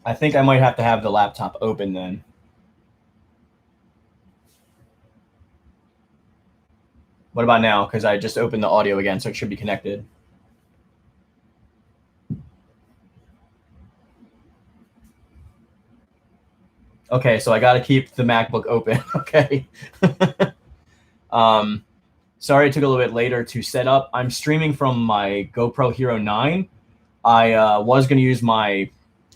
I think I might have to have the laptop open then. What about now? Because I just opened the audio again, so it should be connected. Okay, so I got to keep the MacBook open. Okay. Sorry it took a little bit later to set up. I'm streaming from my GoPro Hero 9. I was going to use my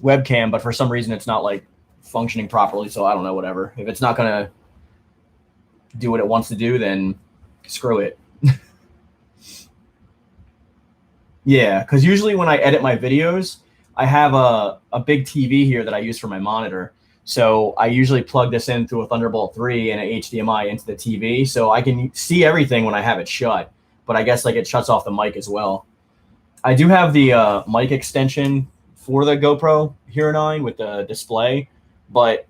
webcam, but for some reason it's not like functioning properly, so I don't know, whatever. If it's not going to do what it wants to do, then screw it. Yeah, because usually when I edit my videos, I have a big TV here that I use for my monitor. So I usually plug this in through a Thunderbolt 3 and an HDMI into the TV, so I can see everything when I have it shut. But I guess like it shuts off the mic as well. I do have the mic extension for the GoPro Hero 9 with the display, but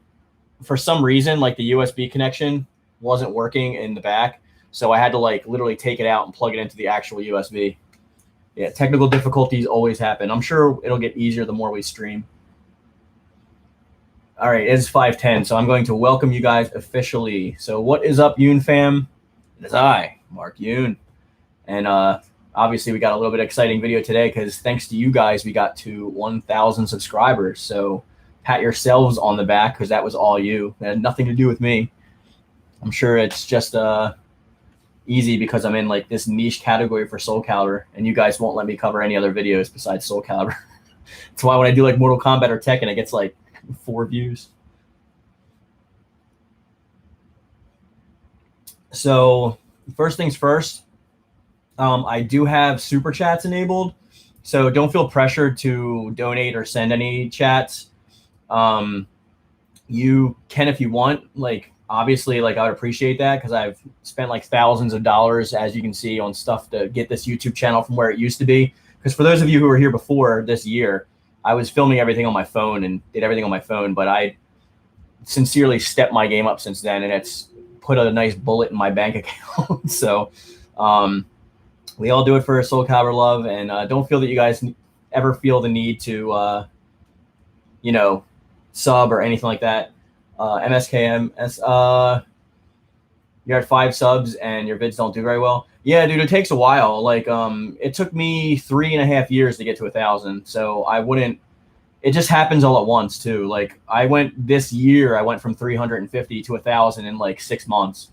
for some reason, like the USB connection wasn't working in the back, so I had to like literally take it out and plug it into the actual USB. Yeah, technical difficulties always happen. I'm sure it'll get easier the more we stream. All right, it's 5:10, so I'm going to welcome you guys officially. So what is up, Yoon-Fam? It is I, Mark Yoon. And obviously we got a little bit of exciting video today because thanks to you guys, we got to 1,000 subscribers. So pat yourselves on the back because that was all you. It had nothing to do with me. I'm sure it's just easy because I'm in like this niche category for Soulcalibur, and you guys won't let me cover any other videos besides Soulcalibur. That's why when I do like Mortal Kombat or Tekken, it gets like 4 views. So first things first, I do have super chats enabled, so don't feel pressured to donate or send any chats. You can if you want. Like obviously, like I would appreciate that because I've spent like thousands of dollars, as you can see, on stuff to get this YouTube channel from where it used to be. Because for those of you who were here before this year, I was filming everything on my phone and did everything on my phone, but I sincerely stepped my game up since then, and it's put a nice bullet in my bank account. So we all do it for Soulcalibur love, and don't feel that you guys ever feel the need to, you know, sub or anything like that. MSKM, you're at 5 subs and your vids don't do very well. Yeah, dude, it takes a while. Like, it took me 3.5 years to get to 1,000. So I wouldn't. It just happens all at once too. Like I went this year, I went from 350 to 1,000 in like 6 months.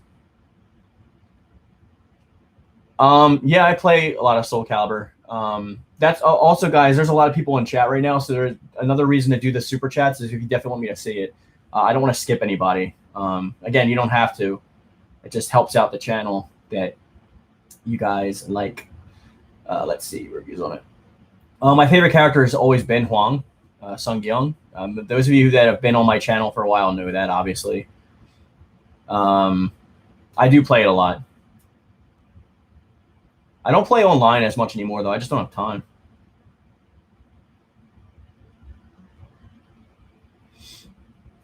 Yeah, I play a lot of Soulcalibur. That's also, guys, there's a lot of people in chat right now, so there's another reason to do the super chats is if you definitely want me to see it. I don't want to skip anybody. Again, you don't have to. It just helps out the channel that you guys like. Let's see reviews on it. My favorite character has always been Hwang, Sung Gyung. Those of you that have been on my channel for a while know that, obviously. I do play it a lot. I don't play online as much anymore, though. I just don't have time.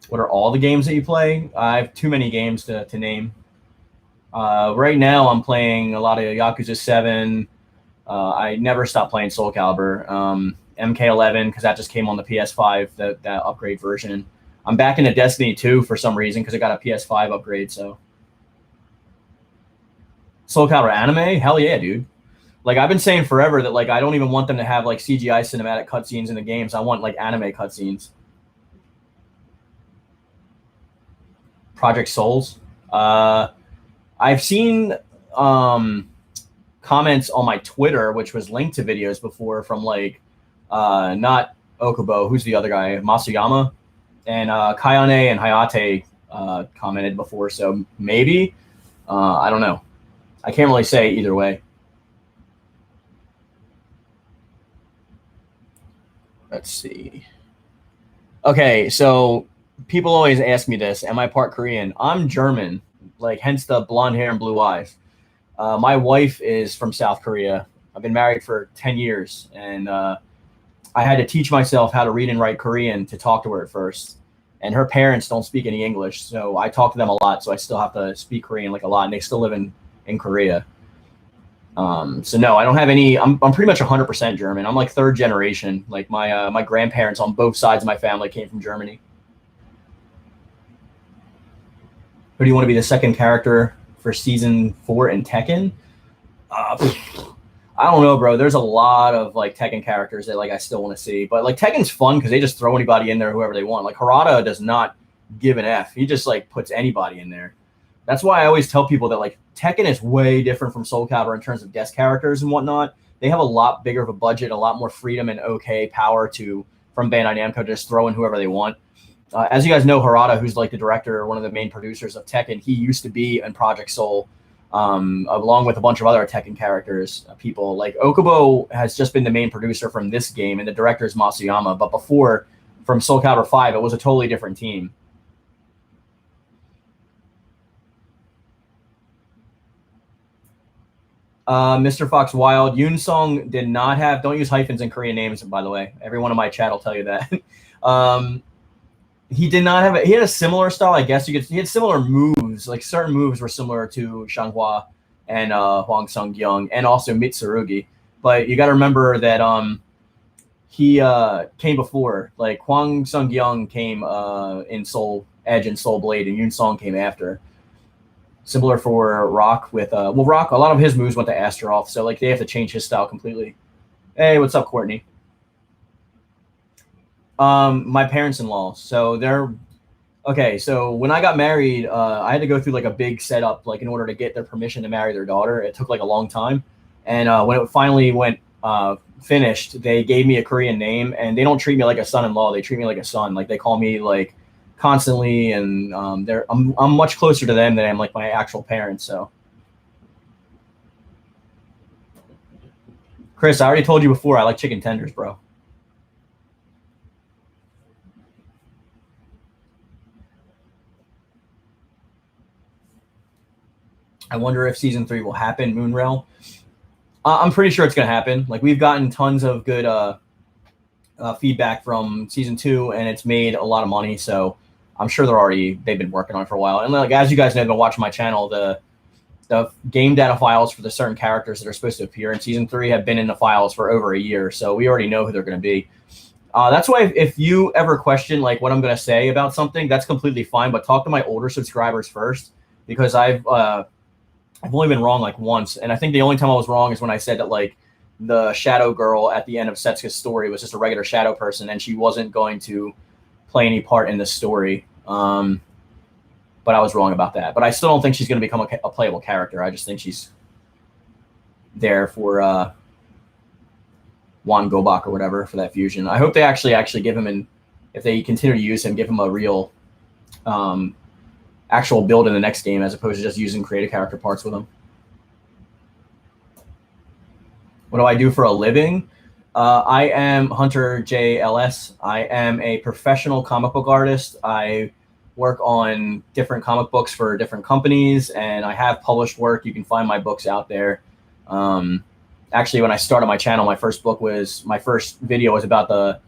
What are all the games that you play? I have too many games to name. Right now, I'm playing a lot of Yakuza 7. I never stopped playing Soulcalibur. MK11, because that just came on the PS5, that upgrade version. I'm back into Destiny 2 for some reason because I got a PS5 upgrade, so. Soulcalibur anime? Hell yeah, dude. Like, I've been saying forever that, like, I don't even want them to have, like, CGI cinematic cutscenes in the games. I want, like, anime cutscenes. Project Souls. I've seen comments on my Twitter, which was linked to videos before from, like, not Okubo, who's the other guy? Masuyama. And Kayane and Hayate commented before, so maybe. I don't know. I can't really say either way. Let's see. Okay, so people always ask me this. Am I part Korean? I'm German, like hence the blonde hair and blue eyes. My wife is from South Korea. I've been married for 10 years, and I had to teach myself how to read and write Korean to talk to her at first. And her parents don't speak any English, so I talk to them a lot, so I still have to speak Korean like a lot, and they still live in Korea. So no, I don't have any. I'm pretty much 100% German. I'm like third generation. Like my grandparents on both sides of my family came from Germany. Who do you want to be the second character for season 4 in Tekken? I don't know, bro. There's a lot of like Tekken characters that like I still want to see, but like Tekken's fun because they just throw anybody in there, whoever they want. Like Harada does not give an F. He just like puts anybody in there. That's why I always tell people that like Tekken is way different from Soulcalibur in terms of guest characters and whatnot. They have a lot bigger of a budget, a lot more freedom and power from Bandai Namco to just throw in whoever they want. As you guys know, Harada, who's like the director or one of the main producers of Tekken, he used to be in Project Soul, along with a bunch of other Tekken characters. People like Okubo has just been the main producer from this game, and the director is Masuyama. But before, from Soulcalibur 5, it was a totally different team. Mr. Fox Wild, Yoon Song did not have. Don't use hyphens in Korean names, by the way. Everyone in my chat will tell you that. He did not have. He had a similar style, I guess. He had similar moves. Like certain moves were similar to Shanghua and Hwang Sung-kyung and also Mitsurugi. But you got to remember that he came before. Like Hwang Sung-kyung came in Soul Edge and Soul Blade, and Yoon Song came after. Similar for Rock with Rock. A lot of his moves went to Astaroth, so like they have to change his style completely. Hey, what's up, Courtney? My parents-in-law. So they're okay. So when I got married, I had to go through like a big setup, like in order to get their permission to marry their daughter. It took like a long time, and when it finally went finished, they gave me a Korean name, and they don't treat me like a son-in-law. They treat me like a son. Like they call me like constantly, and I'm much closer to them than I'm like my actual parents. So, Chris, I already told you before, I like chicken tenders, bro. I wonder if season 3 will happen, Moonrail. I'm pretty sure it's going to happen. Like we've gotten tons of good feedback from season 2, and it's made a lot of money. So I'm sure they've been working on it for a while. And like as you guys know, have been watching my channel, the game data files for the certain characters that are supposed to appear in season 3 have been in the files for over a year. So we already know who they're going to be. That's why if you ever question like what I'm going to say about something, that's completely fine. But talk to my older subscribers first, because I've only been wrong like once, and I think the only time I was wrong is when I said that like the shadow girl at the end of Setsuka's story was just a regular shadow person, and she wasn't going to play any part in the story. But I was wrong about that. But I still don't think she's going to become a playable character. I just think she's there for Juan Gobak or whatever for that fusion. I hope they actually give him if they continue to use him, give him a real actual build in the next game as opposed to just using creative character parts with them. What do I do for a living? I am Hunter JLS. I am a professional comic book artist. I work on different comic books for different companies, and I have published work. You can find my books out there. Actually, when I started my channel, my first video was about the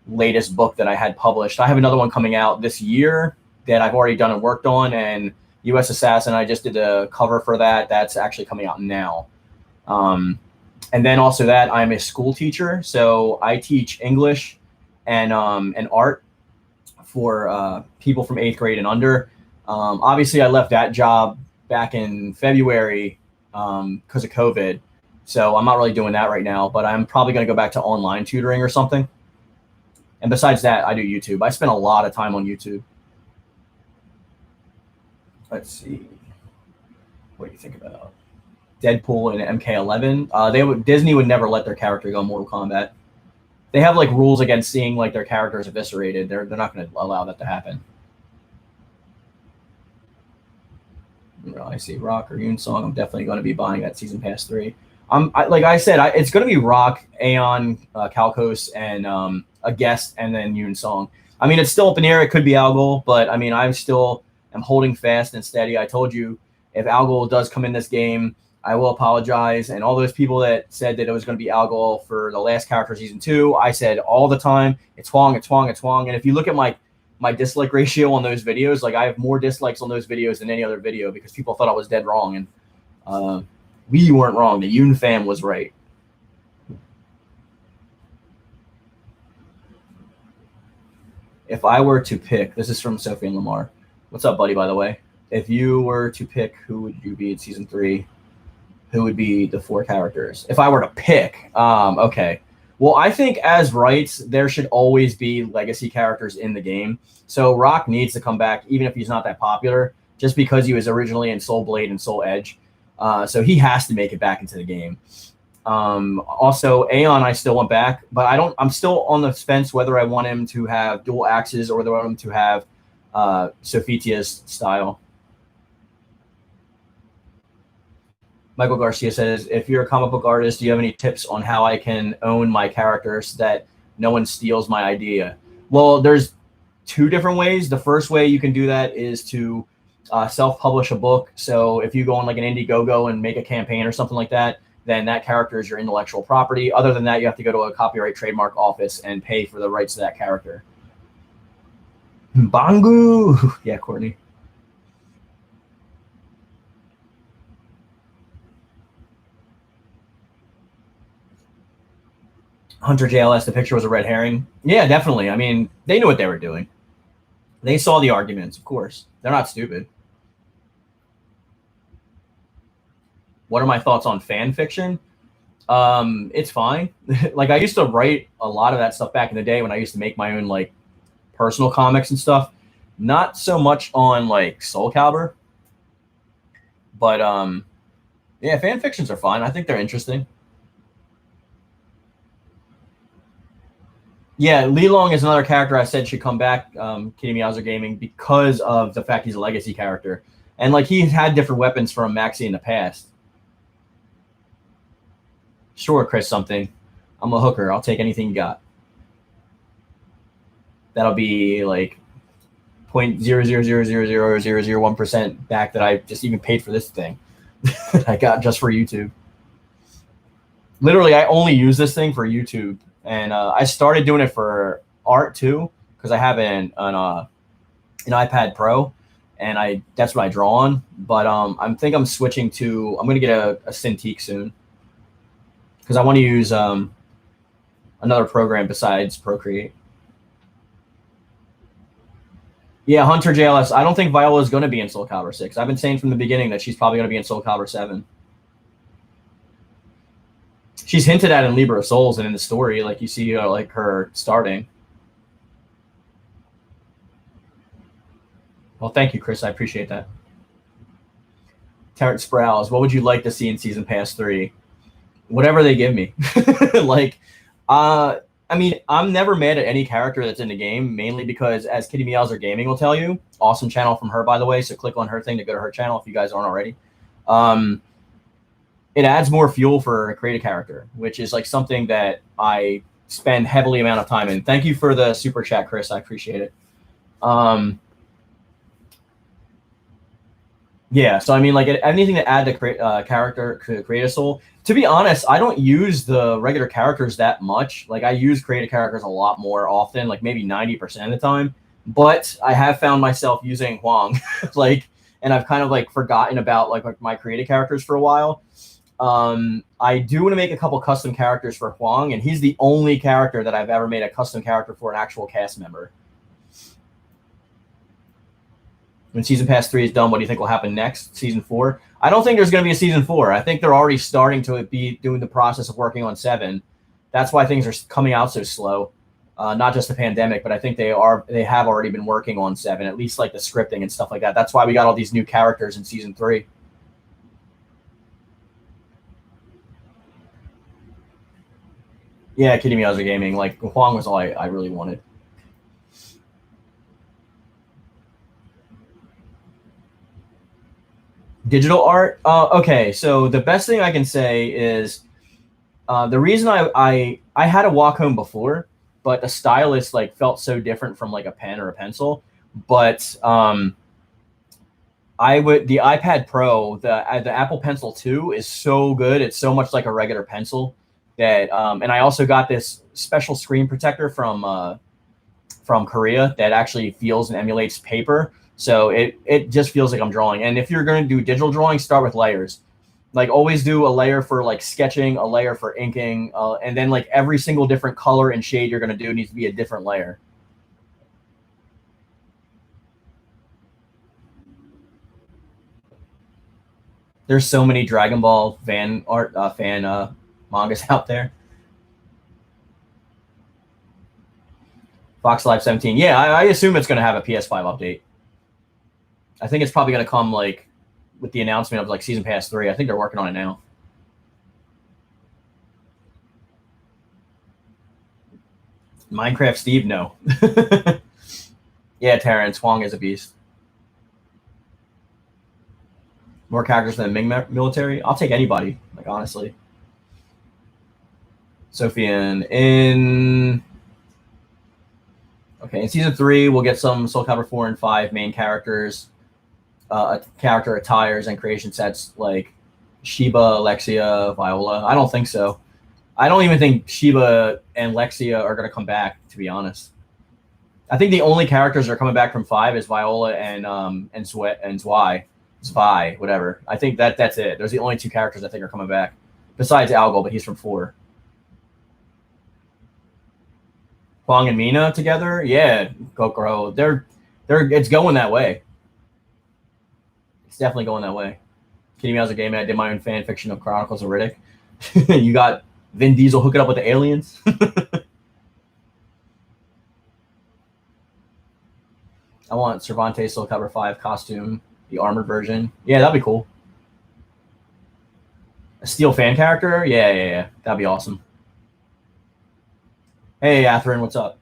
latest book that I had published. I have another one coming out this year that I've already done and worked on, and US Assassin, I just did the cover for that. That's actually coming out now. And then also that I'm a school teacher. So I teach English and art for people from 8th grade and under. Obviously, I left that job back in February because of COVID. So I'm not really doing that right now, but I'm probably going to go back to online tutoring or something. And besides that, I do YouTube. I spend a lot of time on YouTube. Let's see. What do you think about Deadpool and MK11? Disney would never let their character go in Mortal Kombat. They have like rules against seeing like their characters eviscerated. They're not going to allow that to happen. I see Rock or Yoon Song. I'm definitely going to be buying that Season Pass 3. Like I said, it's going to be Rock, Aeon, Calcos, and a guest, and then Yoon Song. I mean, it's still up in the air. It could be Algol, but I mean, I still am holding fast and steady. I told you, if Algol does come in this game, I will apologize. And all those people that said that it was going to be Algol for the last character Season 2, I said all the time, it's Hwang, it's Hwang, it's Hwang. And if you look at my dislike ratio on those videos, like I have more dislikes on those videos than any other video because people thought I was dead wrong. And We weren't wrong. The Yoon-Fam was right. If I were to pick, this is from Sophie and Lamar. What's up, buddy, by the way? If you were to pick, who would you be in season 3? Who would be the 4 characters? If I were to pick, okay. Well, I think as rights, there should always be legacy characters in the game. So Rock needs to come back, even if he's not that popular, just because he was originally in Soul Blade and Soul Edge. So he has to make it back into the game. Also, Aeon, I still want back, but I'm still on the fence whether I want him to have dual axes or whether I want him to have Sophitia's style. Michael Garcia says, if you're a comic book artist, do you have any tips on how I can own my characters so that no one steals my idea? Well, there's 2 different ways. The first way you can do that is to self-publish a book. So if you go on like an Indiegogo and make a campaign or something like that, then that character is your intellectual property. Other than that, you have to go to a copyright trademark office and pay for the rights to that character. Bangu! Yeah, Courtney. Hunter JLS, the picture was a red herring. Yeah, definitely. I mean, they knew what they were doing. They saw the arguments, of course. They're not stupid. What are my thoughts on fan fiction? It's fine. Like, I used to write a lot of that stuff back in the day when I used to make my own, like, personal comics and stuff. Not so much on, like, Soulcalibur. But, yeah, fan fictions are fine. I think they're interesting. Yeah, Li Long is another character I said should come back, KittyMeowser Gaming, because of the fact he's a legacy character. And, like, he's had different weapons from Maxi in the past. Sure, Chris something. I'm a hooker. I'll take anything you got. That'll be, like, 0.0000001% back that I just even paid for this thing that I got just for YouTube. Literally, I only use this thing for YouTube. And I started doing it for art too, because I have an iPad Pro, and that's what I draw on. But I think I'm switching to, I'm going to get a Cintiq soon, because I want to use another program besides Procreate. Yeah, Hunter JLS. I don't think Viola is going to be in Soulcalibur 6. I've been saying from the beginning that she's probably going to be in Soulcalibur 7. She's hinted at in Libra of Souls and in the story, like you see, like her starting. Well, thank you, Chris. I appreciate that. Terrence Sprouse, what would you like to see in Season Pass 3? Whatever they give me. Like, I mean, I'm never mad at any character that's in the game, mainly because, as KittyMeowser Gaming will tell you, awesome channel from her, by the way, so click on her thing to go to her channel if you guys aren't already. It adds more fuel for a creative character, which is like something that I spend heavily amount of time in. Thank you for the super chat, Chris. I appreciate it. Yeah, so I mean, like anything to add to character, create a soul. To be honest, I don't use the regular characters that much. Like I use creative characters a lot more often, like maybe 90% of the time. But I have found myself using Huang, like, and I've kind of like forgotten about like my creative characters for a while. I do want to make a couple custom characters for Huang, and he's the only character that I've ever made a custom character for an actual cast member. When Season Pass 3 is done, what do you think will happen next? Season 4? I don't think there's going to be a Season 4. I think they're already starting to be doing the process of working on 7. That's why things are coming out so slow. Not just the pandemic, but I think they have already been working on 7, at least like the scripting and stuff like that. That's why we got all these new characters in Season 3. Yeah, KittyMeowser Gaming. Like, Huang was all I really wanted. Digital art? Okay, so the best thing I can say is the reason I had a Wacom before, but the stylus like felt so different from like a pen or a pencil. But the iPad Pro, the Apple Pencil 2 is so good. It's so much like a regular pencil. That and I also got this special screen protector from Korea that actually feels and emulates paper, so it just feels like I'm drawing. And if you're going to do digital drawing, start with layers. Like always do a layer for like sketching, a layer for inking, and then like every single different color and shade you're going to do needs to be a different layer. There's so many Dragon Ball fan art, mangas out there. Fox Live 17. Yeah, I assume it's going to have a PS5 update. I think it's probably going to come like with the announcement of like Season Pass 3. I think they're working on it now. Minecraft Steve, no. Yeah, Terrence Huang is a beast. More characters than the Ming military. I'll take anybody. Like honestly. Sophian in. Okay, in Season 3, we'll get some Soulcalibur 4 and 5 main characters, character attires and creation sets like Sheba, Lexia, Viola. I don't think so. I don't even think Sheba and Lexia are going to come back, to be honest. I think the only characters that are coming back from 5 is Viola and Zwei, whatever. I think that's it. Those are the only 2 characters I think are coming back, besides Algol, but he's from 4. Huang and Mina together, yeah, Kokoro. They're it's going that way. It's definitely going that way. KittyMeowser Gaming. I did my own fan fiction of Chronicles of Riddick. You got Vin Diesel hooking up with the aliens. I want Cervantes Soulcalibur 5 costume, the armored version. Yeah, that'd be cool. A steel fan character? Yeah. That'd be awesome. Hey, Atherin, what's up?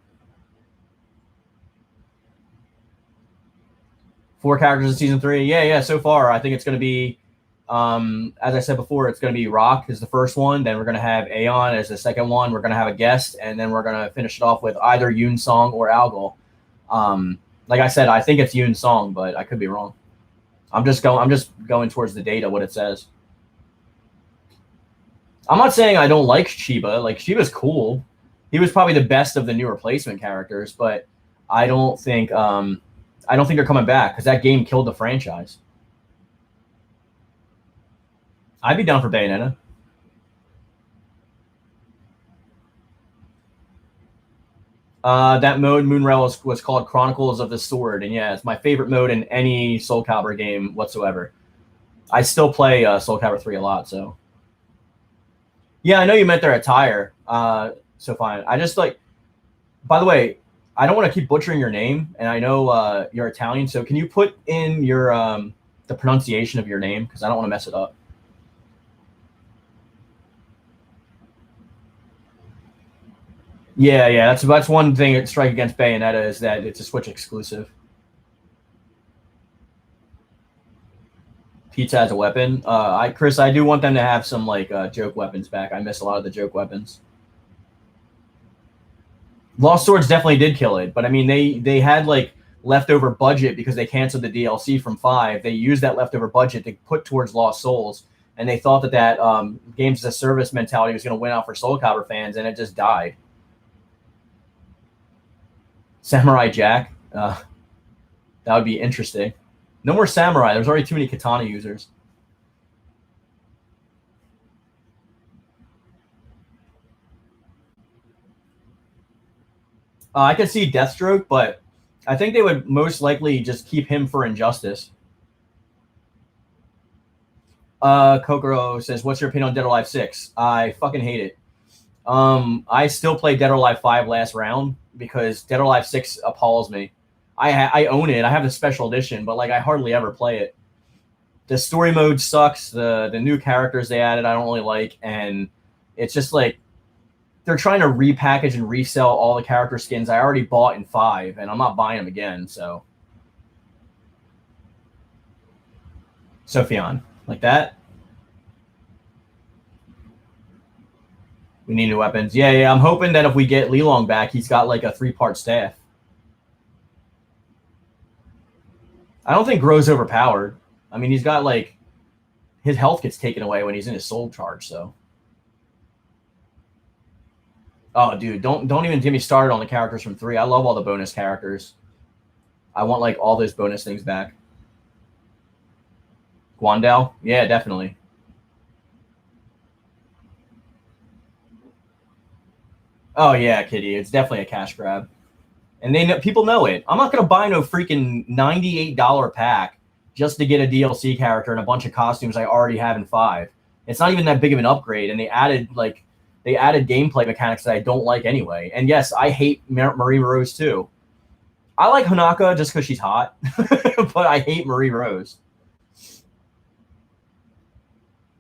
4 characters in Season 3. Yeah. So far, I think it's going to be, as I said before, it's going to be Rock as the first one. Then we're going to have Aeon as the second one. We're going to have a guest, and then we're going to finish it off with either Yoon Song or Algol. Like I said, I think it's Yoon Song, but I could be wrong. I'm just going towards the data, what it says. I'm not saying I don't like Sheba. Like Sheba's cool. He was probably the best of the new replacement characters, but I don't think they're coming back because that game killed the franchise. I'd be down for Bayonetta. That mode, Moonrail, was called Chronicles of the Sword, and yeah, it's my favorite mode in any Soulcalibur game whatsoever. I still play Soulcalibur 3 a lot, so. Yeah, I know you meant their attire. So fine. I just like. By the way, I don't want to keep butchering your name, and I know you're Italian. So can you put in your the pronunciation of your name because I don't want to mess it up. Yeah. That's one thing at Strike Against Bayonetta is that it's a Switch exclusive. Pizza as a weapon. Chris, I do want them to have some like joke weapons back. I miss a lot of the joke weapons. Lost Swords definitely did kill it, but I mean they had like leftover budget because they canceled the DLC from 5. They used that leftover budget to put towards Lost Souls, and they thought that games as a service mentality was going to win out for Soulcalibur fans, and it just died. Samurai Jack, that would be interesting. No more Samurai. There's already too many katana users. I could see Deathstroke, but I think they would most likely just keep him for Injustice. Kokoro says, "What's your opinion on Dead or Alive 6?" I fucking hate it. I still play Dead or Alive 5 last round because Dead or Alive 6 appalls me. I own it. I have the special edition, but like I hardly ever play it. The story mode sucks. The new characters they added I don't really like, and it's just like they're trying to repackage and resell all the character skins I already bought in 5, and I'm not buying them again. So, Sophian, like that. We need new weapons. Yeah. I'm hoping that if we get Lilong back, he's got like a 3-part staff. I don't think Gro's overpowered. I mean, he's got like his health gets taken away when he's in his soul charge. So, oh, dude, don't even get me started on the characters from 3. I love all the bonus characters. I want like all those bonus things back. Guandao, yeah, definitely. Oh yeah, Kitty, it's definitely a cash grab, and people know it. I'm not gonna buy no freaking $98 pack just to get a DLC character and a bunch of costumes I already have in 5. It's not even that big of an upgrade, and they added gameplay mechanics that I don't like anyway. And yes, I hate Marie Rose too. I like Hanaka just because she's hot, but I hate Marie Rose.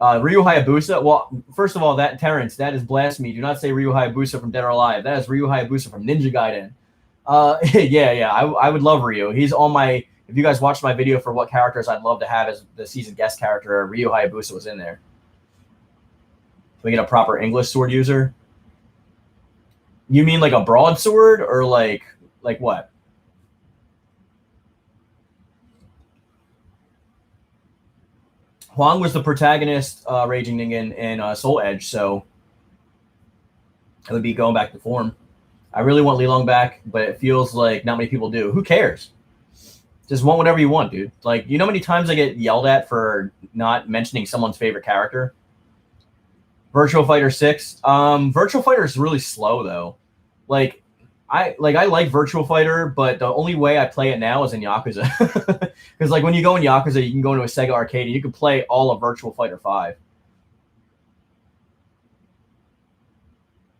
Ryu Hayabusa. Well, first of all, Terrence, that is blasphemy. Do not say Ryu Hayabusa from Dead or Alive. That is Ryu Hayabusa from Ninja Gaiden. Yeah. I would love Ryu. He's on my. If you guys watched my video for what characters I'd love to have as the season guest character, Ryu Hayabusa was in there. Can we get a proper English sword user? You mean like a broadsword or like what? Huang was the protagonist, Raging Ningen, in Soul Edge, so it would be going back to form. I really want Li Long back, but it feels like not many people do. Who cares? Just want whatever you want, dude. Like, you know how many times I get yelled at for not mentioning someone's favorite character? Virtual Fighter 6. Virtual Fighter is really slow, though. I like Virtual Fighter, but the only way I play it now is in Yakuza. Because like when you go in Yakuza, you can go into a Sega arcade and you can play all of Virtual Fighter 5.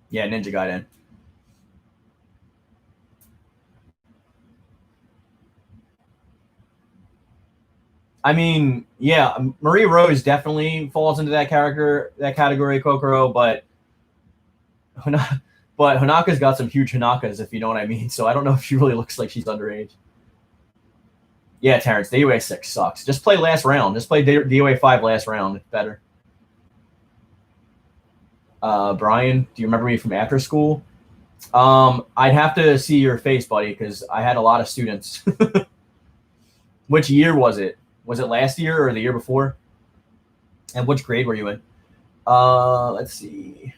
Yeah, Ninja Gaiden. I mean, yeah, Marie Rose definitely falls into that category, Kokoro, but Hanaka's got some huge Hanakas, if you know what I mean. So I don't know if she really looks like she's underage. Yeah, Terrence, DOA 6 sucks. Just play last round. Just play DOA 5 last round. It's better. Brian, do you remember me from after school? I'd have to see your face, buddy, because I had a lot of students. Which year was it? Was it last year or the year before? And which grade were you in? Let's see.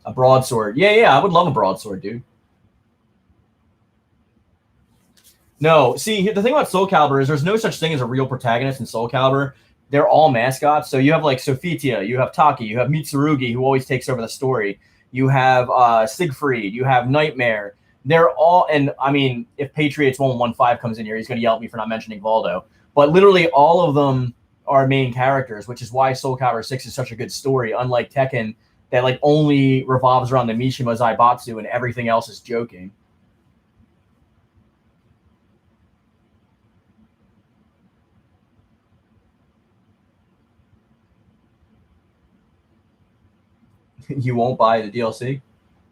A broadsword. Yeah, I would love a broadsword, dude. No, see, the thing about Soulcalibur is there's no such thing as a real protagonist in Soulcalibur. They're all mascots. So you have like Sophitia, you have Taki, you have Mitsurugi, who always takes over the story. You have Siegfried, you have Nightmare. They're all, and I mean, if Patriots 115 comes in here, he's going to yell at me for not mentioning Valdo. But literally all of them are main characters, which is why Soulcalibur 6 is such a good story, unlike Tekken, that like only revolves around the Mishima Zaibatsu and everything else is joking. You won't buy the DLC?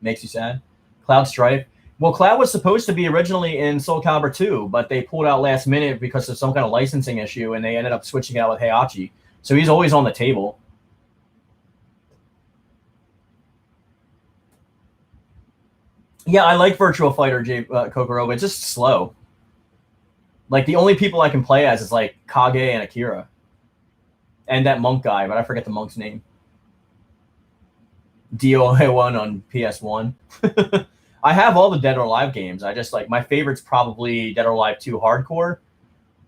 Makes you sad. Cloud Strife. Well, Cloud was supposed to be originally in Soulcalibur 2, but they pulled out last minute because of some kind of licensing issue, and they ended up switching out with Heihachi. So he's always on the table. Yeah, I like Virtual Fighter, Kokoro, but it's just slow. Like, the only people I can play as is, like, Kage and Akira. And that monk guy, but I forget the monk's name. DOA1 on PS1. I have all the Dead or Alive games. I just, like, my favorite's probably Dead or Alive 2 Hardcore.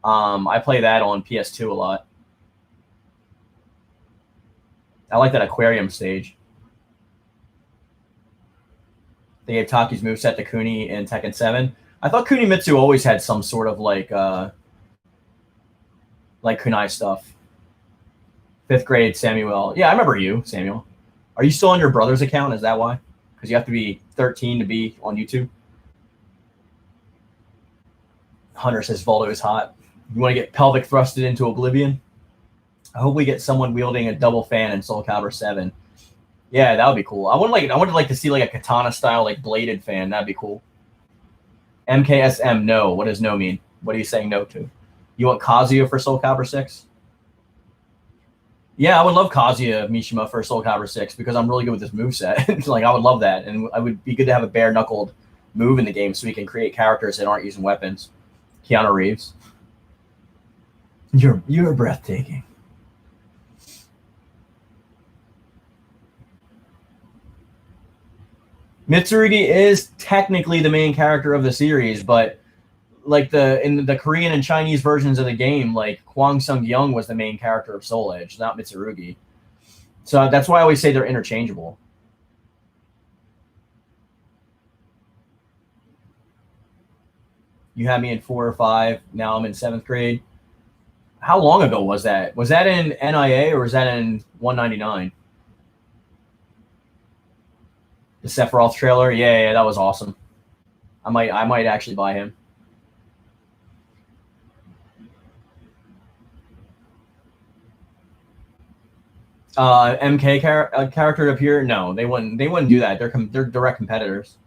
I play that on PS2 a lot. I like that aquarium stage. They gave Taki's moveset to Kuni in Tekken 7. I thought Kunimitsu always had some sort of like kunai stuff. 5th grade Samuel. Yeah, I remember you, Samuel. Are you still on your brother's account? Is that why? Because you have to be 13 to be on YouTube. Hunter says Valdo is hot. You want to get pelvic thrusted into oblivion? I hope we get someone wielding a double fan in Soulcalibur 7. Yeah, that would be cool. I would like to see like a katana style like bladed fan. That'd be cool. MKSM, no. What does no mean? What are you saying no to? You want Kazuya for Soulcalibur 6? Yeah, I would love Kazuya Mishima for Soulcalibur 6 because I'm really good with this moveset. Like, I would love that. And I would be good to have a bare-knuckled move in the game so we can create characters that aren't using weapons. Keanu Reeves. You're breathtaking. Mitsurugi is technically the main character of the series, but like in the Korean and Chinese versions of the game, like Hwang Sung-young was the main character of Soul Edge, not Mitsurugi. So that's why I always say they're interchangeable. You had me in 4 or 5. Now I'm in 7th grade. How long ago was that? Was that in NIA or was that in 199? The Sephiroth trailer? Yeah, that was awesome. I might actually buy him. MK character up here? No, they wouldn't do that. They're direct competitors.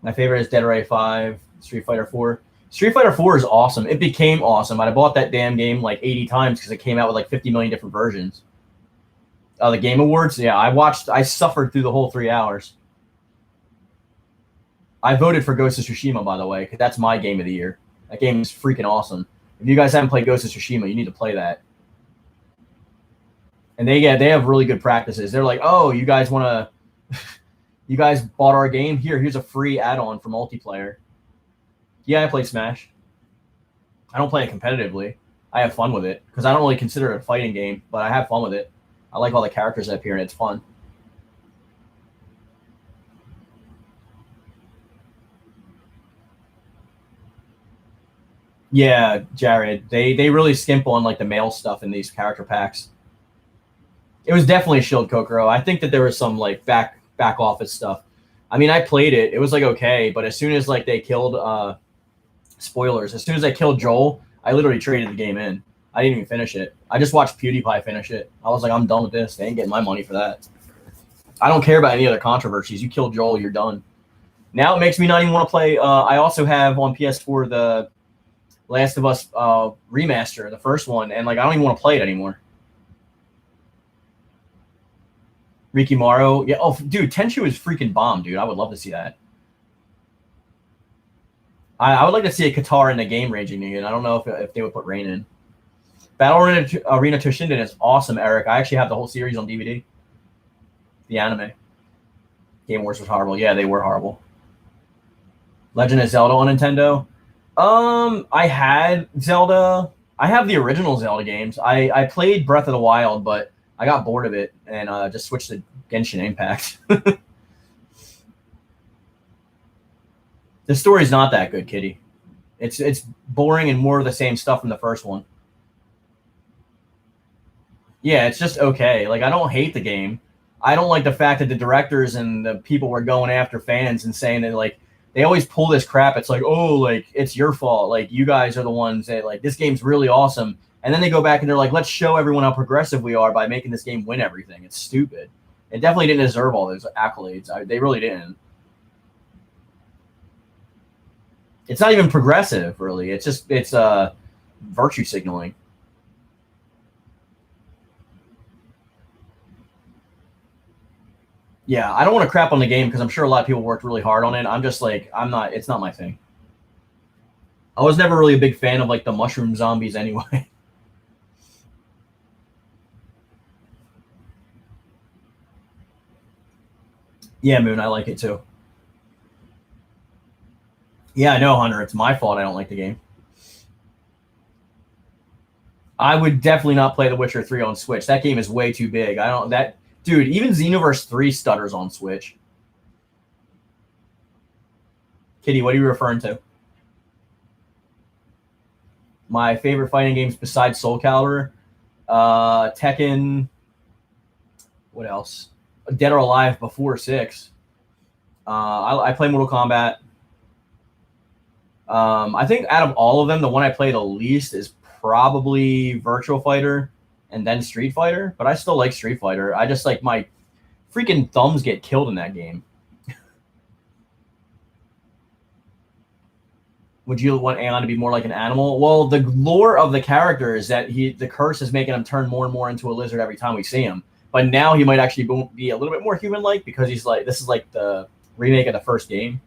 My favorite is Dead or Alive 5, Street Fighter 4. Street Fighter 4 is awesome. It became awesome. I bought that damn game like 80 times because it came out with like 50 million different versions. The Game Awards? Yeah, I suffered through the whole 3 hours. I voted for Ghost of Tsushima, by the way, because that's my game of the year. That game is freaking awesome. If you guys haven't played Ghost of Tsushima, you need to play that. And they have really good practices. They're like, oh, you guys want to... You guys bought our game? Here's a free add-on for multiplayer. Yeah, I play Smash. I don't play it competitively. I have fun with it because I don't really consider it a fighting game, but I have fun with it. I like all the characters that appear, and it's fun. Yeah, Jared. They really skimp on like the male stuff in these character packs. It was definitely Shield Kokoro. I think that there was some like back office stuff. I mean, I played it. It was like okay, but as soon as like they killed spoilers, as soon as they killed Joel, I literally traded the game in. I didn't even finish it. I just watched PewDiePie finish it. I was like, I'm done with this. They ain't getting my money for that. I don't care about any other controversies. You killed Joel, you're done. Now it makes me not even want to play. I also have on PS4 the Last of Us remaster, the first one, and like I don't even want to play it anymore. Rikimaru, yeah. Oh, dude, Tenchu is freaking bomb, dude. I would love to see that. I would like to see a Qatar in the game ranging again. I don't know if they would put Rain in. Battle Arena Toshinden is awesome, Eric. I actually have the whole series on DVD. The anime. Game Wars was horrible. Yeah, they were horrible. Legend of Zelda on Nintendo. I had Zelda. I have the original Zelda games. I played Breath of the Wild, but I got bored of it and just switched to Genshin Impact. The story's not that good, Kitty. It's boring and more of the same stuff from the first one. Yeah, it's just okay. Like, I don't hate the game. I don't like the fact that the directors and the people were going after fans and saying that, like, they always pull this crap. It's like, oh, like, it's your fault. Like, you guys are the ones that, like, this game's really awesome. And then they go back and they're like, let's show everyone how progressive we are by making this game win everything. It's stupid. It definitely didn't deserve all those accolades. They really didn't. It's not even progressive, really. It's just, it's virtue signaling. Yeah, I don't want to crap on the game because I'm sure a lot of people worked really hard on it. I'm just like, it's not my thing. I was never really a big fan of like the mushroom zombies anyway. Yeah, Moon, I like it too. Yeah, I know, Hunter. It's my fault I don't like the game. I would definitely not play The Witcher 3 on Switch. That game is way too big. Dude, even Xenoverse 3 stutters on Switch. Kitty, what are you referring to? My favorite fighting games besides Soulcalibur, Tekken. What else? Dead or Alive before 6. I play Mortal Kombat. I think out of all of them, the one I play the least is probably Virtual Fighter and then Street Fighter, but I still like Street Fighter. I just like my freaking thumbs get killed in that game. Would you want Aeon to be more like an animal? Well, the lore of the character is that the curse is making him turn more and more into a lizard every time we see him. But now he might actually be a little bit more human-like because he's like, this is like the remake of the first game.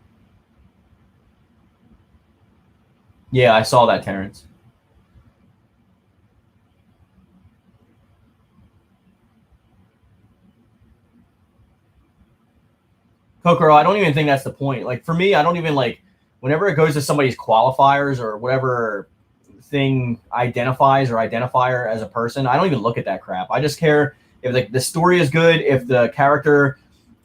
Yeah, I saw that, Terrence. Kokoro, I don't even think that's the point. Like, for me, I don't even like, whenever it goes to somebody's qualifiers or whatever thing identifies or identifier as a person, I don't even look at that crap. I just care if the story is good, if the character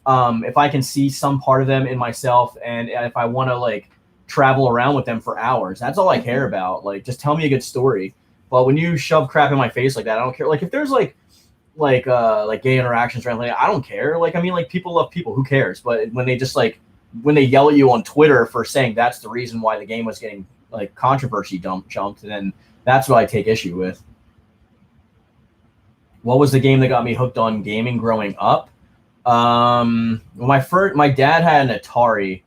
if I can see some part of them in myself, and if I want to like travel around with them for hours, that's all I care about. Like, just tell me a good story. But when you shove crap in my face like that, I don't care. Like, if there's like gay interactions or anything, I don't care. Like, I mean, like, people love people, who cares? But when they just like, when they yell at you on Twitter for saying that's the reason why the game was getting like controversy jumped, then that's what I take issue with. What was the game that got me hooked on gaming growing up? My dad had an Atari,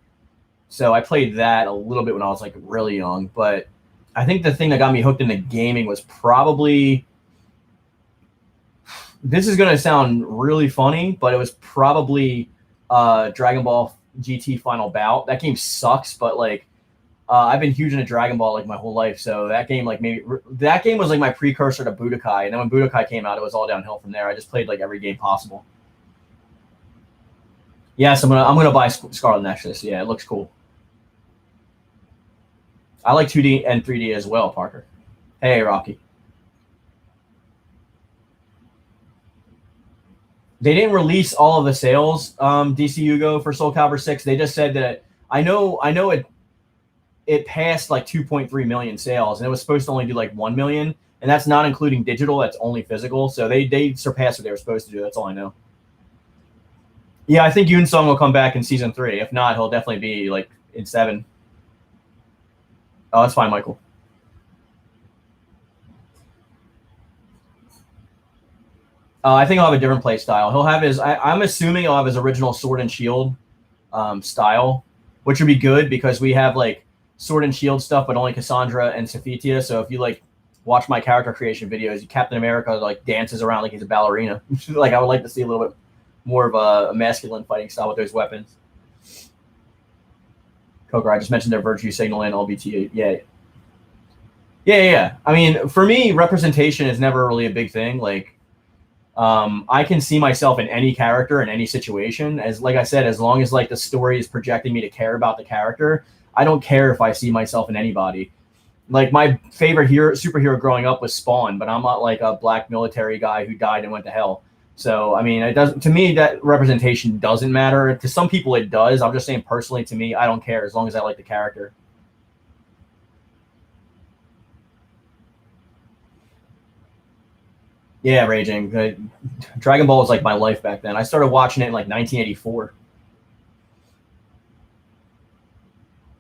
so I played that a little bit when I was like really young. But I think the thing that got me hooked into gaming was probably, this is going to sound really funny, but it was probably Dragon Ball GT Final Bout. That game sucks, but like I've been huge into Dragon Ball like my whole life, so that game was like my precursor to Budokai. And then when Budokai came out, it was all downhill from there. I just played like every game possible. Yes, I'm gonna buy Scarlet Nexus. Yeah, it looks cool. I like 2D and 3D as well, Parker. Hey, Rocky. They didn't release all of the sales, DC Hugo, for Soulcalibur 6. They just said that I know it passed like 2.3 million sales, and it was supposed to only do like 1 million, and that's not including digital. That's only physical. So they surpassed what they were supposed to do. That's all I know. Yeah, I think Yoon-Sung will come back in season 3. If not, he'll definitely be like in 7. Oh, that's fine, Michael. I think he'll have a different play style. He'll have his. I'm assuming he'll have his original Sword and Shield style, which would be good because we have like Sword and Shield stuff, but only Cassandra and Sophitia. So if you like watch my character creation videos, Captain America like dances around like he's a ballerina. Like, I would like to see a little bit more of a masculine fighting style with those weapons. Coker, I just mentioned their virtue signal and LBT. Yeah. I mean, for me, representation is never really a big thing. Like, I can see myself in any character in any situation. As like I said, as long as like the story is projecting me to care about the character, I don't care if I see myself in anybody. Like, my favorite superhero growing up was Spawn, but I'm not like a black military guy who died and went to hell. So, I mean, it doesn't. To me, that representation doesn't matter. To some people, it does. I'm just saying, personally, to me, I don't care as long as I like the character. Yeah, Raging. Dragon Ball was like my life back then. I started watching it in like 1984.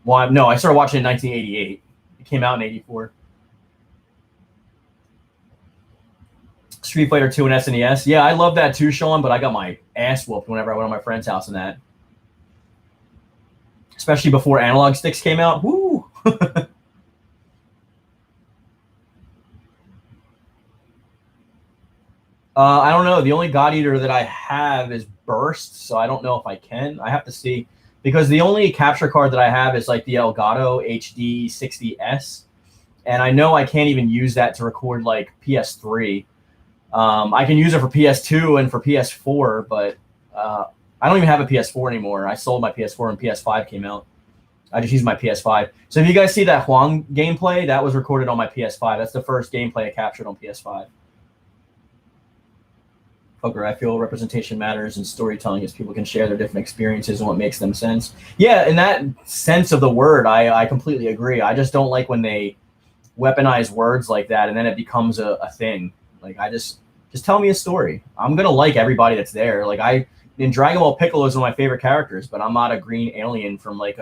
Well, no, I started watching it in 1988. It came out in 84. Street Fighter 2 and SNES. Yeah, I love that too, Sean, but I got my ass whooped whenever I went to my friend's house in that. Especially before analog sticks came out. Woo! I don't know. The only God Eater that I have is Burst, so I don't know if I can. I have to see. Because the only capture card that I have is like the Elgato HD 60S. And I know I can't even use that to record like PS3. I can use it for PS2 and for PS4, but I don't even have a PS4 anymore. I sold my PS4 when PS5 came out. I just use my PS5. So if you guys see that Huang gameplay, that was recorded on my PS5. That's the first gameplay I captured on PS5. Poker, I feel representation matters and storytelling as people can share their different experiences and what makes them sense. Yeah, in that sense of the word, I completely agree. I just don't like when they weaponize words like that and then it becomes a thing. Like, just tell me a story. I'm gonna like everybody that's there. Like, in Dragon Ball, Piccolo is one of my favorite characters, but I'm not a green alien from like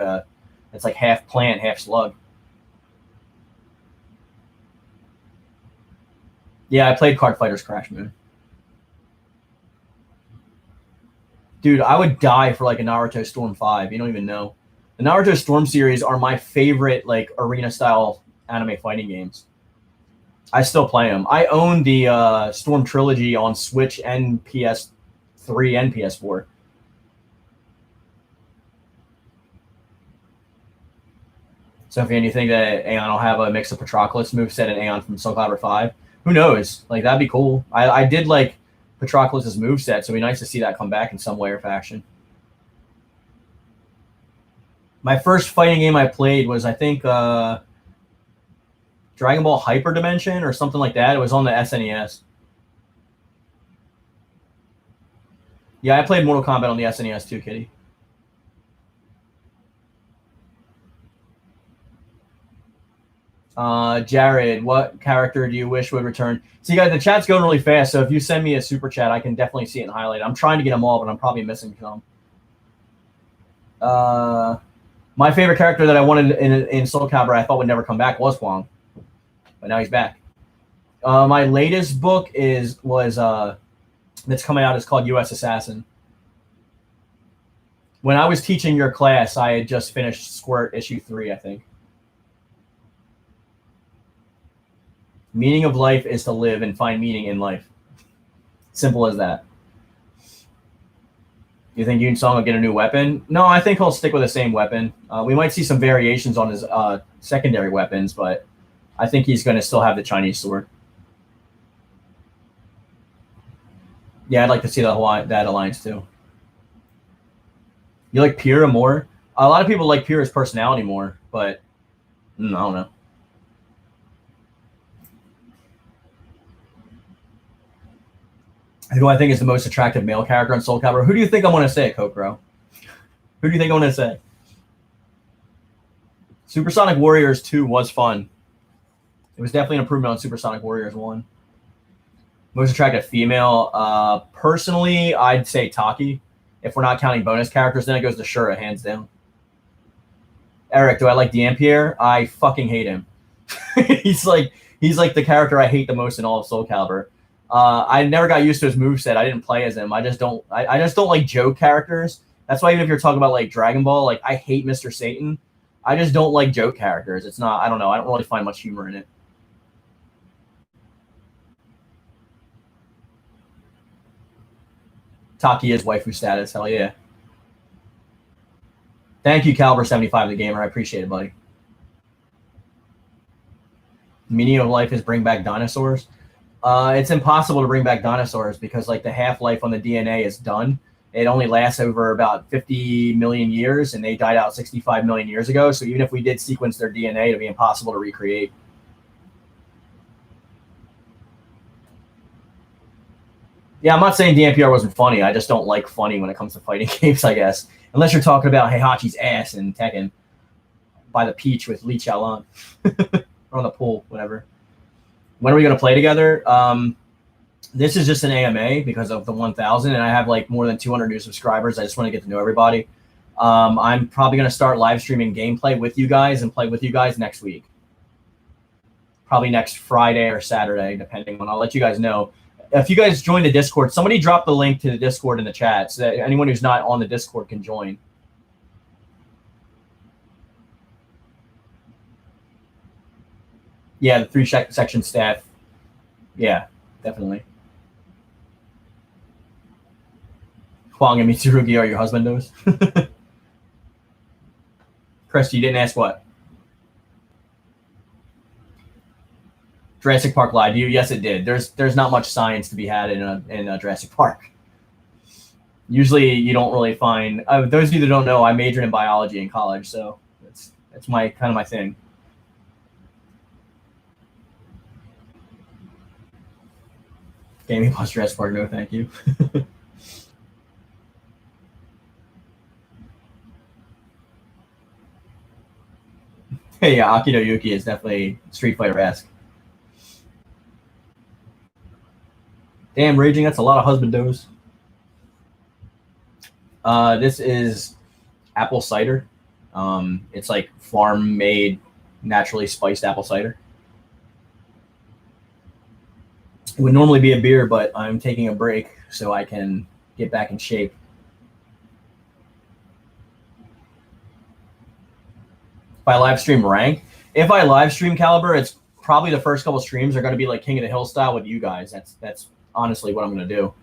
it's like half plant, half slug. Yeah, I played Card Fighters Crash Moon. Dude, I would die for like a Naruto Storm 5. You don't even know. The Naruto Storm series are my favorite like arena style anime fighting games. I still play them. I own the Storm trilogy on Switch and PS3 and PS4. Sophie, you think that Aeon will have a mix of Patroclus moveset and Aeon from Soulcalibur 5? Who knows? Like, that'd be cool. I did like Patroclus' moveset, so it'd be nice to see that come back in some way or fashion. My first fighting game I played was, I think, Dragon Ball Hyper Dimension or something like that. It was on the SNES. Yeah, I played Mortal Kombat on the SNES too, Kitty. Jared, what character do you wish would return? See, guys, the chat's going really fast, so if you send me a super chat, I can definitely see it and highlight it. I'm trying to get them all, but I'm probably missing some. My favorite character that I wanted in Soulcalibur I thought would never come back was Huang, but now he's back. My latest book that's coming out is called U.S. Assassin. When I was teaching your class, I had just finished Squirt issue 3, I think. Meaning of life is to live and find meaning in life. Simple as that. You think Yoon-Song will get a new weapon? No, I think he'll stick with the same weapon. We might see some variations on his secondary weapons, but I think he's going to still have the Chinese sword. Yeah, I'd like to see that alliance too. You like Pyrrha more? A lot of people like Pyrrha's personality more, but I don't know. Who do I think is the most attractive male character on Soulcalibur? Who do you think I want to say, Kokoro? Who do you think I want to say? Supersonic Warriors 2 was fun. It was definitely an improvement on Supersonic Warriors 1. Most attractive female? Personally, I'd say Taki. If we're not counting bonus characters, then it goes to Shura, hands down. Eric, do I like Dampierre? I fucking hate him. he's like the character I hate the most in all of Soulcalibur. I never got used to his moveset. I didn't play as him. I just don't like joke characters. That's why even if you're talking about like Dragon Ball, like I hate Mr. Satan. I just don't like joke characters. It's not, I don't know. I don't really find much humor in it. Taki is waifu status. Hell yeah. Thank you, Caliber75 the gamer. I appreciate it, buddy. Meaning of life is bring back dinosaurs. It's impossible to bring back dinosaurs because like the half-life on the DNA is done. It only lasts over about 50 million years, and they died out 65 million years ago. So even if we did sequence their DNA, it'd be impossible to recreate. Yeah, I'm not saying DNPR wasn't funny. I just don't like funny when it comes to fighting games, I guess. Unless you're talking about Heihachi's ass in Tekken by the peach with Lee Chaolan. Or on the pool, whatever. When are we going to play together? This is just an AMA because of the 1,000, and I have like more than 200 new subscribers. I just want to get to know everybody. I'm probably going to start live streaming gameplay with you guys and play with you guys next week. Probably next Friday or Saturday, depending on. I'll let you guys know. If you guys join the Discord, somebody drop the link to the Discord in the chat so that anyone who's not on the Discord can join. Yeah, the 3-section staff. Yeah, definitely. Huang and Mitsurugi are your husbandos. Chris, you didn't ask what? Jurassic Park lied to you? Yes, it did. There's not much science to be had in Jurassic Park. Usually, you don't really find. Those of you that don't know, I majored in biology in college, so that's my kind of my thing. Gaming plus Jurassic Park, no, thank you. Hey, yeah, Akito Yuki is definitely Street Fighter-esque. Damn, Raging, that's a lot of husbandos. This is apple cider. It's like farm-made, naturally spiced apple cider. It would normally be a beer, but I'm taking a break so I can get back in shape. If I live stream rank, if I live stream Caliber, it's probably the first couple streams are going to be like King of the Hill style with you guys. That's honestly what I'm going to do.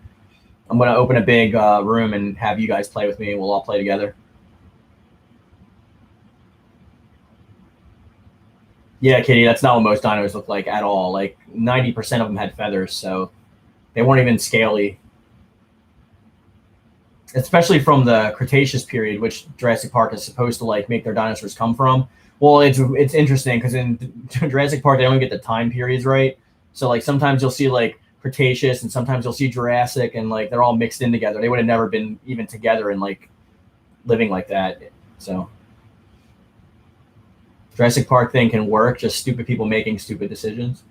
I'm going to open a big room and have you guys play with me, and we'll all play together. Yeah, Kitty, that's not what most dinos look like at all. Like 90% of them had feathers, so they weren't even scaly. Especially from the Cretaceous period, which Jurassic Park is supposed to like make their dinosaurs come from. Well, it's interesting because in Jurassic Park they don't get the time periods right. So like sometimes you'll see like Cretaceous, and sometimes you'll see Jurassic, and like they're all mixed in together. They would have never been even together and like living like that. So Jurassic Park thing can work, just stupid people making stupid decisions.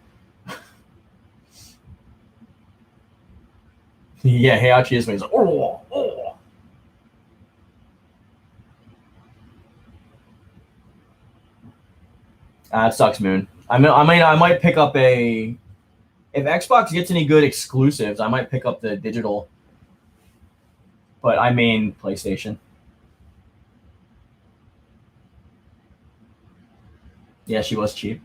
Yeah, Heihachi is when he's like, oh. That sucks, Moon. I might pick up a. If Xbox gets any good exclusives, I might pick up the digital. But I mean PlayStation. Yeah, she was cheap.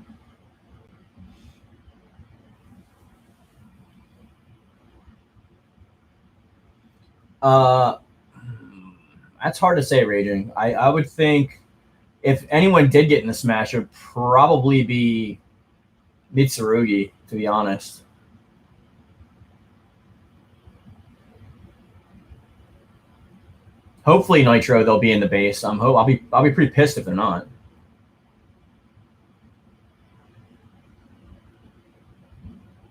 That's hard to say, Raging. I would think if anyone did get in the Smash, it would probably be Mitsurugi, to be honest. Hopefully Nitro they'll be in the base. I'll be pretty pissed if they're not.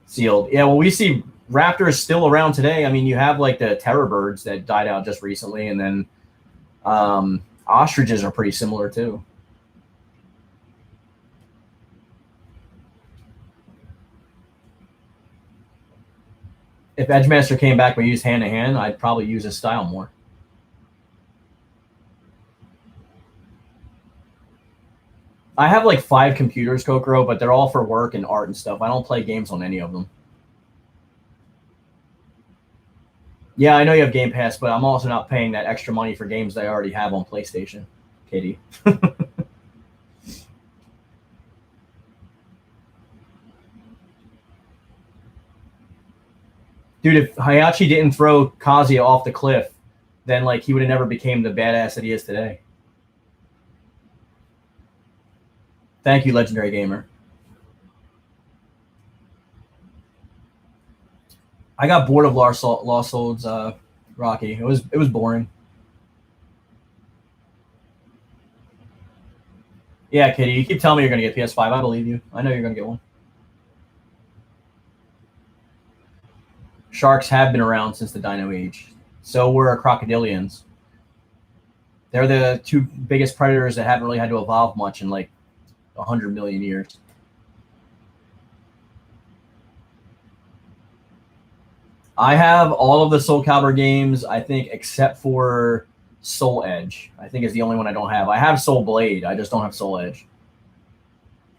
Sealed. Yeah, well, we see Raptors still around today. I mean, you have like the Terror Birds that died out just recently, and then ostriches are pretty similar too. If Edgemaster came back and we used hand-to-hand, I'd probably use his style more. I have like 5 computers, Kokoro, but they're all for work and art and stuff. I don't play games on any of them. Yeah, I know you have Game Pass, but I'm also not paying that extra money for games that I already have on PlayStation, Kitty. Dude, if Heihachi didn't throw Kazuya off the cliff, then like he would have never became the badass that he is today. Thank you, Legendary Gamer. I got bored of Lost Souls, Rocky. It was boring. Yeah, Kitty, you keep telling me you're going to get PS5. I believe you. I know you're going to get one. Sharks have been around since the Dino Age. So were crocodilians. They're the 2 biggest predators that haven't really had to evolve much in like 100 million years. I have all of the Soulcalibur games, I think, except for Soul Edge. I think is the only one I don't have. I have Soul Blade. I just don't have Soul Edge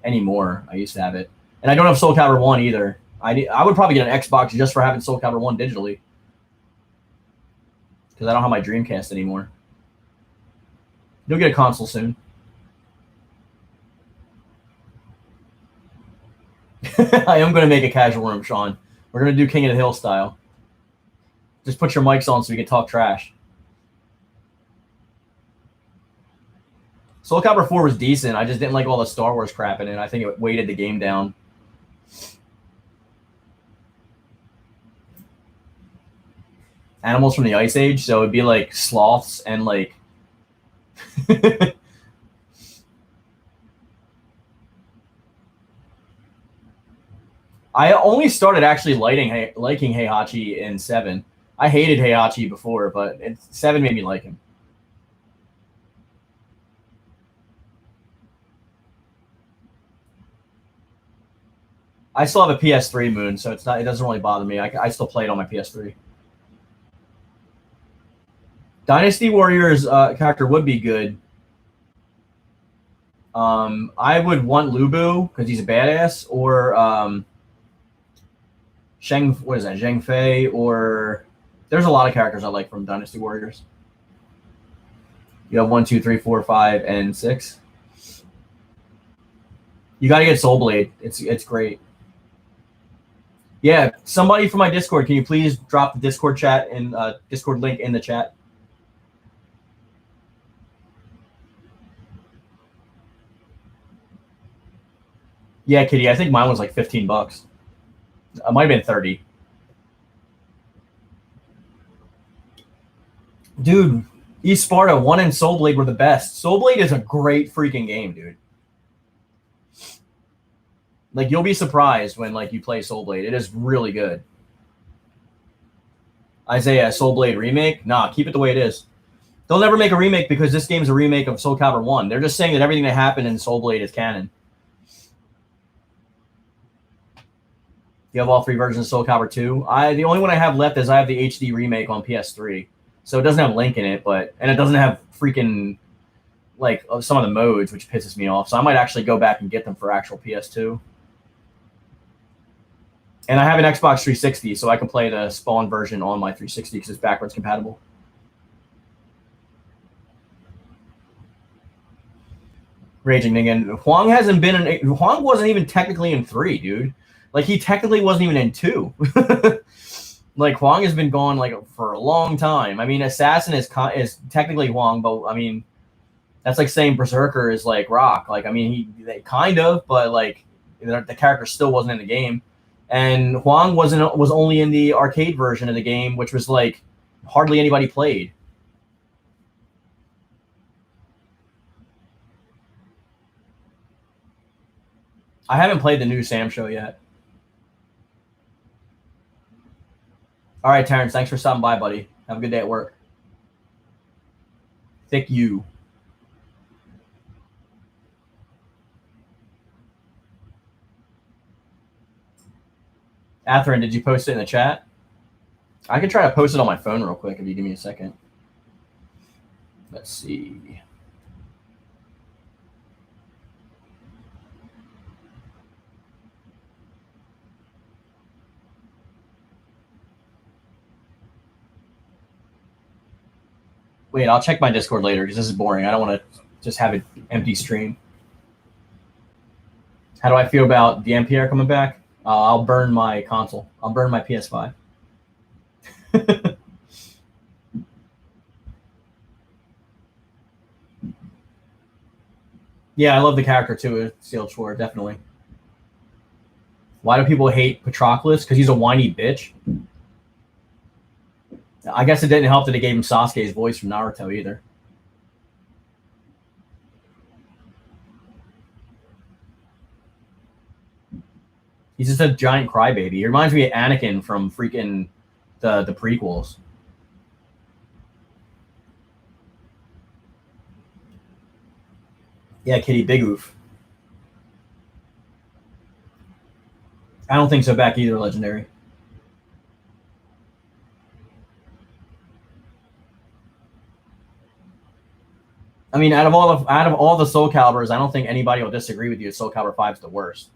anymore. I used to have it. And I don't have Soulcalibur 1 either. I would probably get an Xbox just for having Soulcalibur 1 digitally. Because I don't have my Dreamcast anymore. You'll get a console soon. I am going to make a casual room, Sean. We're going to do King of the Hill style. Just put your mics on so we can talk trash. Soulcalibur 4 was decent. I just didn't like all the Star Wars crap in it. I think it weighted the game down. Animals from the Ice Age, so it'd be like sloths and like... I only started actually liking Heihachi in 7. I hated Heihachi before, but 7 made me like him. I still have a PS3, Moon, so it doesn't really bother me. I still play it on my PS3. Dynasty Warriors character would be good. I would want Lubu because he's a badass, or Zheng Fei, or there's a lot of characters I like from Dynasty Warriors. You have 1, 2, 3, 4, 5, and 6. You got to get Soul Blade. It's great. Yeah, somebody from my Discord, can you please drop the Discord chat and Discord link in the chat? Yeah, Kitty, I think mine was like $15. It might have been 30. Dude, East Sparta 1 and Soul Blade were the best. Soul Blade is a great freaking game, dude. Like, you'll be surprised when like you play Soul Blade. It is really good. Isaiah, Soul Blade remake? Nah, keep it the way it is. They'll never make a remake because this game's a remake of Soulcalibur 1. They're just saying that everything that happened in Soul Blade is canon. You have all 3 versions of Soulcalibur 2? The only one I have left is I have the HD remake on PS3. So it doesn't have Link in it, and it doesn't have freaking like some of the modes, which pisses me off. So I might actually go back and get them for actual PS2. And I have an Xbox 360, so I can play the Spawn version on my 360 because it's backwards compatible. Raging again. Huang hasn't been in. Huang wasn't even technically in 3, dude. Like, he technically wasn't even in 2. Like, Huang has been gone like for a long time. I mean, Assassin is technically Huang, but I mean, that's like saying Berserker is like Rock. Like, I mean, they kind of, but like the character still wasn't in the game. And Huang was only in the arcade version of the game, which was like hardly anybody played. I haven't played the new Sam show yet. All right, Terrence, thanks for stopping by, buddy. Have a good day at work. Thick you. Atherine, did you post it in the chat? I can try to post it on my phone real quick if you give me a second. Let's see. Wait, I'll check my Discord later because this is boring. I don't want to just have an empty stream. How do I feel about the MPR coming back? I'll burn my console. I'll burn my PS5. Yeah, I love the character too, Sealed Shore, definitely. Why do people hate Patroclus? Because he's a whiny bitch. I guess it didn't help that they gave him Sasuke's voice from Naruto either. He's just a giant crybaby. He reminds me of Anakin from freaking the prequels. Yeah, Kitty, big oof. I don't think so back either, Legendary. I mean, out of all the Soulcaliburs, I don't think anybody will disagree with you. Soulcalibur 5 is the worst.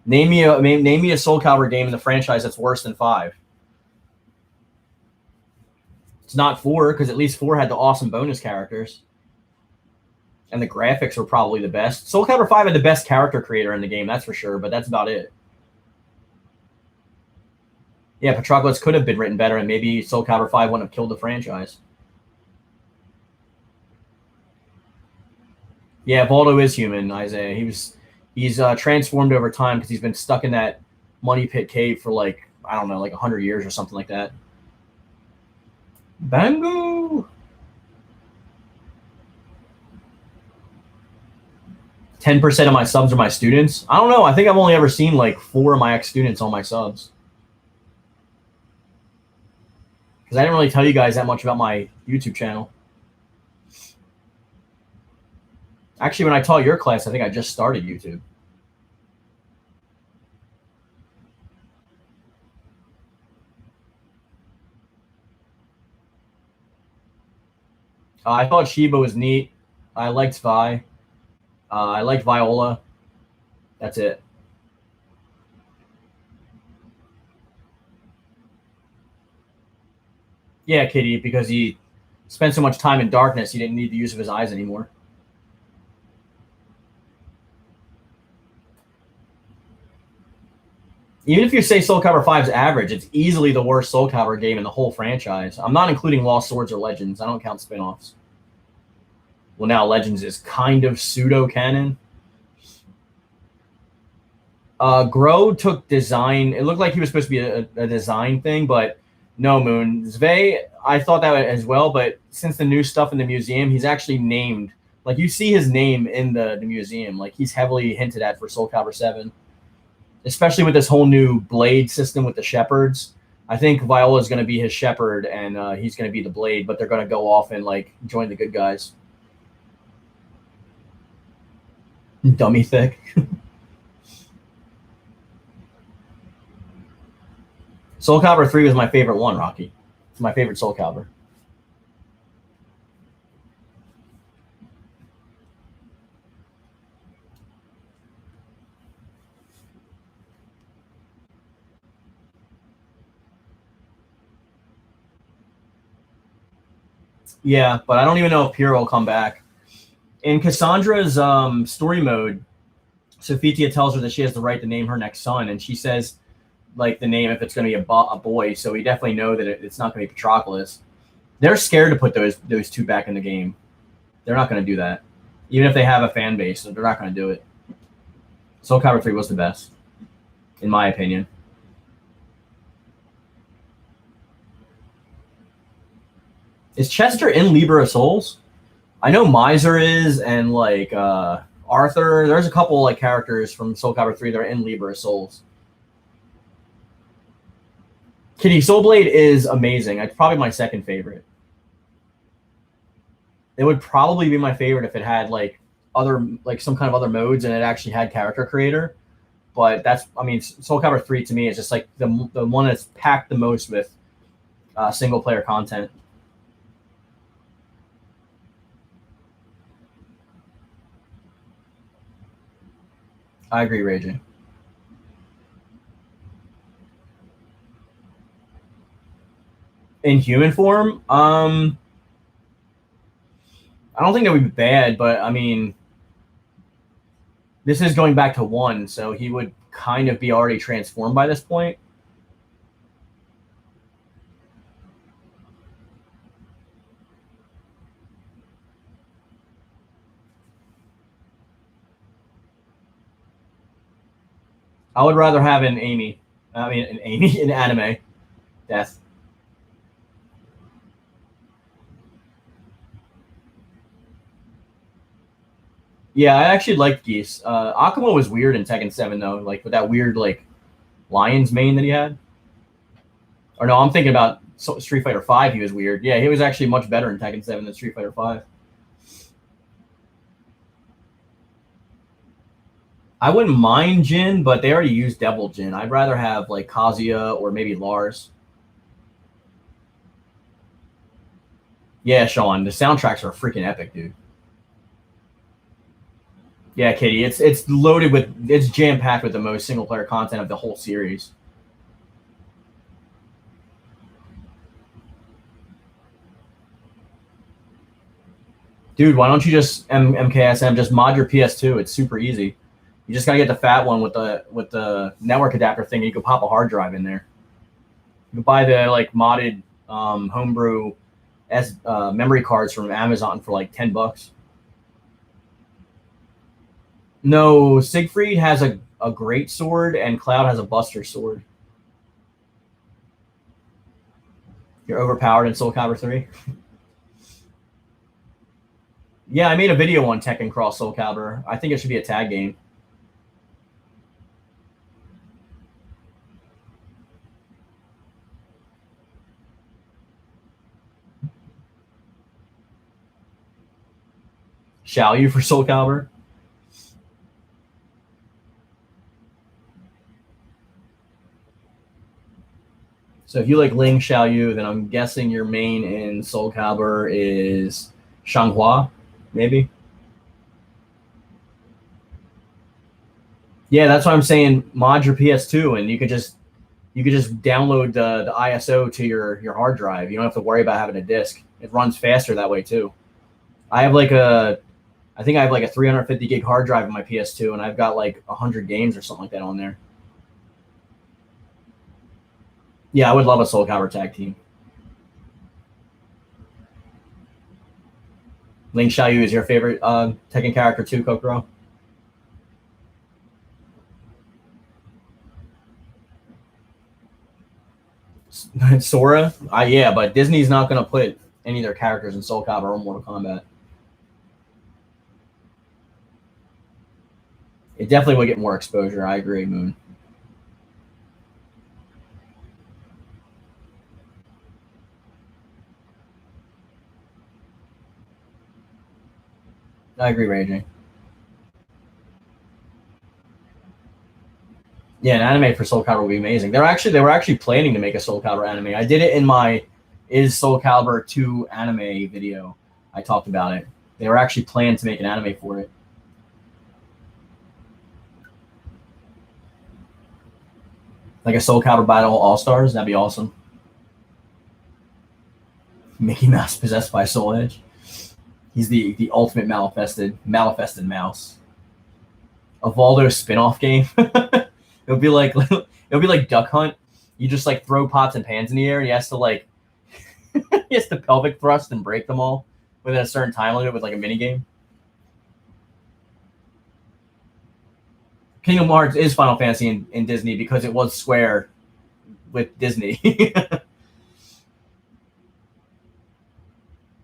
Name me a Soulcalibur game in the franchise that's worse than 5. It's not 4 because at least 4 had the awesome bonus characters, and the graphics were probably the best. Soulcalibur 5 had the best character creator in the game, that's for sure, but that's about it. Yeah, Patroclus could have been written better, and maybe Soulcalibur 5 wouldn't have killed the franchise. Yeah, Voldo is human, Isaiah. He's transformed over time because he's been stuck in that money pit cave for like, I don't know, like 100 years or something like that. Bango! 10% of my subs are my students. I don't know. I think I've only ever seen like 4 of my ex-students on my subs. Because I didn't really tell you guys that much about my YouTube channel. Actually, when I taught your class, I think I just started YouTube. I thought Shiba was neat. I liked Vi. I liked Viola. That's it. Yeah, Kitty, because he spent so much time in darkness, he didn't need the use of his eyes anymore. Even if you say Soulcalibur 5's average, it's easily the worst Soulcalibur game in the whole franchise. I'm not including Lost Swords or Legends. I don't count spin-offs. Well, now Legends is kind of pseudo-canon. Grow took design. It looked like he was supposed to be a design thing, but no, Moon. Zve, I thought that as well, but since the new stuff in the museum, he's actually named. Like, you see his name in the museum. Like, he's heavily hinted at for Soulcalibur 7. Especially with this whole new blade system with the shepherds. I think Viola's going to be his shepherd, and he's going to be the blade, but they're going to go off and like join the good guys. Dummy thick. Soulcalibur 3 was my favorite one, Rocky. It's my favorite Soulcalibur. Yeah, but I don't even know if Pyrrha will come back. In Cassandra's story mode, Sophia tells her that she has the right to name her next son, and she says, like, the name if it's going to be a boy, so we definitely know that it's not going to be Patroclus. They're scared to put those two back in the game. They're not going to do that. Even if they have a fan base, they're not going to do it. Soulcalibur 3 was the best, in my opinion. Is Chester in Libra of Souls? I know Miser is, and like Arthur. There's a couple like characters from Soulcalibur 3 that are in Libra of Souls. Kitty Soulblade is amazing. It's probably my second favorite. It would probably be my favorite if it had like some kind of other modes and it actually had character creator. But that's, I mean, Soulcalibur 3 to me is just like the one that's packed the most with single player content. I agree, Raging. In human form, I don't think that would be bad, but I mean, this is going back to 1, so he would kind of be already transformed by this point. I would rather have an anime death. Yeah, I actually liked Geese. Akuma was weird in Tekken 7 though, like with that weird like lion's mane that he had. Or no, I'm thinking about Street Fighter 5. He was weird. Yeah, he was actually much better in Tekken 7 than Street Fighter 5. I wouldn't mind Jin, but they already used Devil Jin. I'd rather have like Kazuya or maybe Lars. Yeah, Sean, the soundtracks are freaking epic, dude. Yeah, Kitty, it's loaded with, it's jam packed with the most single player content of the whole series. Dude, why don't you just MKSM just mod your PS2? It's super easy. You just gotta get the fat one with the network adapter thing. And you can pop a hard drive in there. You can buy the like modded homebrew memory cards from Amazon for like $10. No, Siegfried has a great sword and Cloud has a buster sword. You're overpowered in Soulcalibur 3. Yeah, I made a video on Tekken Cross Soulcalibur. I think it should be a tag game. Shall you for Soulcalibur? So if you like Ling Xiaoyu, then I'm guessing your main in Soulcalibur is Shanghua, maybe? Yeah, that's why I'm saying mod your PS2 and you could just download the ISO to your hard drive. You don't have to worry about having a disk. It runs faster that way too. I think I have like a 350 gig hard drive in my PS2 and I've got like 100 games or something like that on there. Yeah, I would love a Soulcalibur tag team. Ling Xiaoyu is your favorite Tekken character too, Kokoro? Sora? Yeah, but Disney's not going to put any of their characters in Soulcalibur or Mortal Kombat. It definitely would get more exposure. I agree, Moon. I agree, Raging. Yeah, an anime for Soulcalibur would be amazing. They were actually planning to make a Soulcalibur anime. I did it in my Is Soulcalibur 2 anime video. I talked about it. They were actually planning to make an anime for it. Like a Soulcalibur Battle All-Stars, that'd be awesome. Mickey Mouse possessed by Soul Edge. He's the ultimate malifested mouse. A Voldo spin-off game. It'll be like Duck Hunt. You just like throw pots and pans in the air, and he has to like he has to pelvic thrust and break them all within a certain time limit with like a mini game. Kingdom Hearts is Final Fantasy in Disney because it was Square with Disney.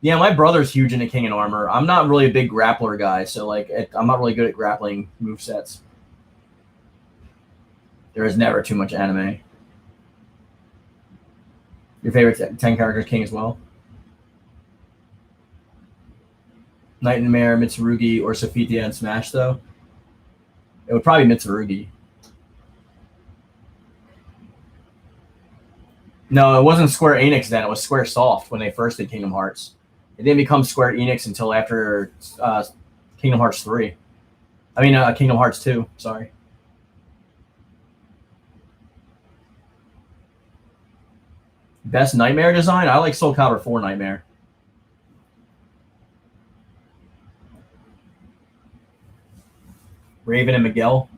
Yeah, my brother's huge into King and Armor. I'm not really a big grappler guy, so like I'm not really good at grappling movesets. There is never too much anime. Your favorite 10 characters King as well? Nightmare, Mitsurugi, or Sophia in Smash, though? It would probably be Mitsurugi. No, it wasn't Square Enix then. It was Square Soft when they first did Kingdom Hearts. It didn't become Square Enix until after Kingdom Hearts 3. I mean, Kingdom Hearts 2, sorry. Best Nightmare design? I like Soulcalibur 4 Nightmare. Raven and Miguel.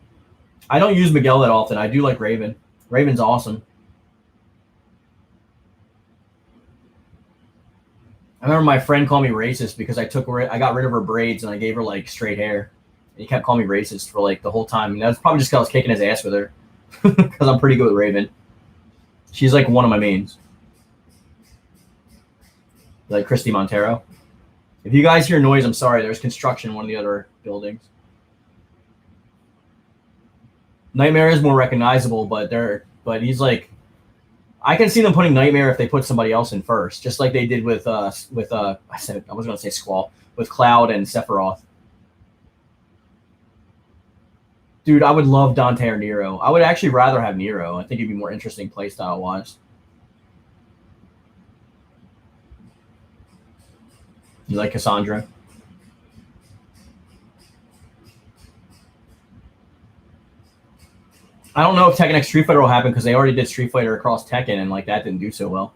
I don't use Miguel that often. I do like Raven. Raven's awesome. I remember my friend called me racist because I got rid of her braids and I gave her like straight hair. And he kept calling me racist for like the whole time. And that's probably just because I was kicking his ass with her. Because I'm pretty good with Raven. She's like one of my mains. Like Christy Montero. If you guys hear noise, I'm sorry. There's construction in one of the other buildings. Nightmare is more recognizable, but he's like, I can see them putting Nightmare if they put somebody else in first, just like they did with I was gonna say Squall with Cloud and Sephiroth. Dude, I would love Dante or Nero. I would actually rather have Nero. I think it'd be more interesting playstyle wise. You like Cassandra? I don't know if Tekken X Street Fighter will happen because they already did Street Fighter across Tekken and like that didn't do so well.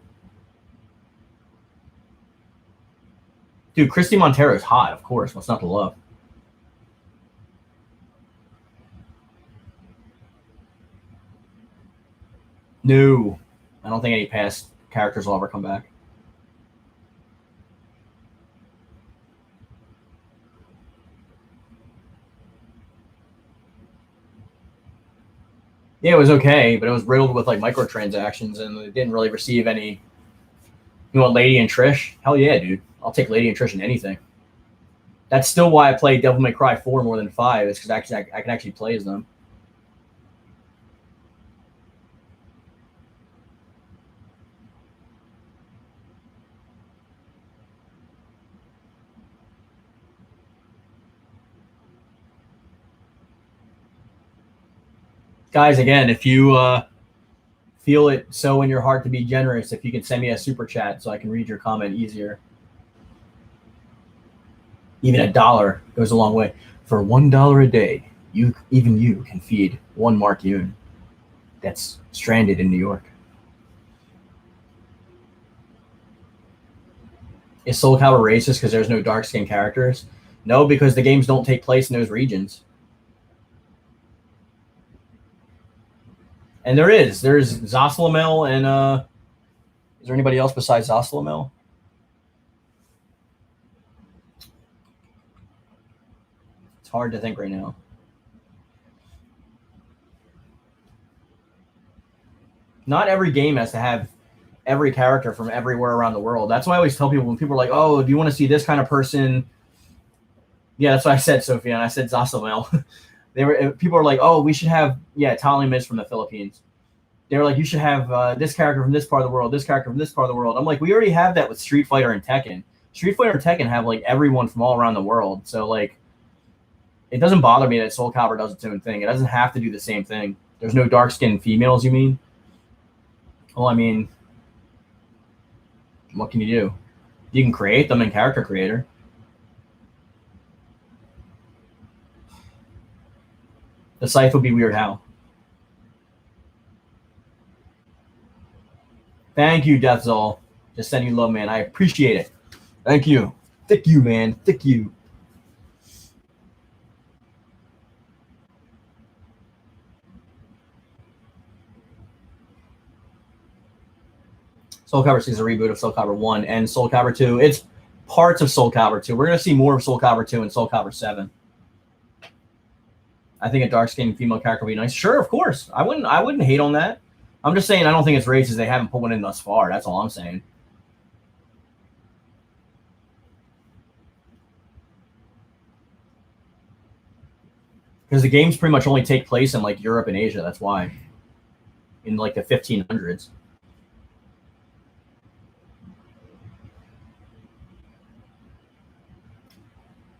Dude, Christy Montero is hot, of course. What's not to love? No. I don't think any past characters will ever come back. Yeah, it was okay, but it was riddled with like microtransactions, and it didn't really receive any. You want Lady and Trish? Hell yeah, dude! I'll take Lady and Trish in anything. That's still why I play Devil May Cry 4 more than 5. It's because actually I can actually play as them. Guys, again, if you feel it so in your heart to be generous, if you can send me a super chat so I can read your comment easier. Even $1 goes a long way. For $1 a day, even you can feed one Mark Yoon that's stranded in New York. Is Soulcalibur racist because there's no dark-skinned characters? No, because the games don't take place in those regions. And there's Zoslamel and is there anybody else besides Zoslamel? It's hard to think right now. Not every game has to have every character from everywhere around the world. That's why I always tell people when people are like, "Oh, do you want to see this kind of person?" Yeah, that's what I said, Sophia, and I said Zoslamel. People are like, "Oh, we should have Tali Miz from the Philippines." They were like, "You should have this character from this part of the world, this character from this part of the world." I'm like, we already have that with Street Fighter and Tekken. Street Fighter and Tekken have like everyone from all around the world. So like, it doesn't bother me that Soulcalibur does its own thing. It doesn't have to do the same thing. There's no dark-skinned females, you mean? Well, I mean, what can you do? You can create them in Character Creator. The scythe would be weird how. Thank you, Deathzol. Just sending you love, man. I appreciate it. Thank you. Thick you, man. Thick you. Soulcalibur 6 is a reboot of Soulcalibur 1 and Soulcalibur 2. It's parts of Soulcalibur 2. We're going to see more of Soulcalibur 2 and Soulcalibur 7. I think a dark-skinned female character would be nice. Sure, of course. I wouldn't hate on that. I'm just saying I don't think it's racist. They haven't put one in thus far. That's all I'm saying. Because the games pretty much only take place in like Europe and Asia. That's why. In like the 1500s.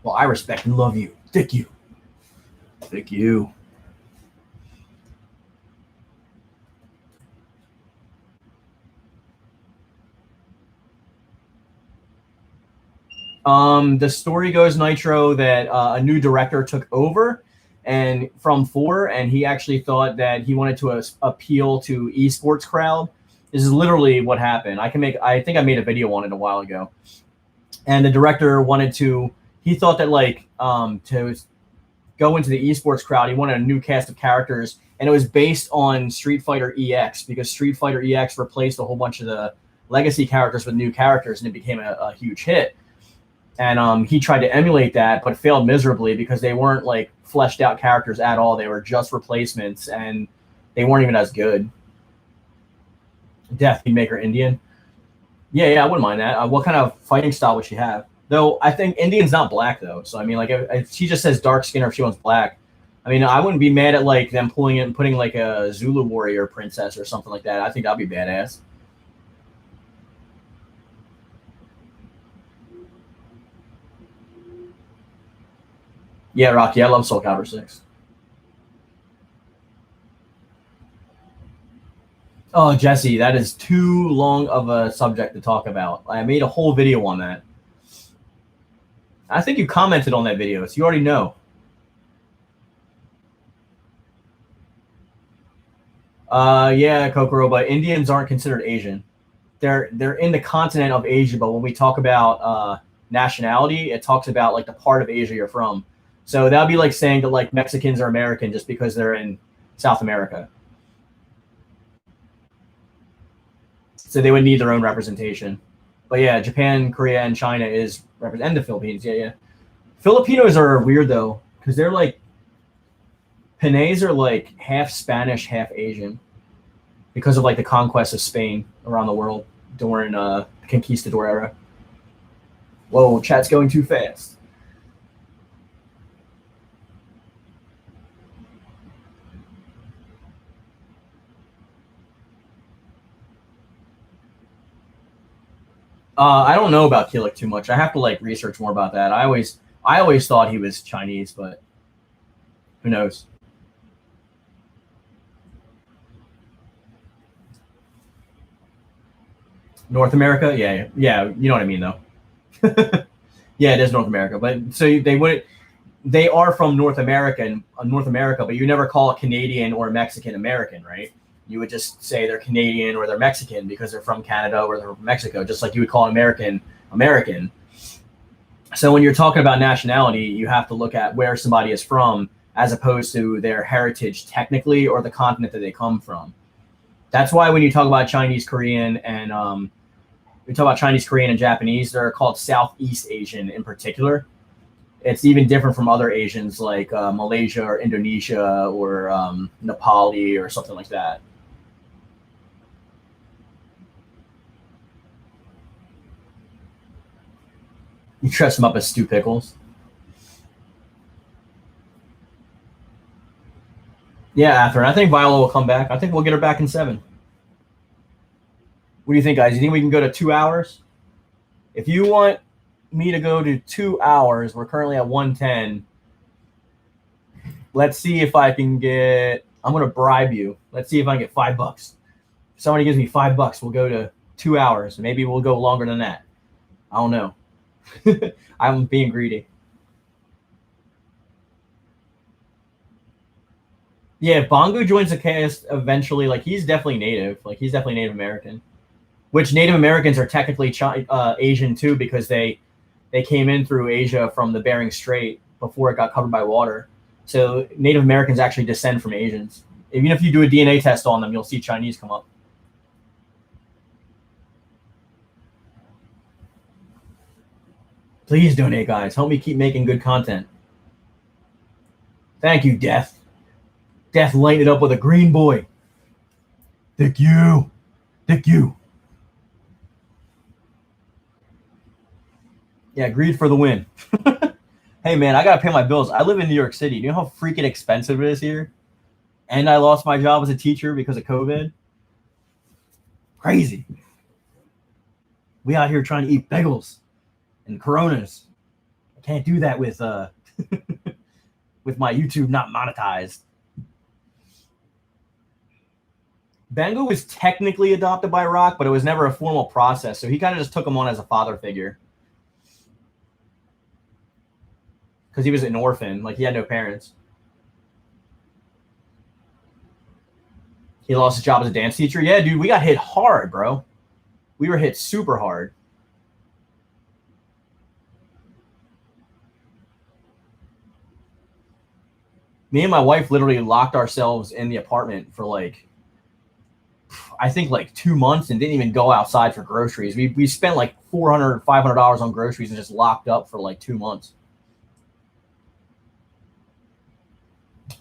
Well, I respect and love you. Thank you. Thank you. The story goes, Nitro, that a new director took over and from 4, and he actually thought that he wanted to appeal to esports crowd. This is literally what happened. I think I made a video on it a while ago. And the director wanted to, he thought that like to go into the esports crowd, he wanted a new cast of characters, and it was based on Street Fighter EX, because Street Fighter EX replaced a whole bunch of the legacy characters with new characters, and it became a huge hit. And he tried to emulate that, but failed miserably because they weren't like fleshed out characters at all. They were just replacements, and they weren't even as good. Death, you make her Indian. Yeah, I wouldn't mind that. What kind of fighting style would she have? Though I think Indian's not black though, so I mean, like if she just says dark skin or if she wants black, I mean, I wouldn't be mad at like them pulling it and putting like a Zulu warrior princess or something like that. I think that'd be badass. Yeah, Rocky, I love Soulcalibur 6. Oh, Jesse, that is too long of a subject to talk about. I made a whole video on that. I think you commented on that video, so you already know. Yeah, Kokoro, but Indians aren't considered Asian. They're in the continent of Asia, but when we talk about nationality, it talks about like the part of Asia you're from. So that'd be like saying that like Mexicans are American just because they're in South America. So they would need their own representation. But yeah, Japan, Korea, and China and the Philippines. Yeah. Filipinos are weird though, because they're like, Pinays are like half Spanish, half Asian, because of like the conquest of Spain around the world during the Conquistador era. Whoa, chat's going too fast. I don't know about Kilik too much. I have to like research more about that. I always thought he was Chinese, but who knows? North America? Yeah. You know what I mean, though. Yeah, it is North America. But so they are from North America, but you never call a Canadian or Mexican American, right? You would just say they're Canadian or they're Mexican because they're from Canada or they're from Mexico, just like you would call an American. So when you're talking about nationality, you have to look at where somebody is from as opposed to their heritage technically or the continent that they come from. That's why when you talk about Chinese, Korean, and Japanese, they're called Southeast Asian in particular. It's even different from other Asians like Malaysia or Indonesia or Nepali or something like that. You dress them up as Stu Pickles. Yeah, Atherin. I think Viola will come back. I think we'll get her back in 7. What do you think, guys? You think we can go to 2 hours? If you want me to go to 2 hours. We're currently at 110. Let's see if I can get. I'm gonna bribe you. Let's see if I can get $5. If somebody gives me $5, we'll go to 2 hours. Maybe we'll go longer than that. I don't know. I'm being greedy. Yeah, if Bongo joins the cast eventually, like he's definitely native. Like he's definitely Native American. Which Native Americans are technically Asian too, because they came in through Asia from the Bering Strait before it got covered by water. So Native Americans actually descend from Asians. Even if you do a DNA test on them, you'll see Chinese come up. Please donate, guys. Help me keep making good content. Thank you, Death. Death lighted it up with a green boy. Thank you. Thank you. Yeah, greed for the win. Hey, man, I got to pay my bills. I live in New York City. Do you know how freaking expensive it is here? And I lost my job as a teacher because of COVID. Crazy. We out here trying to eat bagels and Coronas. I can't do that with with my YouTube not monetized. Bango was technically adopted by Rock, but it was never a formal process. So he kind of just took him on as a father figure. Because he was an orphan. Like, he had no parents. He lost his job as a dance teacher. Yeah, dude, we got hit hard, bro. We were hit super hard. Me and my wife literally locked ourselves in the apartment for, like, I think, like 2 months and didn't even go outside for groceries. We spent, like, $400, $500 on groceries and just locked up for, like, 2 months.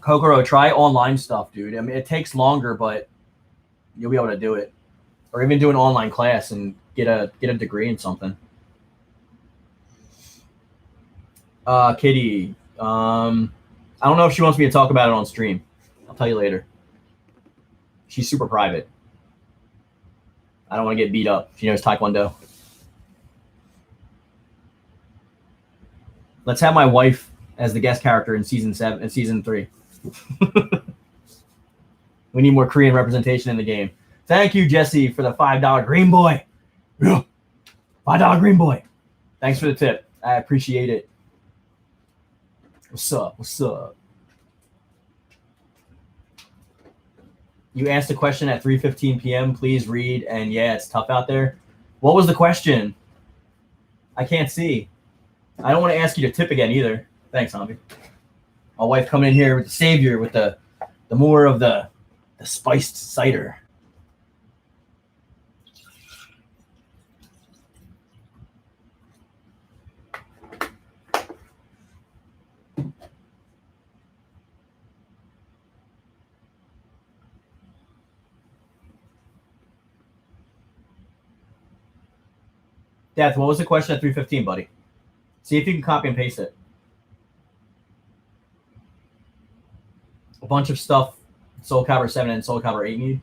Kokoro, try online stuff, dude. I mean, it takes longer, but you'll be able to do it. Or even do an online class and get a degree in something. Kitty, I don't know if she wants me to talk about it on stream. I'll tell you later. She's super private. I don't want to get beat up. She knows Taekwondo. Let's have my wife as the guest character in season 3. We need more Korean representation in the game. Thank you, Jesse, for the $5 green boy. Yeah. $5 green boy. Thanks for the tip. I appreciate it. What's up? What's up? You asked a question at 3:15 p.m. Please read. And yeah, it's tough out there. What was the question? I can't see. I don't want to ask you to tip again either. Thanks, Zombie. My wife coming in here with the savior with the more of the spiced cider. Death, what was the question at 3:15, buddy? See if you can copy and paste it. A bunch of stuff Soulcalibur 7 and Soulcalibur 8 need.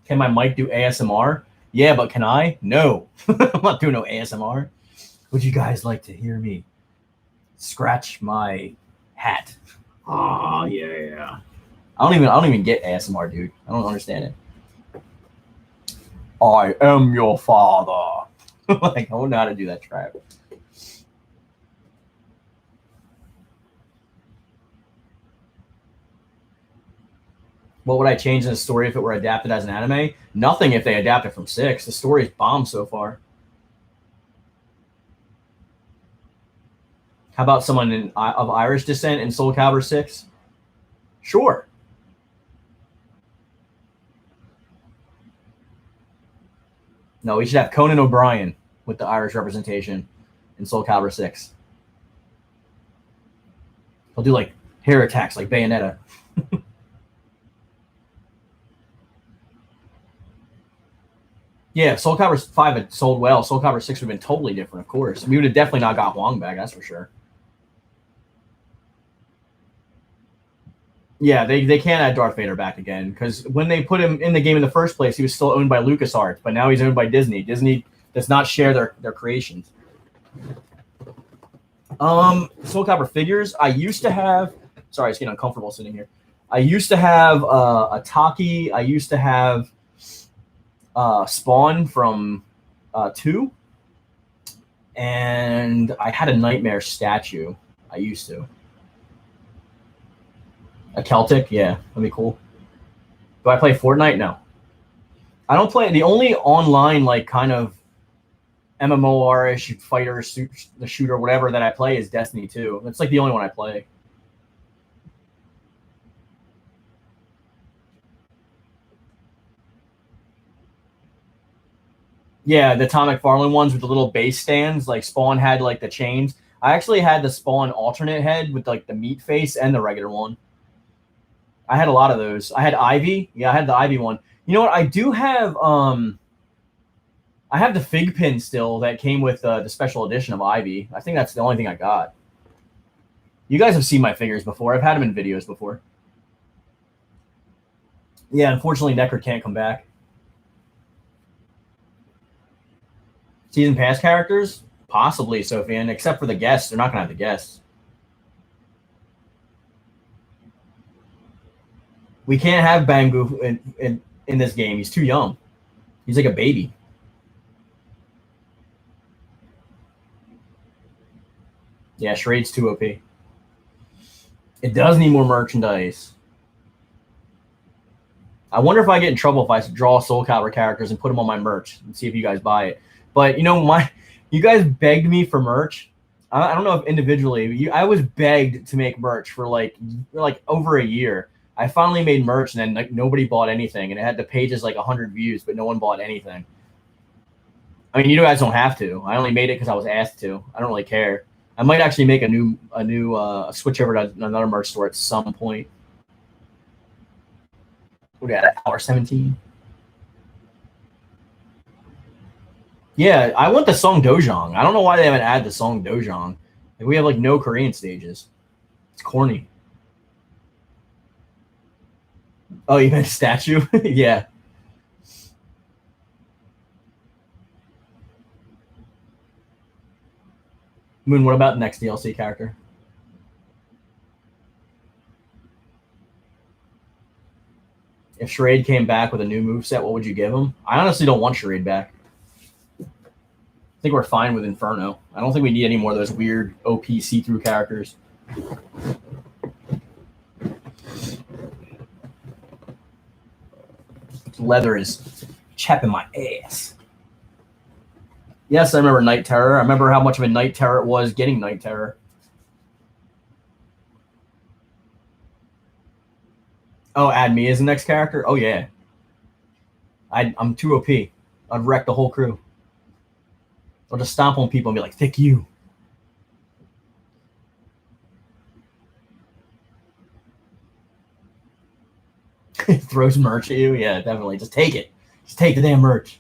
Can my mic do ASMR? Yeah, but can I? No. I'm not doing no ASMR. Would you guys like to hear me scratch my hat? Oh, yeah. I don't even get ASMR, dude. I don't understand it. I am your father. Like, I don't know how to do that trap. What would I change in the story if it were adapted as an anime? Nothing if they adapted from 6. The story's bombed so far. How about someone of Irish descent in Soulcalibur 6? Sure. No, we should have Conan O'Brien with the Irish representation in Soulcalibur 6. He'll do like hair attacks like Bayonetta. Yeah, if Soulcalibur 5 had sold well, Soulcalibur 6 would have been totally different, of course. We would have definitely not got Huang back, that's for sure. Yeah, they can't add Darth Vader back again because when they put him in the game in the first place, he was still owned by LucasArts, but now he's owned by Disney. Disney does not share their creations. Soulcalibur figures. I used to have. Sorry, it's getting uncomfortable sitting here. I used to have a Taki. I used to have Spawn from 2, and I had a Nightmare statue. I used to. A Celtic, yeah, that'd be cool. Do I play Fortnite? No, I don't play. The only online like kind of MMOR-ish fighter, the shooter, whatever that I play is Destiny 2. That's like the only one I play. Yeah, the Tom McFarlane ones with the little base stands. Like Spawn had like the chains. I actually had the Spawn alternate head with like the meat face and the regular one. I had a lot of those. I had Ivy. Yeah, I had the Ivy one. You know what? I do have I have the fig pin still that came with the special edition of Ivy. I think that's the only thing I got. You guys have seen my figures before. I've had them in videos before. Yeah, unfortunately, Necker can't come back. Season pass characters? Possibly, Sophian, except for the guests. They're not going to have the guests. We can't have Bangu in this game. He's too young. He's like a baby. Yeah, Shrade's too OP. It does need more merchandise. I wonder if I get in trouble if I draw Soulcalibur characters and put them on my merch and see if you guys buy it. But, you know, you guys begged me for merch. I don't know if individually. I was begged to make merch for like over a year. I finally made merch, and then like nobody bought anything, and it had the pages like 100 views, but no one bought anything. I mean, you guys don't have to. I only made it because I was asked to. I don't really care. I might actually make a new switch over to another merch store at some point. What at hour 17? Yeah, I want the Song Dojang. I don't know why they haven't added the Song Dojang. Like, we have like no Korean stages. It's corny. Oh, you meant a statue? Yeah. Moon, what about the next DLC character? If Charade came back with a new moveset, what would you give him? I honestly don't want Charade back. I think we're fine with Inferno. I don't think we need any more of those weird OP see-through characters. Leather is chapping my ass. Yes, I remember Night Terror. I remember how much of a Night Terror it was getting Night Terror. Oh, add me as the next character? Oh, yeah. I'm too OP. I'd wreck the whole crew. I'll just stomp on people and be like, "Thick you." Throws merch at you? Yeah, definitely. Just take it. Just take the damn merch.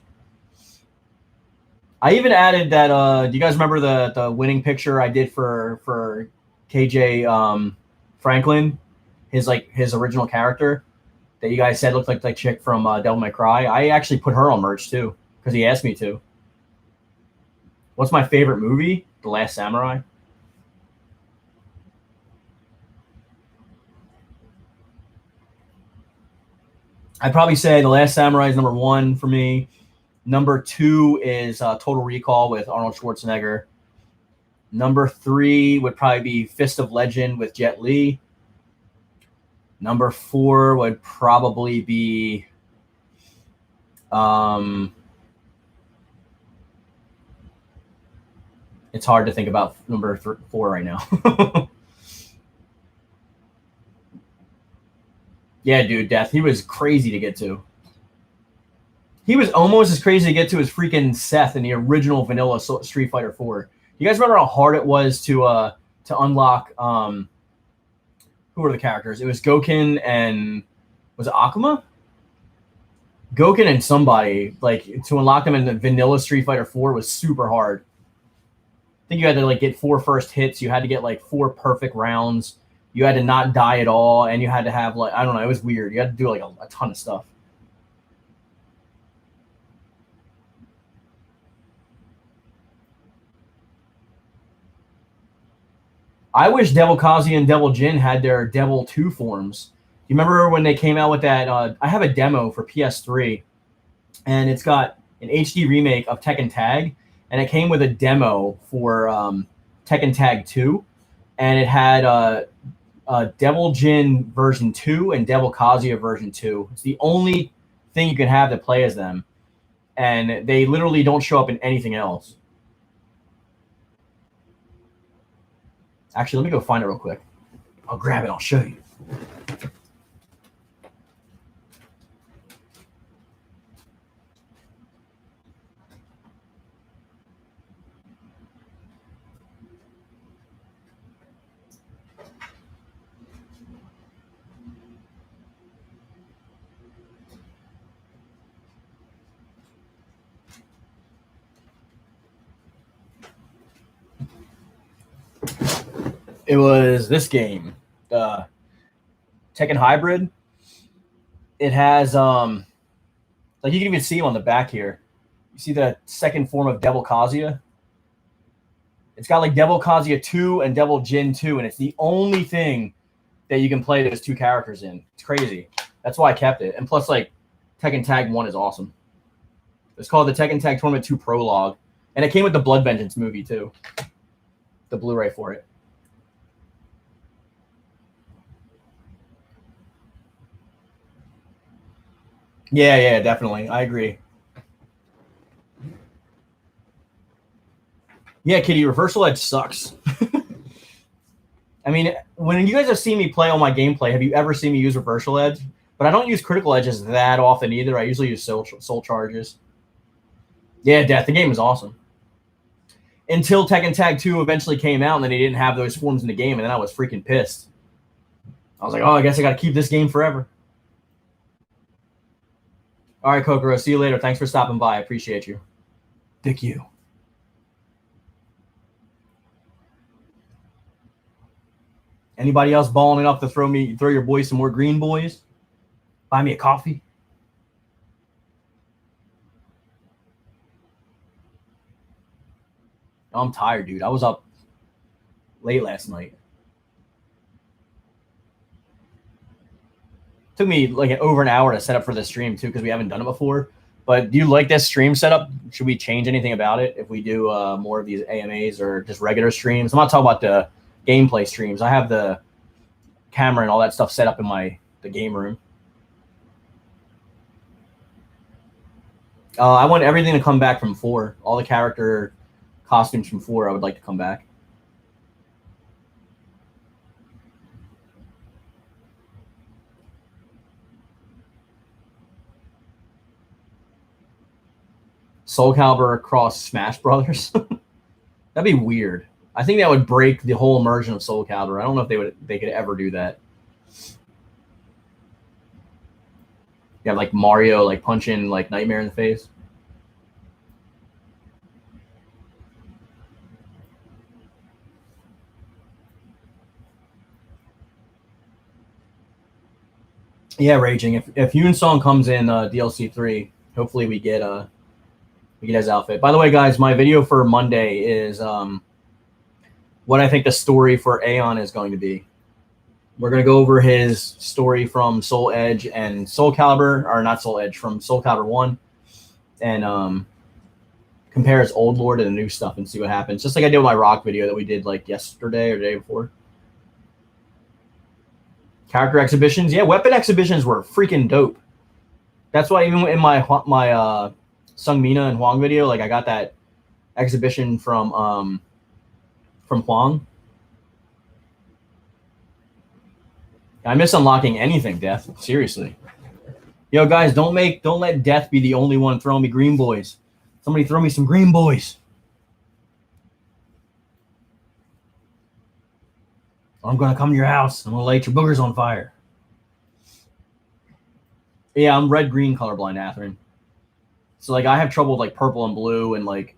I even added that. Do you guys remember the winning picture I did for KJ Franklin? His original character that you guys said looked like the chick from Devil May Cry. I actually put her on merch too because he asked me to. What's my favorite movie? The Last Samurai. I'd probably say The Last Samurai is number 1 for me. Number 2 is Total Recall with Arnold Schwarzenegger. Number 3 would probably be Fist of Legend with Jet Li. Number 4 would probably be it's hard to think about number 4 right now. Yeah, dude, Death. He was crazy to get to. He was almost as crazy to get to as freaking Seth in the original vanilla Street Fighter 4. You guys remember how hard it was to unlock who were the characters? It was Goken and was it Akuma? Goken and somebody, like, to unlock them in the vanilla Street Fighter 4 was super hard. I think you had to like get 4 first hits. You had to get like 4 perfect rounds. You had to not die at all, and you had to have like, I don't know, it was weird. You had to do like a ton of stuff. I wish Devil Kazuya and Devil Jin had their Devil 2 forms. You remember when they came out with that? I have a demo for PS3, and it's got an HD remake of Tekken Tag, and it came with a demo for Tekken Tag 2, and it had Devil Jin version 2 and Devil Kazuya version 2. It's the only thing you can have to play as them, and they literally don't show up in anything else. Actually, let me go find it real quick. I'll grab it. I'll show you. It was this game, Tekken Hybrid. It has like you can even see him on the back here. You see the second form of Devil Kazuya? It's got like Devil Kazuya 2 and Devil Jin 2, and it's the only thing that you can play those two characters in. It's crazy. That's why I kept it. And plus, like, Tekken Tag 1 is awesome. It's called the Tekken Tag Tournament 2 Prologue. And it came with the Blood Vengeance movie, too. The Blu-ray for it. Yeah, definitely. I agree. Yeah, Kitty, Reversal Edge sucks. I mean, when you guys have seen me play on my gameplay, have you ever seen me use Reversal Edge? But I don't use Critical Edges that often either. I usually use Soul Charges. Yeah, Death. The game is awesome. Until Tekken Tag 2 eventually came out, and then they didn't have those forms in the game, and then I was freaking pissed. I was like, oh, I guess I got to keep this game forever. All right, Kokoro, see you later. Thanks for stopping by. I appreciate you. Dick you. Anybody else balling enough to throw your boys some more green boys? Buy me a coffee? I'm tired, dude. I was up late last night. Took me like over an hour to set up for the stream too, because we haven't done it before. But do you like this stream setup? Should we change anything about it if we do more of these AMAs or just regular streams? I'm not talking about the gameplay streams. I have the camera and all that stuff set up in the game room. I want everything to come back from 4. All the character costumes from 4 I would like to come back. Soulcalibur across Smash Brothers. That'd be weird. I think that would break the whole immersion of Soulcalibur. I don't know if they could ever do that. You have like Mario like punching like Nightmare in the face. Yeah, Raging. If Yoon-Song comes in DLC 3, hopefully we get his outfit. By the way, guys, my video for Monday is what I think the story for Aeon is going to be. We're going to go over his story from Soul Edge and Soulcalibur, or not Soul Edge, from Soulcalibur 1, and compare his old lore to the new stuff and see what happens. Just like I did with my rock video that we did like yesterday or the day before. Character exhibitions. Yeah, weapon exhibitions were freaking dope. That's why even in my Sung Mina and Huang video, like I got that exhibition from Huang. I miss unlocking anything, Death. Seriously. Yo, guys, don't let Death be the only one throwing me green boys. Somebody throw me some green boys. I'm gonna come to your house. I'm gonna light your boogers on fire. Yeah, I'm red-green colorblind, Atherine. So like I have trouble with like purple and blue, and like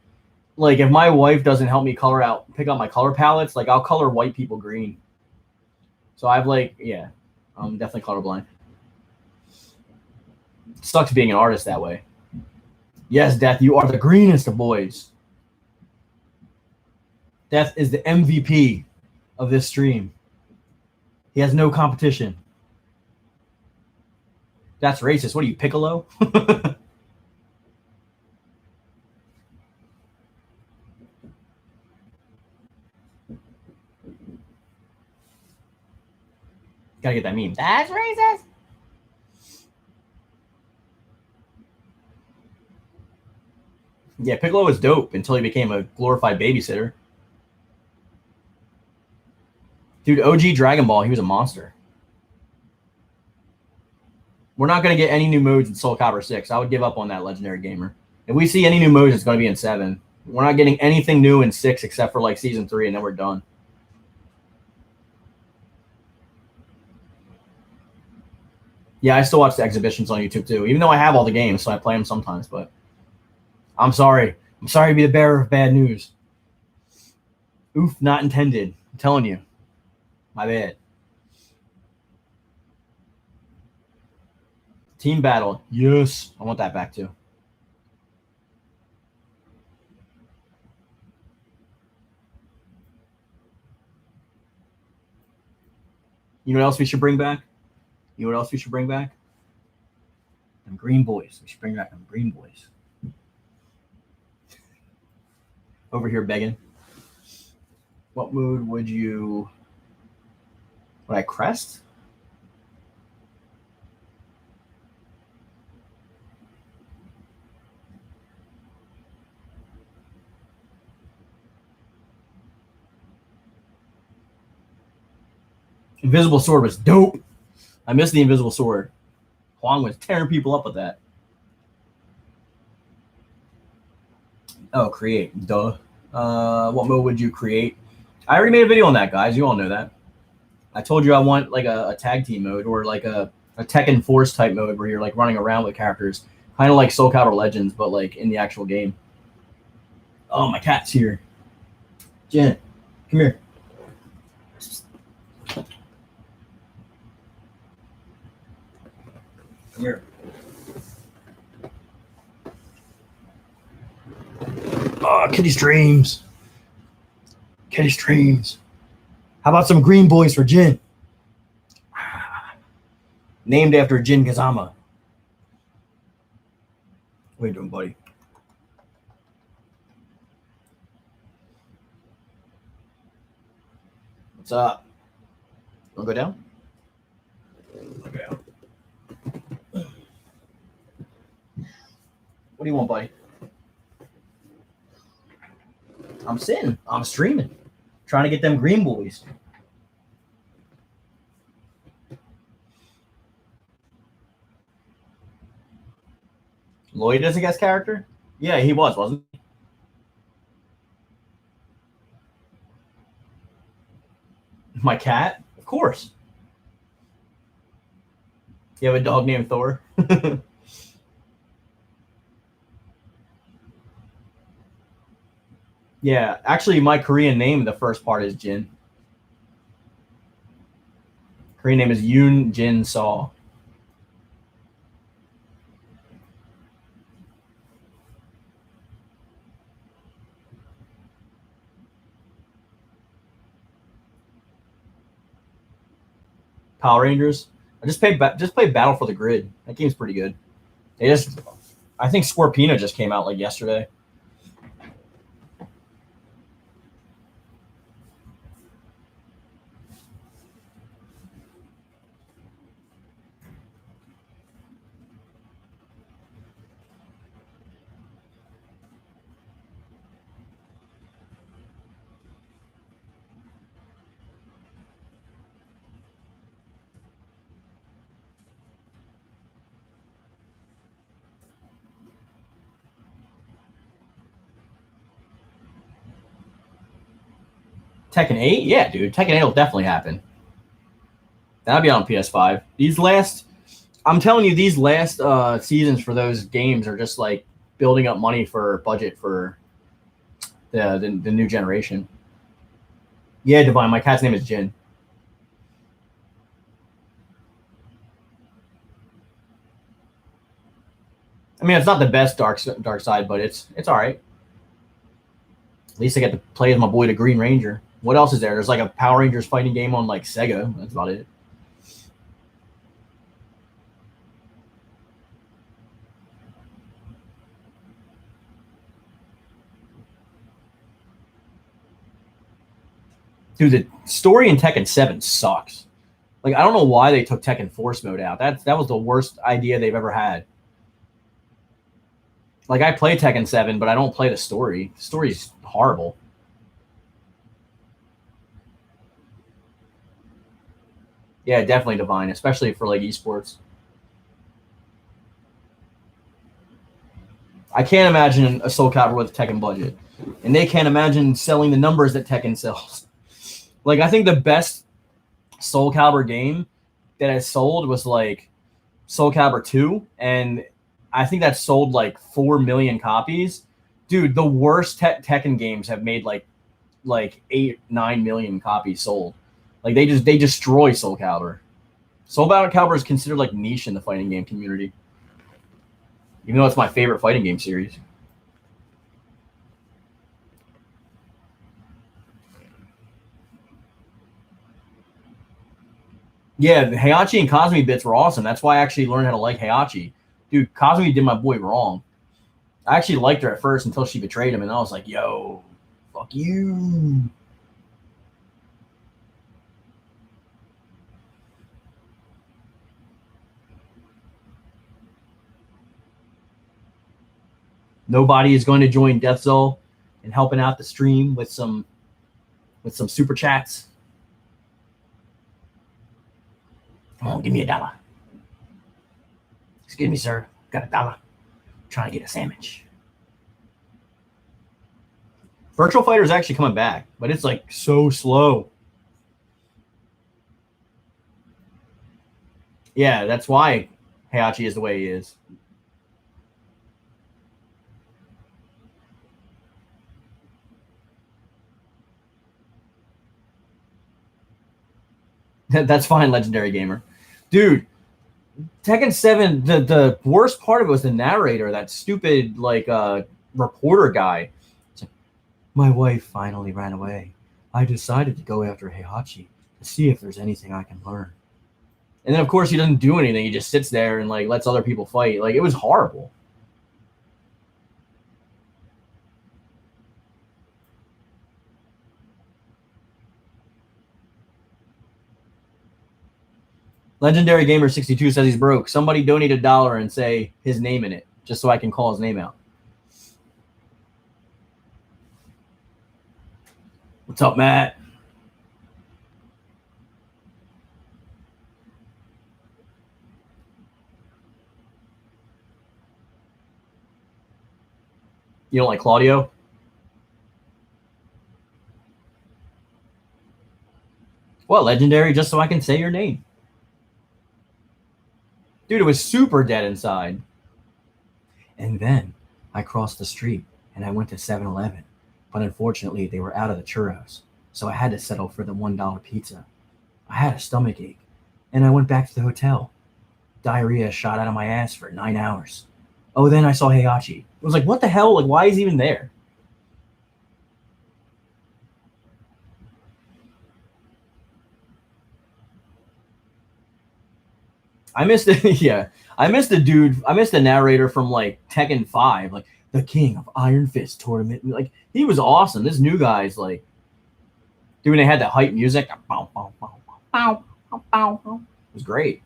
if my wife doesn't help me pick out my color palettes, like I'll color white people green. So I've like, yeah, I'm definitely colorblind. It sucks being an artist that way. Yes, Death, you are the greenest of boys. Death is the MVP of this stream. He has no competition. That's racist. What are you, Piccolo? Gotta get that meme. That's racist. Yeah, Piccolo was dope until he became a glorified babysitter. Dude, OG Dragon Ball, he was a monster. We're not going to get any new modes in Soulcalibur 6. I would give up on that, Legendary Gamer. If we see any new modes, it's going to be in 7. We're not getting anything new in 6 except for like Season 3, and then we're done. Yeah, I still watch the exhibitions on YouTube too, even though I have all the games, so I play them sometimes. But I'm sorry. I'm sorry to be the bearer of bad news. Oof, not intended. I'm telling you. My bad. Team battle. Yes. I want that back too. You know what else we should bring back? You know what else we should bring back? Them Green Boys. We should bring back them Green Boys. Over here begging. What mood would you... Would I crest? Invisible Sword was dope. I missed the Invisible Sword. Huang was tearing people up with that. Oh, create. Duh. What mode would you create? I already made a video on that, guys. You all know that. I told you I want like a tag team mode or like a Tekken Force type mode where you're like running around with characters. Kind of like Soulcalibur Legends, but like in the actual game. Oh, my cat's here. Jen, come here. Come here. Oh, Kitty's dreams. Kitty's dreams. How about some Green Boys for Jin? Named after Jin Kazama. What are you doing, buddy? What's up? Want to go down? Okay. What do you want, buddy? I'm sitting. I'm streaming. Trying to get them Green Boys. Lloyd is a guest character? Yeah, he was, wasn't he? My cat? Of course. You have a dog named Thor? Yeah, actually, my Korean name, the first part is Jin. Korean name is Yoon Jin Saw. Power Rangers. I just play Battle for the Grid. That game's pretty good. I think Scorpina just came out like yesterday. Tekken 8? Yeah, dude. Tekken 8 will definitely happen. That'll be on PS5. I'm telling you, these last seasons for those games are just like building up money for budget for the new generation. Yeah, Divine. My cat's name is Jin. I mean, it's not the best dark side, but it's all right. At least I get to play as my boy, the Green Ranger. What else is there? There's like a Power Rangers fighting game on like Sega. That's about it. Dude, the story in Tekken 7 sucks. Like, I don't know why they took Tekken Force Mode out. That was the worst idea they've ever had. Like, I play Tekken 7, but I don't play the story. The story's horrible. Yeah, definitely Divine, especially for like esports. I can't imagine a Soulcalibur with a Tekken budget, and they can't imagine selling the numbers that Tekken sells. Like, I think the best Soulcalibur game that has sold was like Soulcalibur 2, and I think that sold like 4 million copies. Dude, the worst Tekken games have made like 8-9 million copies sold. Like, they destroy Soulcalibur. Soulcalibur is considered like niche in the fighting game community, even though it's my favorite fighting game series. Yeah, the Heihachi and Kazumi bits were awesome. That's why I actually learned how to like Heihachi. Dude, Kazumi did my boy wrong. I actually liked her at first until she betrayed him, and I was like, yo, fuck you. Nobody is going to join Death Zone and helping out the stream with some super chats. Come on, give me $1. Excuse me, sir. Got $1. Trying to get a sandwich. Virtual Fighter is actually coming back, but it's like so slow. Yeah, that's why Heihachi is the way he is. That's fine, Legendary Gamer. Dude, Tekken 7, the worst part of it was the narrator, that stupid like reporter guy. Like, my wife finally ran away. I decided to go after Heihachi to see if there's anything I can learn. And then of course he doesn't do anything. He just sits there and like lets other people fight. Like, it was horrible. Legendary Gamer 62 says he's broke. Somebody donate $1 and say his name in it, just so I can call his name out. What's up, Matt? You don't like Claudio? Well, Legendary, just so I can say your name. Dude, it was super dead inside. And then I crossed the street and I went to 7-Eleven. But unfortunately, they were out of the churros. So I had to settle for the $1 pizza. I had a stomach ache. And I went back to the hotel. Diarrhea shot out of my ass for 9 hours. Oh, then I saw Heihachi. It was like, what the hell? Like, why is he even there? I missed it. Yeah, I missed the dude. I missed the narrator from like Tekken 5, like the King of Iron Fist tournament. Like, he was awesome. This new guy's like, dude, when they had that hype music, it was great.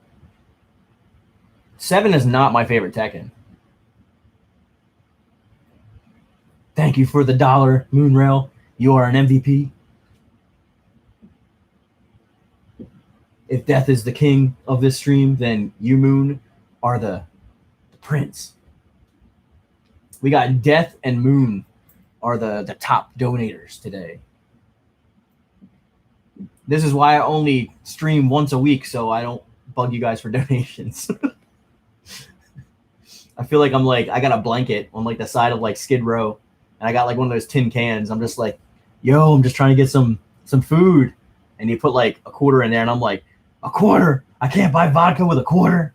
7 is not my favorite Tekken. Thank you for the $1, Moonrail. You are an MVP. If Death is the king of this stream, then you, Moon, are the prince. We got Death and Moon are the top donators today. This is why I only stream once a week, so I don't bug you guys for donations. I feel like I got a blanket on like the side of like Skid Row, and I got like one of those tin cans. I'm just like, yo, I'm just trying to get some food. And you put like a quarter in there, and I'm like, a quarter? I can't buy vodka with a quarter.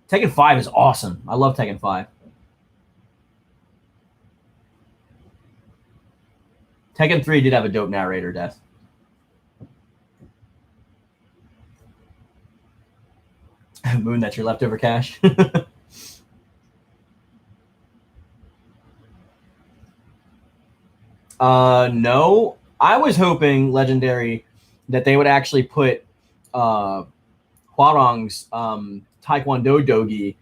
Tekken 5 is awesome. I love Tekken 5. Tekken 3 did have a dope narrator, Death. Moon, that's your leftover cash. No. I was hoping, Legendary, that they would actually put Hwarang's Taekwondo dogi,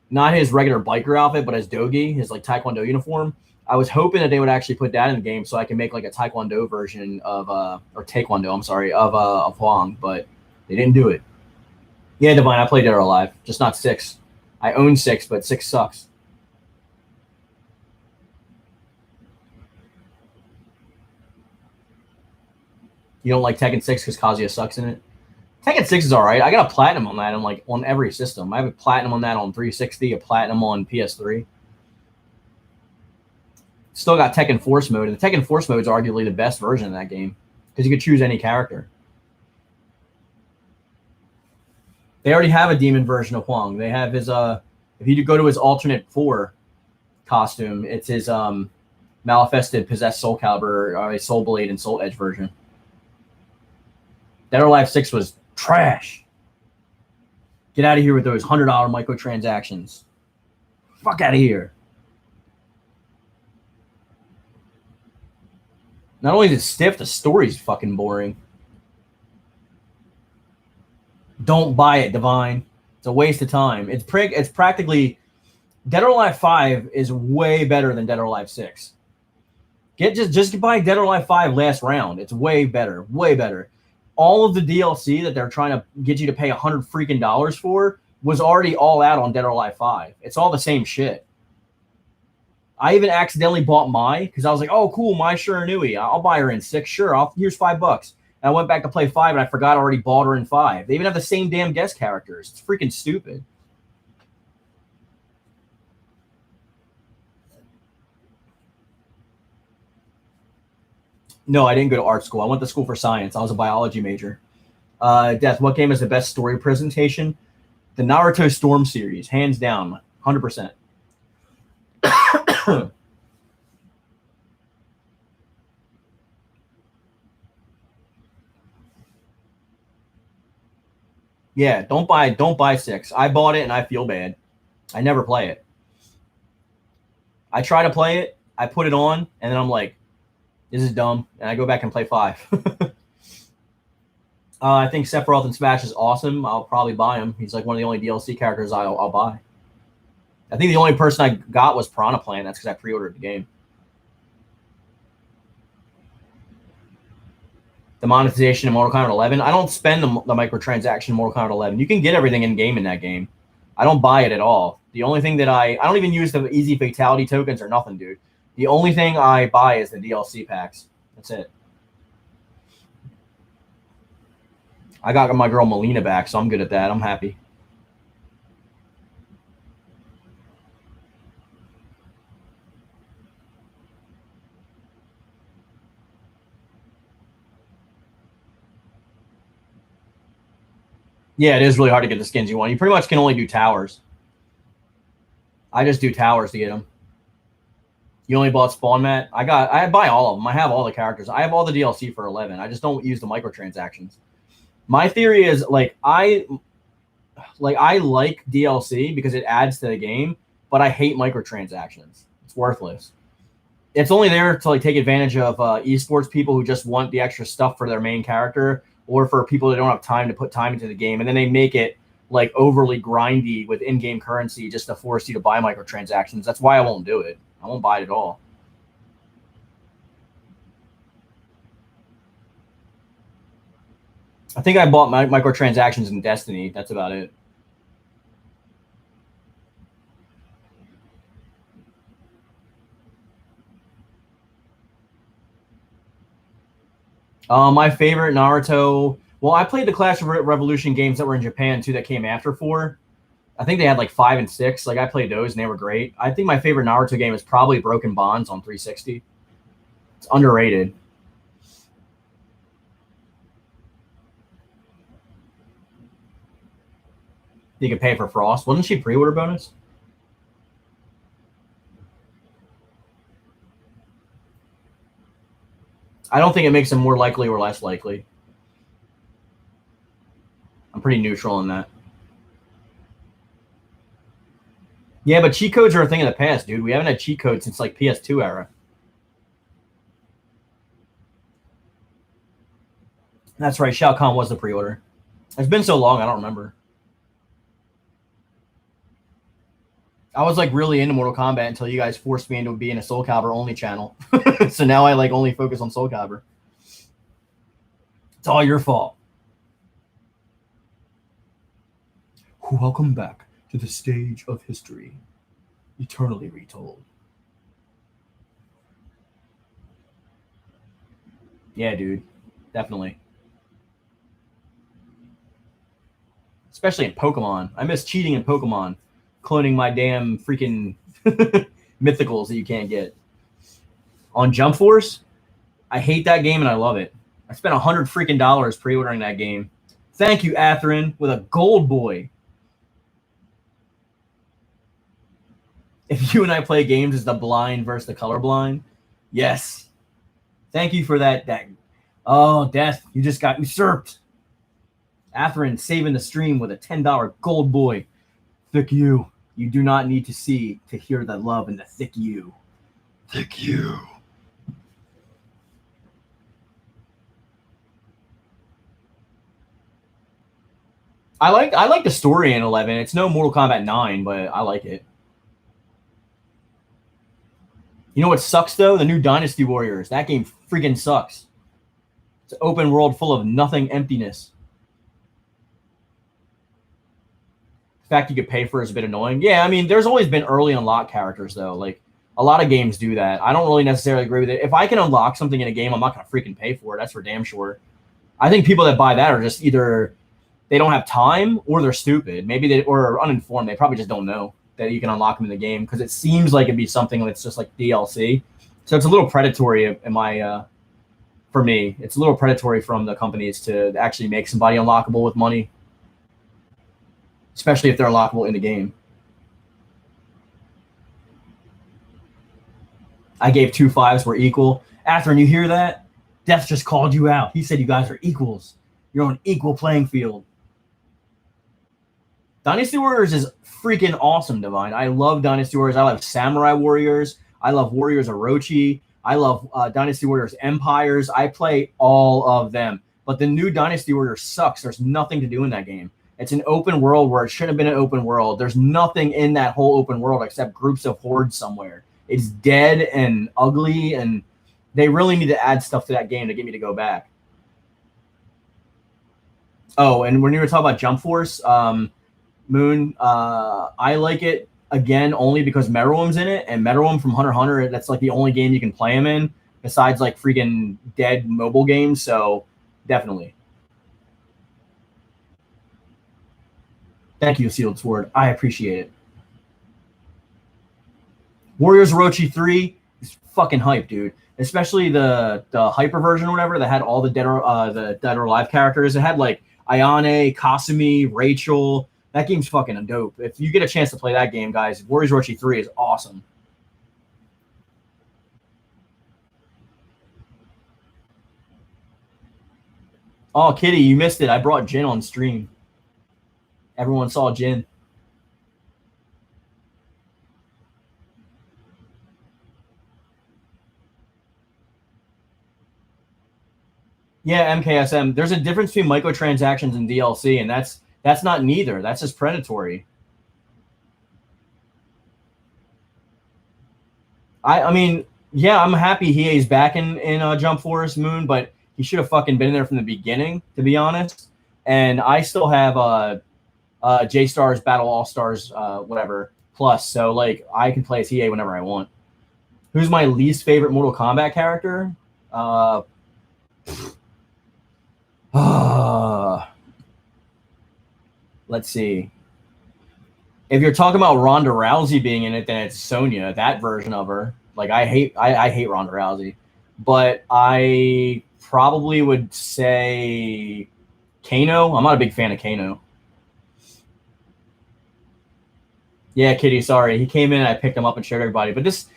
not his regular biker outfit, but his dogi, his like Taekwondo uniform. I was hoping that they would actually put that in the game so I can make like a Taekwondo version of or Taekwondo, I'm sorry, of Hwang, but they didn't do it. Yeah, Divine, I played Dead or Alive, just not 6. I own 6, but 6 sucks. You don't like Tekken 6 because Kazuya sucks in it? Tekken 6 is all right. I got a platinum on that on every system. I have a platinum on that on 360, a platinum on PS3. Still got Tekken Force mode, and the Tekken Force mode is arguably the best version of that game because you could choose any character. They already have a demon version of Hwang. They have his if you go to his alternate 4 costume, it's his Malifested Possessed Soulcalibur, Soul Blade, and Soul Edge version. Dead or Alive 6 was trash. Get out of here with those $100 microtransactions. Fuck out of here. Not only is it stiff, the story's fucking boring. Don't buy it, Divine. It's a waste of time. It's practically Dead or Alive 5 is way better than Dead or Alive 6. Just buy Dead or Alive 5 last round. It's way better. Way better. All of the DLC that they're trying to get you to pay $100 freaking for was already all out on Dead or Alive 5. It's all the same shit. I even accidentally bought Mai because I was like, oh, cool, Mai Shiranui. I'll buy her in 6. Sure, here's $5. And I went back to play 5, and I forgot I already bought her in 5. They even have the same damn guest characters. It's freaking stupid. No, I didn't go to art school. I went to school for science. I was a biology major. Death, what game is the best story presentation? The Naruto Storm series, hands down, 100%. Yeah, don't buy 6. I bought it and I feel bad. I never play it. I try to play it, I put it on, and then I'm like, this is dumb, and I go back and play 5. I think Sephiroth in Smash is awesome. I'll probably buy him. He's like one of the only DLC characters I'll buy. I think the only person I got was Piranha Plant. That's because I pre-ordered the game. The monetization in Mortal Kombat 11. I don't spend the microtransaction in Mortal Kombat 11. You can get everything in game in that game. I don't buy it at all. The only thing that I don't even use the easy fatality tokens or nothing, dude. The only thing I buy is the DLC packs. That's it. I got my girl Melina back, so I'm good at that. I'm happy. Yeah, it is really hard to get the skins you want. You pretty much can only do towers. I just do towers to get them. You only bought Spawn Mat? I buy all of them. I have all the characters. I have all the DLC for 11. I just don't use the microtransactions. My theory is I like DLC because it adds to the game, but I hate microtransactions. It's worthless. It's only there to take advantage of esports people who just want the extra stuff for their main character, or for people that don't have time to put time into the game, and then they make it overly grindy with in-game currency just to force you to buy microtransactions. That's why I won't do it. I won't buy it at all. I think I bought microtransactions in Destiny. That's about it. My favorite Naruto. Well, I played the Clash of Revolution games that were in Japan too that came after 4. I think they had 5 and 6. I played those and they were great. I think my favorite Naruto game is probably Broken Bonds on 360. It's underrated. You could pay for Frost. Wasn't she pre-order bonus? I don't think it makes them more likely or less likely. I'm pretty neutral in that. Yeah, but cheat codes are a thing of the past, dude. We haven't had cheat codes since like PS2 era. That's right. Shao Kahn was the pre-order. It's been so long, I don't remember. I was like really into Mortal Kombat until you guys forced me into being a Soulcalibur only channel. So now I like only focus on Soulcalibur. It's all your fault. Welcome back to the stage of history, eternally retold. Yeah, dude. Definitely. Especially in Pokemon. I miss cheating in Pokemon. Cloning my damn freaking mythicals that you can't get. On Jump Force, I hate that game and I love it. I spent $100 freaking pre-ordering that game. Thank you, Atherin, with a gold boy. If you and I play games as the blind versus the colorblind, yes. Thank you for that. Oh, Death, you just got usurped. Atherin saving the stream with a $10 gold boy. Thick you. You do not need to see to hear the love in the thick you. Thick you. I like the story in 11. It's no Mortal Kombat 9, but I like it. You know what sucks, though? The new Dynasty Warriors. That game freaking sucks. It's an open world full of nothing, emptiness. The fact you could pay for is a bit annoying. Yeah, I mean, there's always been early unlock characters, though. Like, a lot of games do that. I don't really necessarily agree with it. If I can unlock something in a game, I'm not going to freaking pay for it. That's for damn sure. I think people that buy that are just either they don't have time or they're stupid. Maybe they or uninformed. They probably just don't know that you can unlock them in the game because it seems like it'd be something that's just like DLC. So it's a little predatory for me. It's a little predatory from the companies to actually make somebody unlockable with money, especially if they're unlockable in the game. I gave 2 5s were equal. Atherin, you hear that? Death just called you out. He said you guys are equals. You're on an equal playing field. Dynasty Warriors is freaking awesome, Divine. I love Dynasty Warriors. I love Samurai Warriors. I love Warriors Orochi. I love Dynasty Warriors Empires. I play all of them. But the new Dynasty Warriors sucks. There's nothing to do in that game. It's an open world where it shouldn't have been an open world. There's nothing in that whole open world except groups of hordes somewhere. It's dead and ugly, and they really need to add stuff to that game to get me to go back. Oh, and when you were talking about Jump Force, Moon, I like it again only because Meruem's in it, and Meruem from Hunter x Hunter, that's like the only game you can play him in besides like freaking dead mobile games. So definitely. Thank you, Sealed Sword. I appreciate it. Warriors Orochi 3 is fucking hype, dude. Especially the hyper version or whatever that had all the Dead or Alive characters. It had like Ayane, Kasumi, Rachel. That game's fucking dope. If you get a chance to play that game, guys, Warriors Orochi 3 is awesome. Oh, Kitty, you missed it. I brought Jin on stream. Everyone saw Jin. Yeah, MKSM. There's a difference between microtransactions and DLC, and that's not neither. That's just predatory. I mean, yeah, I'm happy Hiei's back in Jump Force Moon, but he should have fucking been there from the beginning, to be honest. And I still have J-Stars Battle All-Stars whatever plus, so like I can play as Hiei whenever I want. Who's my least favorite Mortal Kombat character? Let's see. If you're talking about Ronda Rousey being in it, then it's Sonya, that version of her. Like I hate Ronda Rousey, but I probably would say Kano. I'm not a big fan of Kano. Yeah, Kitty, sorry. He came in and I picked him up and showed everybody. But this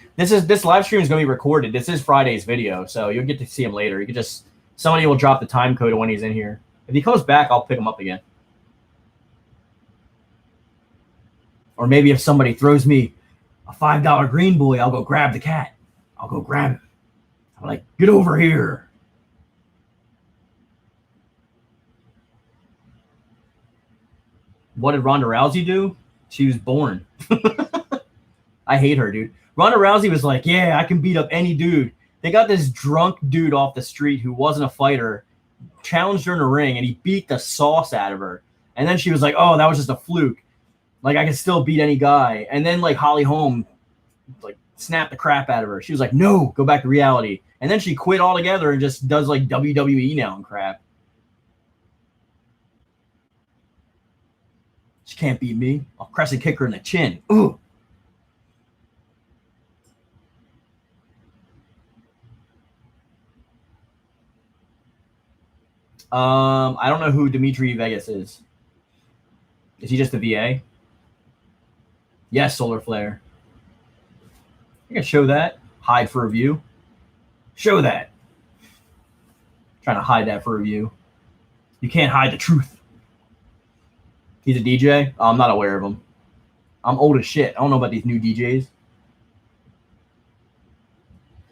live stream is going to be recorded. This is Friday's video, so you'll get to see him later. You can just somebody will drop the time code when he's in here. If he comes back, I'll pick him up again. Or maybe if somebody throws me a $5 green boy, I'll go grab the cat. I'll go grab him. I'm like, get over here. What did Ronda Rousey do? She was born. I hate her, dude. Ronda Rousey was like, yeah, I can beat up any dude. They got this drunk dude off the street who wasn't a fighter, challenged her in a ring, and he beat the sauce out of her. And then she was like, oh, that was just a fluke. Like, I can still beat any guy. And then, like, Holly Holm, like, snapped the crap out of her. She was like, no, go back to reality. And then she quit altogether and just does, like, WWE now and crap. She can't beat me. I'll crescent kick her in the chin. Ooh. I don't know who Dimitri Vegas is. Is he just a VA? Yes, Solar Flare. I can show that. Hide for review. Show that. Trying to hide that for review. You can't hide the truth. He's a DJ? Oh, I'm not aware of him. I'm old as shit. I don't know about these new DJs.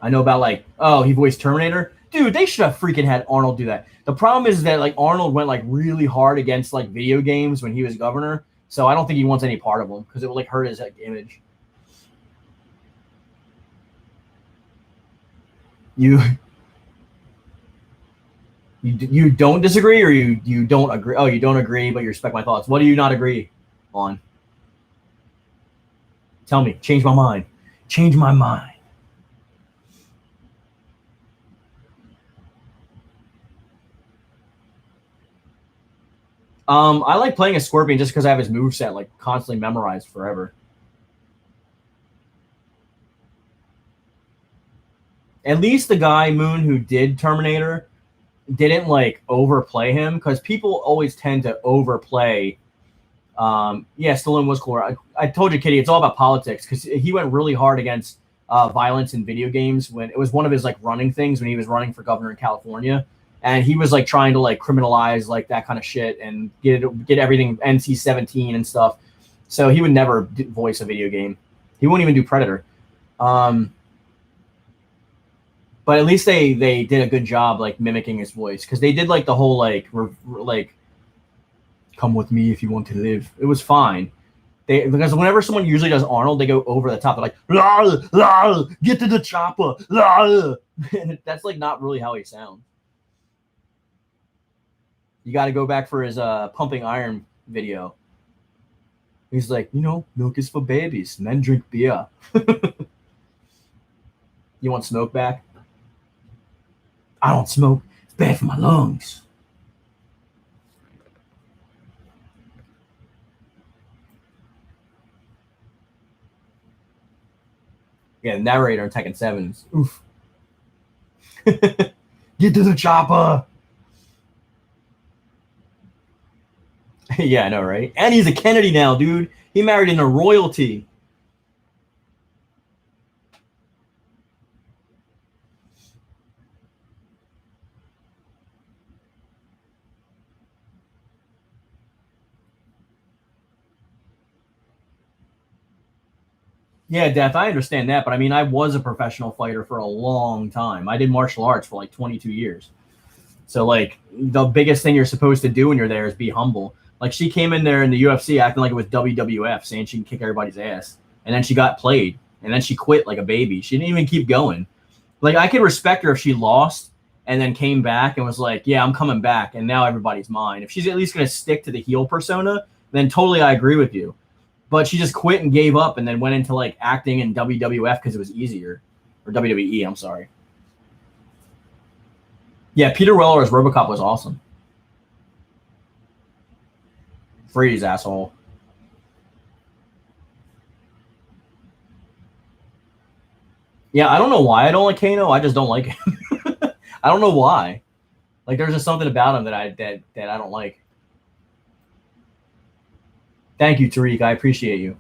I know about, like, oh, he voiced Terminator. Dude, they should have freaking had Arnold do that. The problem is that, like, Arnold went, like, really hard against, like, video games when he was governor. So I don't think he wants any part of them because it would, like, hurt his, like, image. You don't disagree, or you don't agree? Oh, you don't agree, but you respect my thoughts. What do you not agree on? Tell me. Change my mind. Change my mind. I like playing a Scorpion just because I have his moveset, like, constantly memorized forever. At least the guy, Moon, who did Terminator didn't, like, overplay him, because people always tend to overplay. Yeah, Stallone was cool. I told you, Kitty, it's all about politics, because he went really hard against violence in video games when it was one of his, like, running things when he was running for governor in California. And he was, like, trying to, like, criminalize, like, that kind of shit and get everything NC-17 and stuff. So he would never voice a video game. He wouldn't even do Predator. But at least they did a good job, like, mimicking his voice, because they did, like, the whole, like, come with me if you want to live. It was fine. Because whenever someone usually does Arnold, they go over the top. They're like, la, la, get to the chopper. La. And that's, like, not really how he sounds. You got to go back for his Pumping Iron video. He's like, you know, milk is for babies. Men drink beer. You want smoke back? I don't smoke. It's bad for my lungs. Yeah, the narrator in Tekken 7 is oof. Get to the chopper. Yeah, I know, right? And he's a Kennedy now, dude. He married into royalty. Yeah, Death, I understand that, but I mean, I was a professional fighter for a long time. I did martial arts for like 22 years. So, like, the biggest thing you're supposed to do when you're there is be humble. Like, she came in there in the UFC acting like it was WWF, saying she can kick everybody's ass. And then she got played. And then she quit like a baby. She didn't even keep going. Like, I could respect her if she lost and then came back and was like, yeah, I'm coming back, and now everybody's mine. If she's at least going to stick to the heel persona, then totally I agree with you. But she just quit and gave up and then went into, like, acting in WWF because it was easier. Or WWE, I'm sorry. Yeah, Peter Weller as RoboCop was awesome. Freeze, asshole. Yeah, I don't know why I don't like Kano. I just don't like him. I don't know why. Like, there's just something about him that I don't like. Thank you, Tariq. I appreciate you.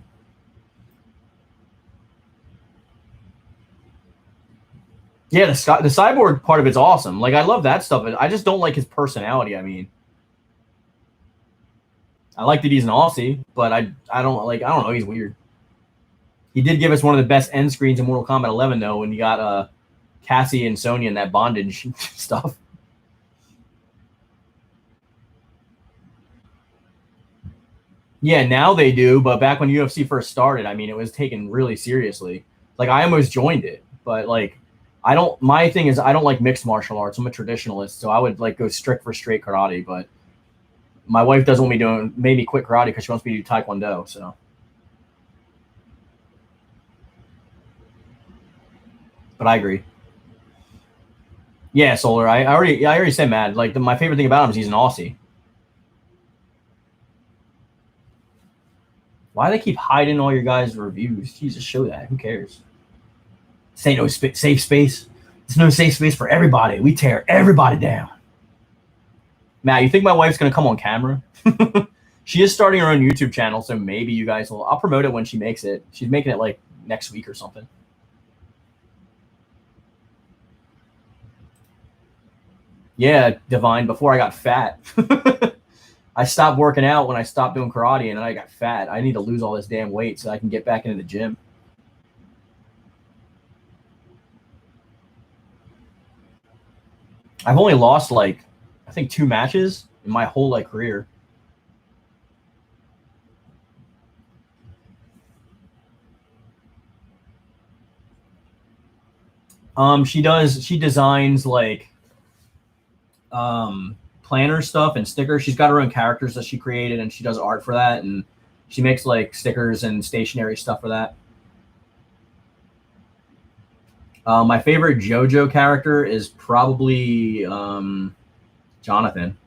Yeah, the cyborg part of it's awesome. Like, I love that stuff. I just don't like his personality. I mean, I like that he's an Aussie, but I don't know. He's weird. He did give us one of the best end screens in Mortal Kombat 11, though, when you got Cassie and Sonya in that bondage stuff. Yeah, now they do, but back when UFC first started, I mean, it was taken really seriously. Like, I almost joined it, but like, I don't. My thing is, I don't like mixed martial arts. I'm a traditionalist, so I would like go strict for straight karate. But my wife doesn't want me made me quit karate because she wants me to do taekwondo. So, but I agree. Yeah, Solar. I already said Mad. Like, my favorite thing about him is he's an Aussie. Why do they keep hiding all your guys' reviews? Jesus, show that. Who cares? Say no safe space. There's no safe space for everybody. We tear everybody down. Matt, you think my wife's going to come on camera? She is starting her own YouTube channel, so maybe you guys will. I'll promote it when she makes it. She's making it like next week or something. Yeah, Divine, before I got fat. I stopped working out when I stopped doing karate, and then I got fat. I need to lose all this damn weight so I can get back into the gym. I've only lost like, I think 2 matches in my whole like career. She designs like planner stuff and stickers. She's got her own characters that she created, and she does art for that, and she makes like stickers and stationery stuff for that. My favorite Jojo character is probably Jonathan.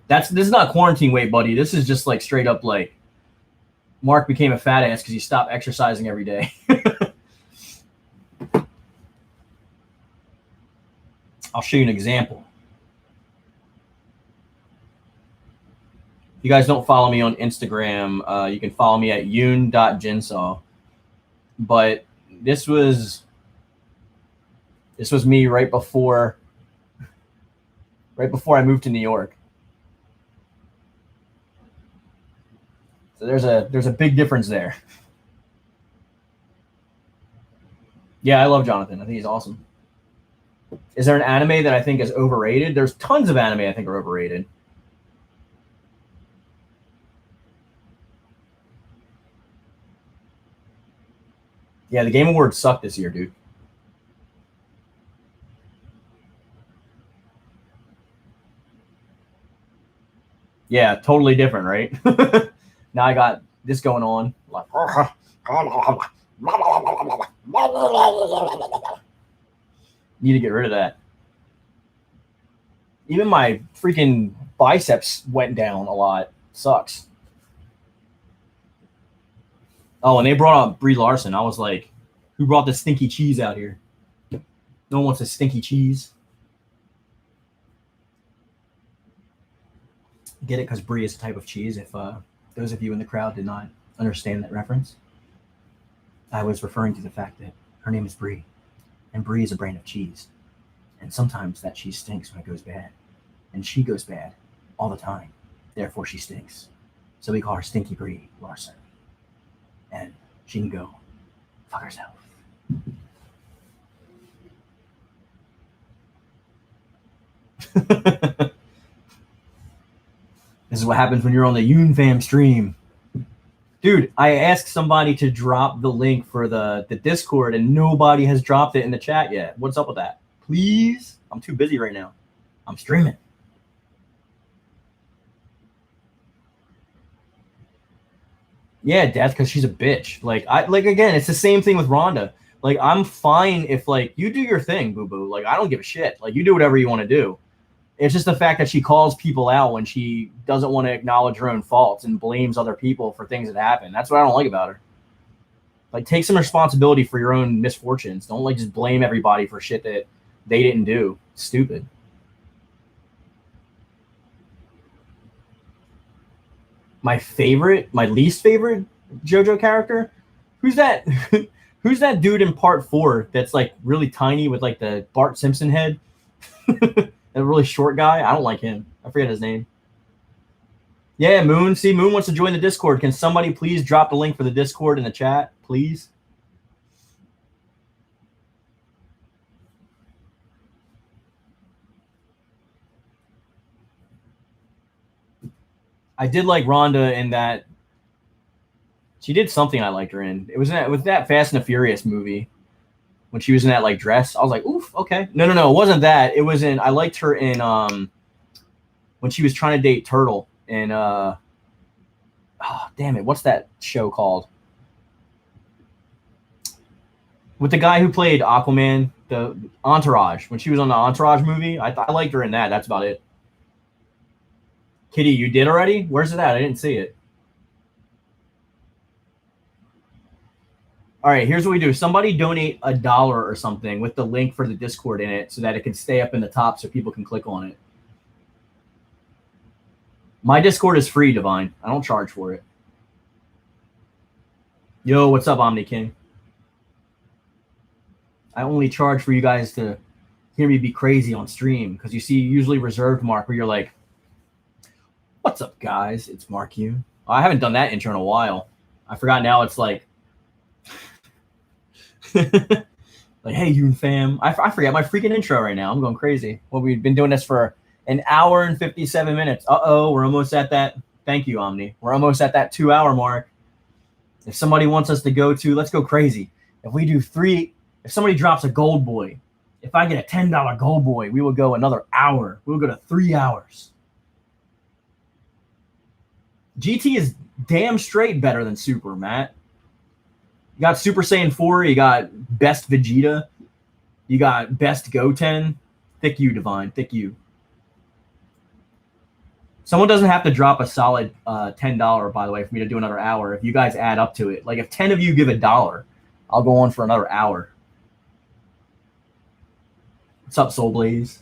This is not quarantine weight, buddy. This is just like straight up like Mark became a fat ass because he stopped exercising every day. I'll show you an example. If you guys don't follow me on Instagram, you can follow me at yoon.jinsaw. But this was me right before I moved to New York. So there's a big difference there. Yeah, I love Jonathan. I think he's awesome. Is there an anime that I think is overrated? There's tons of anime I think are overrated. Yeah, the Game Awards sucked this year, dude. Yeah, totally different, right? Now I got this going on. Like, need to get rid of that. Even my freaking biceps went down a lot. Sucks. Oh, and they brought up Brie Larson. I was like, who brought the stinky cheese out here? No one wants a stinky cheese. Get it? Because Brie is a type of cheese. If those of you in the crowd did not understand that reference, I was referring to the fact that her name is Brie, and Brie is a brand of cheese. And sometimes that cheese stinks when it goes bad. And she goes bad all the time. Therefore, she stinks. So we call her Stinky Brie Larson. And she can go fuck herself. This is what happens when you're on the Yoon-Fam stream. Dude, I asked somebody to drop the link for the Discord, and nobody has dropped it in the chat yet. What's up with that? Please? I'm too busy right now. I'm streaming. Yeah, Death, because she's a bitch. Like again, it's the same thing with Rhonda. Like, I'm fine if like you do your thing, boo boo. Like, I don't give a shit. Like, you do whatever you want to do. It's just the fact that she calls people out when she doesn't want to acknowledge her own faults and blames other people for things that happen. That's what I don't like about her. Like, take some responsibility for your own misfortunes. Don't like just blame everybody for shit that they didn't do. Stupid. My least favorite JoJo character? Who's that? Who's that dude in part 4 that's like really tiny with like the Bart Simpson head? A really short guy. I don't like him. I forget his name. Yeah, Moon. See, Moon wants to join the Discord. Can somebody please drop the link for the Discord in the chat, please? I did like Rhonda in that. She did something I liked her in. It was with that Fast and the Furious movie when she was in that like dress. I was like, oof, okay. No, it wasn't that. It was in. I liked her in when she was trying to date Turtle in oh, damn it, what's that show called? With the guy who played Aquaman, the Entourage. When she was on the Entourage movie, I liked her in that. That's about it. Kitty, you did already? Where's it at? I didn't see it. All right, here's what we do. Somebody donate $1 or something with the link for the Discord in it so that it can stay up in the top so people can click on it. My Discord is free, Divine. I don't charge for it. Yo, what's up, Omni King? I only charge for you guys to hear me be crazy on stream because you see usually reserved Mark where you're like, what's up, guys? It's Mark you. I haven't done that intro in a while. I forgot now it's like, like, hey, Yoon-Fam. I forget my freaking intro right now. I'm going crazy. Well, we've been doing this for an hour and 57 minutes. Uh-oh, we're almost at that. Thank you, Omni. We're almost at that 2-hour mark. If somebody wants us to go to, let's go crazy. If we do 3, if somebody drops a gold boy, if I get a $10 gold boy, we will go another hour. We'll go to 3 hours. GT is damn straight better than Super, Matt. You got Super Saiyan 4. You got Best Vegeta. You got Best Goten. Thick you, Divine. Thick you. Someone doesn't have to drop a solid $10, by the way, for me to do another hour. If you guys add up to it. Like, if 10 of you give $1, I'll go on for another hour. What's up, Soul Blaze?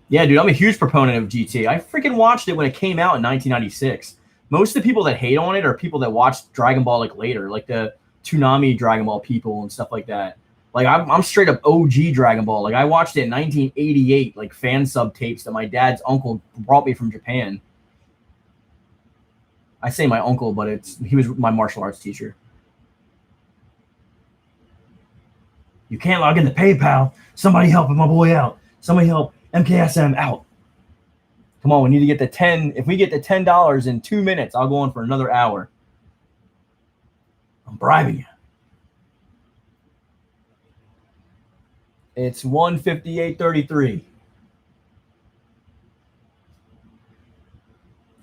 Yeah, dude, I'm a huge proponent of GT. I freaking watched it when it came out in 1996. Most of the people that hate on it are people that watched Dragon Ball like later, like the Toonami Dragon Ball people and stuff like that. Like I'm straight up OG Dragon Ball. Like I watched it in 1988, like fan sub tapes that my dad's uncle brought me from Japan. I say my uncle, but he was my martial arts teacher. You can't log into PayPal. Somebody helping my boy out. Somebody help MKSM out. Come on, we need to get the 10. If we get the $10 in 2 minutes, I'll go on for another hour. I'm bribing you. It's 1:58:33.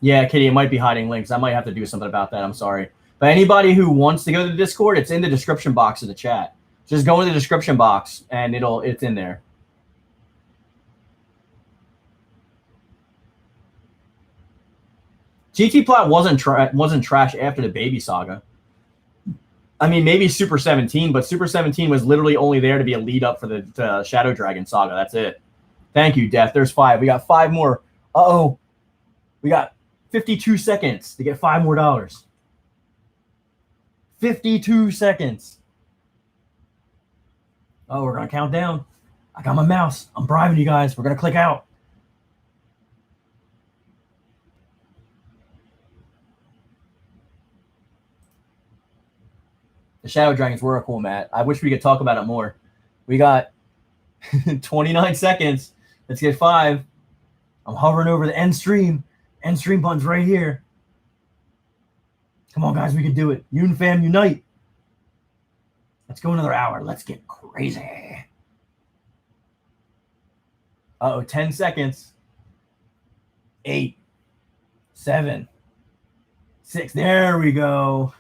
Yeah, Kitty, it might be hiding links. I might have to do something about that. I'm sorry. But anybody who wants to go to the Discord, it's in the description box of the chat. Just go in the description box and it's in there. GT Plot wasn't trash after the Baby Saga. I mean, maybe Super 17, but Super 17 was literally only there to be a lead up for the Shadow Dragon Saga. That's it. Thank you, Death. There's 5. We got 5 more. Uh-oh. We got 52 seconds to get $5 more. 52 seconds. Oh, we're going to count down. I got my mouse. I'm bribing you guys. We're going to click out. The Shadow Dragons were a cool mat. I wish we could talk about it more. We got 29 seconds. Let's get 5. I'm hovering over the end stream. End stream button's right here. Come on, guys. We can do it. Yoon-Fam Yoonite. Let's go another hour. Let's get crazy. Uh-oh, 10 seconds. 8, 7, 6. There we go.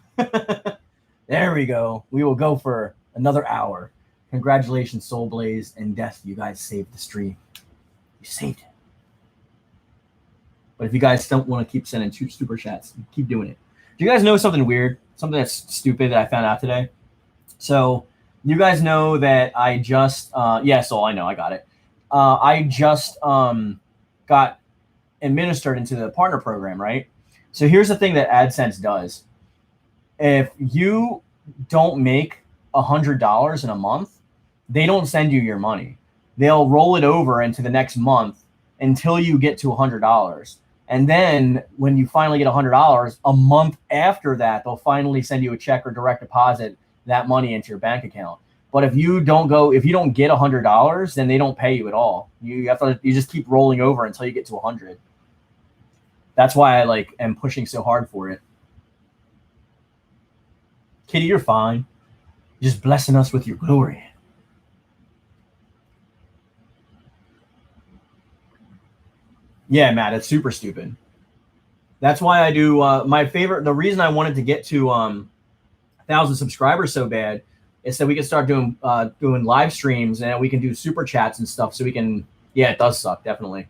There we go. We will go for another hour. Congratulations, Soul Blaze and Death. You guys saved the stream. You saved it. But if you guys don't want to keep sending super chats, keep doing it. Do you guys know something weird? Something that's stupid that I found out today? So you guys know that I just yeah, Soul, I know, I got it. I just got administered into the partner program, right? So here's the thing that AdSense does. if you don't make $100 in a month, they don't send you your money. They'll roll it over into the next month until you get to $100. And then when you finally get $100, a month after that, they'll finally send you a check or direct deposit that money into your bank account. But if you don't get $100, then they don't pay you at all. You just keep rolling over until you get to 100. That's why I am pushing so hard for it. Kitty, you're fine. You're just blessing us with your glory. Yeah, Matt, it's super stupid. That's why I do the reason I wanted to get to 1,000 subscribers so bad is that we can start doing live streams and we can do super chats and stuff. So we can, yeah, it does suck, definitely.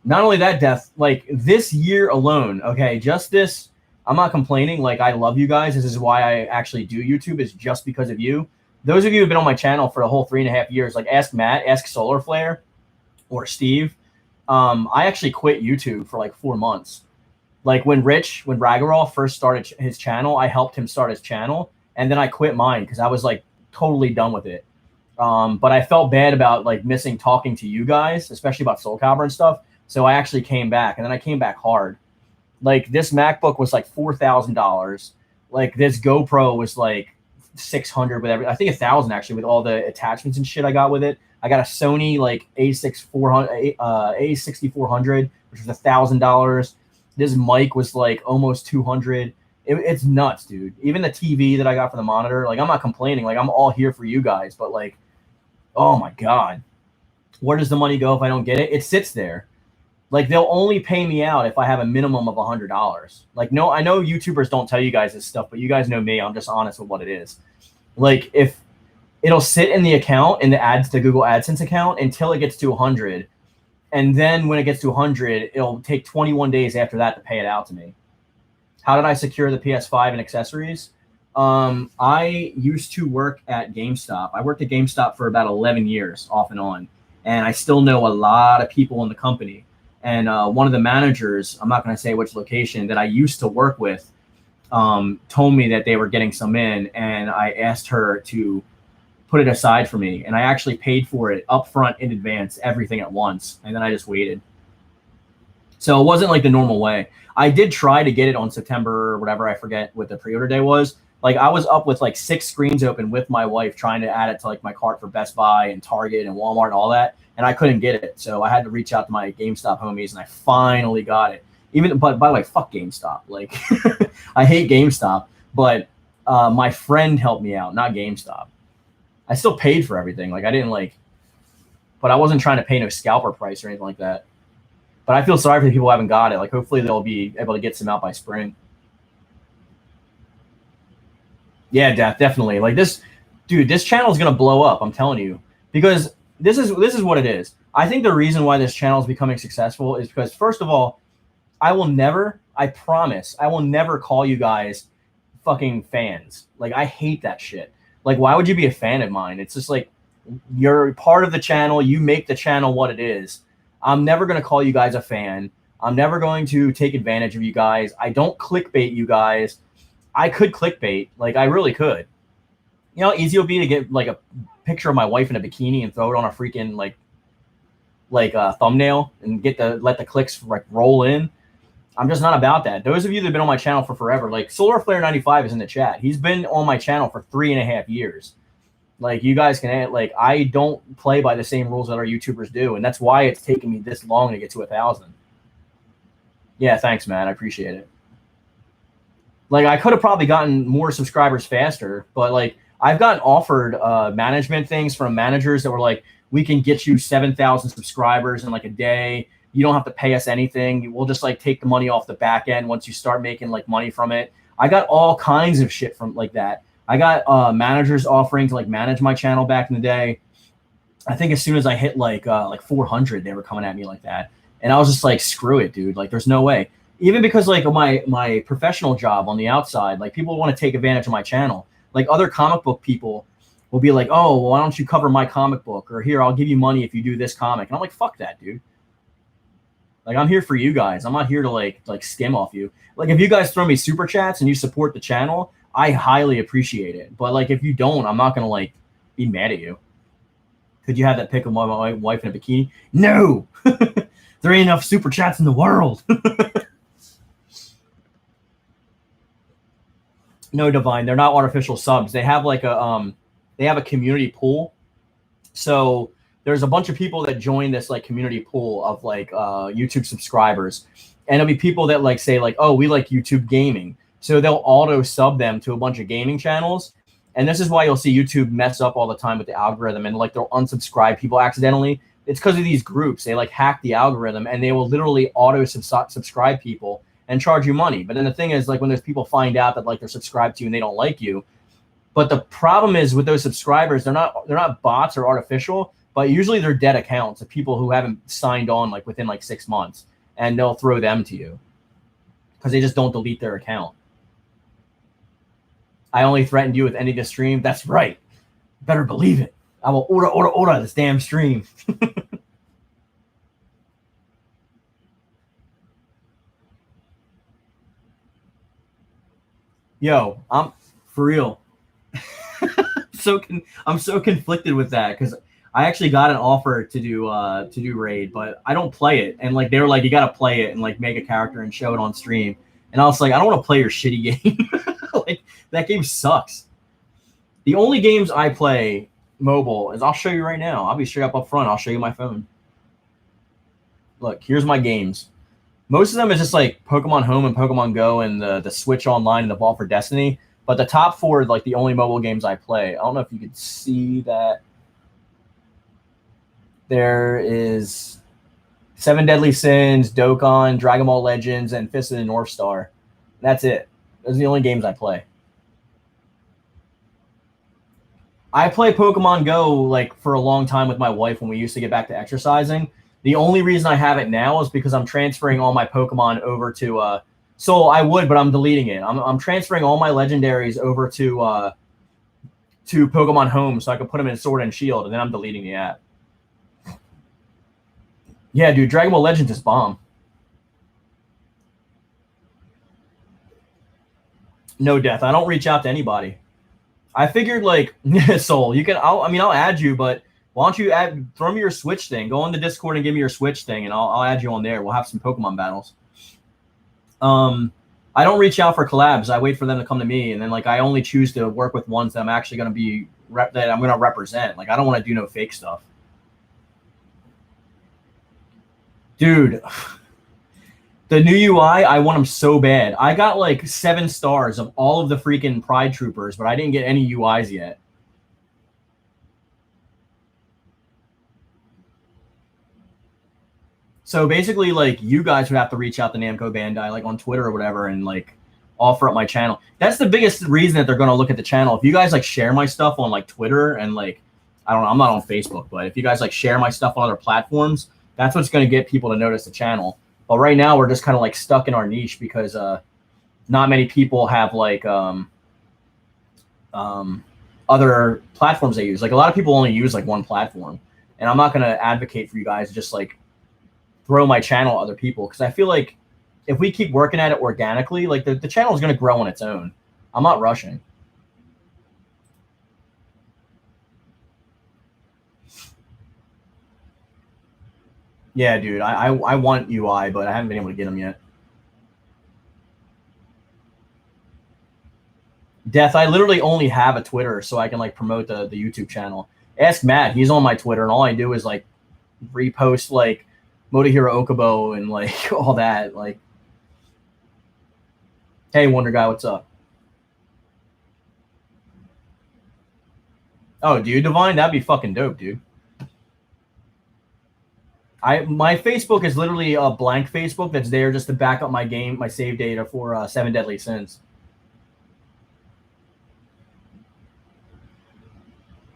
Not only that, Death, this year alone, okay, just this, I'm not complaining. I love you guys. This is why I actually do YouTube, is just because of you. Those of you who've been on my channel for the whole 3.5 years, ask Matt, ask Solar Flare, or Steve. I actually quit YouTube for 4 months. When Ragarol first started his channel, I helped him start his channel, and then I quit mine because I was totally done with it. But I felt bad about missing talking to you guys, especially about Soulcalibur and stuff. So I actually came back, and then I came back hard. This MacBook was $4,000. This GoPro was $600 with I think $1,000 actually with all the attachments and shit I got with it. I got a Sony A6400, which was $1,000. This mic was almost $200. It's nuts, dude. Even the TV that I got for the monitor, I'm not complaining. I'm all here for you guys, but oh my God, where does the money go if I don't get it? It sits there. They'll only pay me out if I have a minimum of $100. No, I know YouTubers don't tell you guys this stuff, but you guys know me. I'm just honest with what it is. If it'll sit in the account, in the Google AdSense account until it gets to 100. And then when it gets to 100, it'll take 21 days after that to pay it out to me. How did I secure the PS5 and accessories? I used to work at GameStop. I worked at GameStop for about 11 years off and on. And I still know a lot of people in the company. And one of the managers, I'm not going to say which location, that I used to work with, told me that they were getting some in. And I asked her to put it aside for me, and I actually paid for it up front in advance, everything at once, and then I just waited. So it wasn't the normal way. I did try to get it on September or whatever, I forget what the pre-order day was. I was up with 6 screens open with my wife trying to add it to my cart for Best Buy and Target and Walmart and all that, and I couldn't get it. So I had to reach out to my GameStop homies, and I finally got it. But by the way, fuck GameStop. I hate GameStop, but my friend helped me out, not GameStop. I still paid for everything. I didn't but I wasn't trying to pay no scalper price or anything like that. But I feel sorry for the people who haven't got it. Hopefully they'll be able to get some out by spring. Yeah, definitely. This channel is going to blow up. I'm telling you, because this is what it is. I think the reason why this channel is becoming successful is because, first of all, I promise, I will never call you guys fucking fans. I hate that shit. Why would you be a fan of mine? It's just you're part of the channel. You make the channel what it is. I'm never going to call you guys a fan. I'm never going to take advantage of you guys. I don't clickbait you guys. I could clickbait. I really could. You know how easy it would be to get a picture of my wife in a bikini and throw it on a freaking thumbnail and let the clicks roll in. I'm just not about that. Those of you that have been on my channel for forever, Solar Flare 95 is in the chat. He's been on my channel for 3.5 years. You guys can, I don't play by the same rules that our YouTubers do, and that's why it's taken me this long to get to 1,000. Yeah, thanks, man. I appreciate it. I could have probably gotten more subscribers faster, but I've gotten offered management things from managers that were we can get you 7,000 subscribers in a day. You don't have to pay us anything. We'll just take the money off the back end once you start making money from it. I got all kinds of shit from that. I got managers offering to manage my channel back in the day. I think as soon as I hit 400, they were coming at me like that. And I was just screw it, dude. There's no way. Even because my professional job on the outside, people want to take advantage of my channel. Other comic book people will be oh, well, why don't you cover my comic book? Or here, I'll give you money if you do this comic. And I'm fuck that, dude. Like, I'm here for you guys. I'm not here to like skim off you. Like, if you guys throw me super chats and you support the channel, I highly appreciate it. But like, if you don't, I'm not gonna like be mad at you. Could you have that pic of my wife in a bikini? No, there ain't enough super chats in the world. No, Divine, they're not artificial subs. They have like they have a community pool. So there's a bunch of people that join this like community pool of like YouTube subscribers, and it'll be people that like say like, oh, we like YouTube gaming, so they'll auto sub them to a bunch of gaming channels. And this is why you'll see YouTube mess up all the time with the algorithm, and like they'll unsubscribe people accidentally. It's because of these groups. They like hack the algorithm, and they will literally auto subscribe people and charge you money. But then the thing is, like, when those people find out that like they're subscribed to you and they don't like you, but the problem is with those subscribers, they're not bots or artificial, but usually they're dead accounts of people who haven't signed on like within like 6 months, and they'll throw them to you because they just don't delete their account. I only threatened you with ending the stream. That's right. Better believe it. I will order this damn stream. Yo, I'm for real. I'm so conflicted with that because I actually got an offer to do raid, but I don't play it. And like they were like, you gotta play it and like make a character and show it on stream. And I was like, I don't want to play your shitty game. Like, that game sucks. The only games I play mobile is, I'll show you right now. I'll be straight up front. I'll show you my phone. Look, here's my games. Most of them is just like Pokemon Home and Pokemon Go and the Switch Online and the Vault for Destiny. But the top four are like the only mobile games I play. I don't know if you could see that. There is Seven Deadly Sins, Dokkan, Dragon Ball Legends, and Fist of the North Star. That's it. Those are the only games I play. I play Pokemon Go like for a long time with my wife when we used to get back to exercising. The only reason I have it now is because I'm transferring all my Pokemon over to so I would, but I'm deleting it. I'm transferring all my legendaries over to Pokemon Home so I can put them in Sword and Shield, and then I'm deleting the app. Yeah, dude, Dragon Ball Legends is bomb. No, Death. I don't reach out to anybody. I figured like Soul, you can. I'll add you, but why don't you throw me your Switch thing? Go on the Discord and give me your Switch thing, and I'll add you on there. We'll have some Pokemon battles. I don't reach out for collabs. I wait for them to come to me, and then like I only choose to work with ones that I'm actually going to be that I'm going to represent. Like I don't want to do no fake stuff, dude. The new UI, I want them so bad. I got like 7 stars of all of the freaking Pride Troopers, but I didn't get any UIs yet. So basically, like, you guys would have to reach out to Namco Bandai, like on Twitter or whatever, and like offer up my channel. That's the biggest reason that they're going to look at the channel. If you guys like share my stuff on like Twitter and like, I don't know, I'm not on Facebook, but if you guys like share my stuff on other platforms, that's what's going to get people to notice the channel. But right now we're just kind of like stuck in our niche because not many people have like other platforms they use. Like a lot of people only use like one platform, and I'm not going to advocate for you guys to just like throw my channel at other people, because I feel like if we keep working at it organically, like the channel is going to grow on its own. I'm not rushing. Yeah, dude, I want UI, but I haven't been able to get them yet. Death, I literally only have a Twitter so I can like promote the YouTube channel. Ask Matt, he's on my Twitter, and all I do is like repost like Motohiro Okubo and like all that. Like, hey, Wonder Guy, what's up? Oh, dude, Divine, that'd be fucking dope, dude. My Facebook is literally a blank Facebook that's there just to back up my game, my save data for Seven Deadly Sins.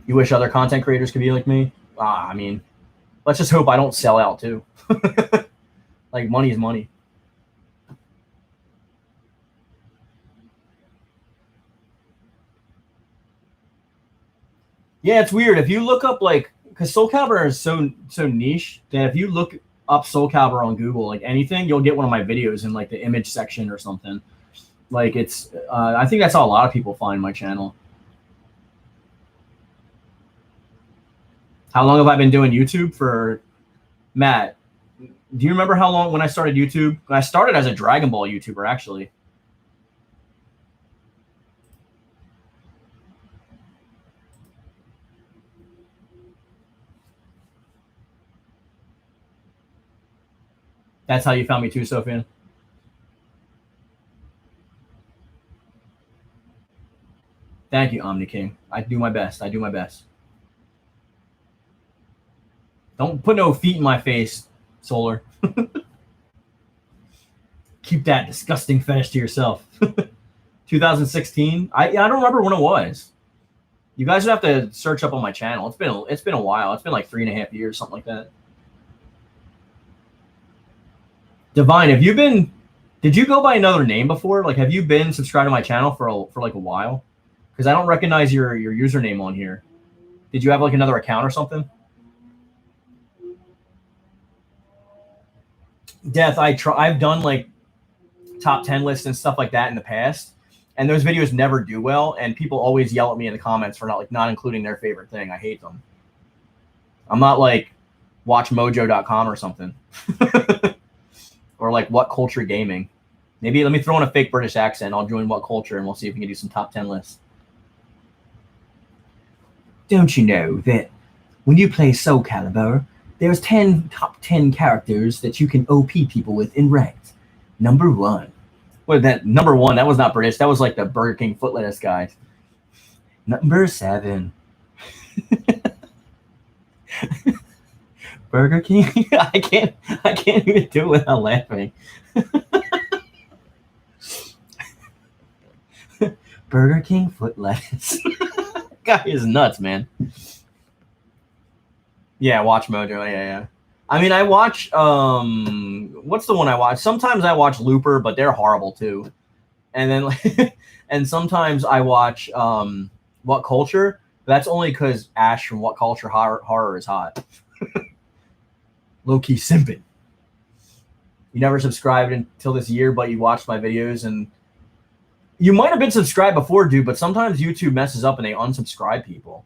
You wish other content creators could be like me? I mean, let's just hope I don't sell out too. Like, money is money. Yeah, it's weird. If you look up like, because Soulcalibur is so niche that if you look up Soulcalibur on Google, like anything, you'll get one of my videos in like the image section or something. Like it's, I think that's how a lot of people find my channel. How long have I been doing YouTube for, Matt? Do you remember how long when I started YouTube? I started as a Dragon Ball YouTuber, actually. That's how you found me too, Sofian. Thank you, Omni King. I do my best. I do my best. Don't put no feet in my face, Solar. Keep that disgusting fetish to yourself. 2016. I don't remember when it was. You guys would have to search up on my channel. It's been a while. It's been like 3.5 years, something like that. Divine, have you been? Did you go by another name before? Like, have you been subscribed to my channel for like a while? Because I don't recognize your username on here. Did you have like another account or something? Death, I've done like top 10 lists and stuff like that in the past, and those videos never do well, and people always yell at me in the comments for not including their favorite thing. I hate them. I'm not like watchmojo.com or something. Or like What Culture Gaming. Maybe let me throw in a fake British accent. I'll join What Culture and we'll see if we can do some top 10 lists. Don't you know that when you play Soulcalibur, there's 10 top 10 characters that you can OP people with in ranked. Number 1. What that number 1? That was not British. That was like the Burger King foot lettuce guys. Number 7. Burger King. I can't even do it without laughing. Burger King foot lettuce. Guy is nuts, man. Yeah, watch Mojo. Yeah. I mean, I watch. What's the one I watch? Sometimes I watch Looper, but they're horrible too. And then, and sometimes I watch What Culture. That's only because Ash from What Culture Horror is hot. Low key simping. You never subscribed until this year, but you watched my videos, and you might have been subscribed before, dude. But sometimes YouTube messes up and they unsubscribe people.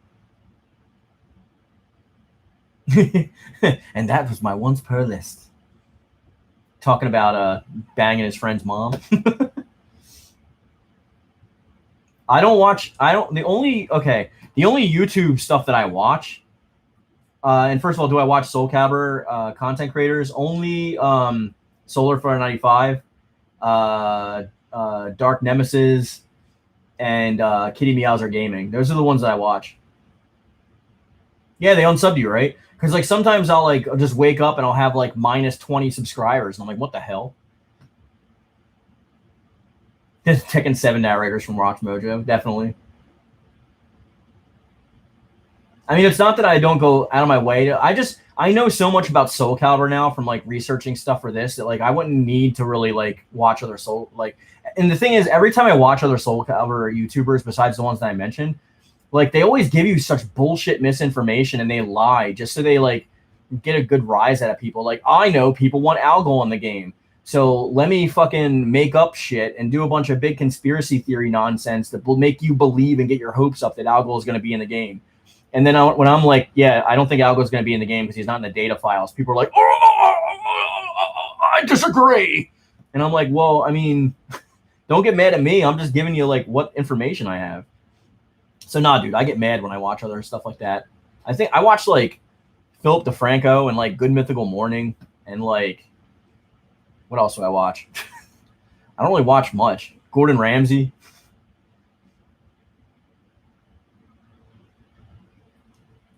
And that was my once per list. Talking about banging his friend's mom. The only YouTube stuff that I watch, and first of all, do I watch Soulcalibur content creators? Only Solar 495, Dark Nemesis, and KittyMeowser Gaming. Those are the ones that I watch. Yeah, they unsubbed you, right? Because like sometimes I'll just wake up and I'll have like minus 20 subscribers, and I'm like, what the hell? Tekken 7 narrators from Rock Mojo, definitely. I mean, it's not that I don't go out of my way to. I know so much about Soulcalibur now from like researching stuff for this that like I wouldn't need to really like watch other Soul like. And the thing is, every time I watch other Soulcalibur YouTubers besides the ones that I mentioned, like they always give you such bullshit misinformation and they lie just so they like get a good rise out of people. Like, I know people want Algol in the game, so let me fucking make up shit and do a bunch of big conspiracy theory nonsense that will make you believe and get your hopes up that Algol is going to be in the game. And then when I'm like, yeah, I don't think Algol is going to be in the game because he's not in the data files, people are like, I disagree. And I'm like, well, I mean, don't get mad at me. I'm just giving you like what information I have. So nah, dude, I get mad when I watch other stuff like that. I think I watch like Philip DeFranco and like Good Mythical Morning and like what else do I watch? I don't really watch much. Gordon Ramsay.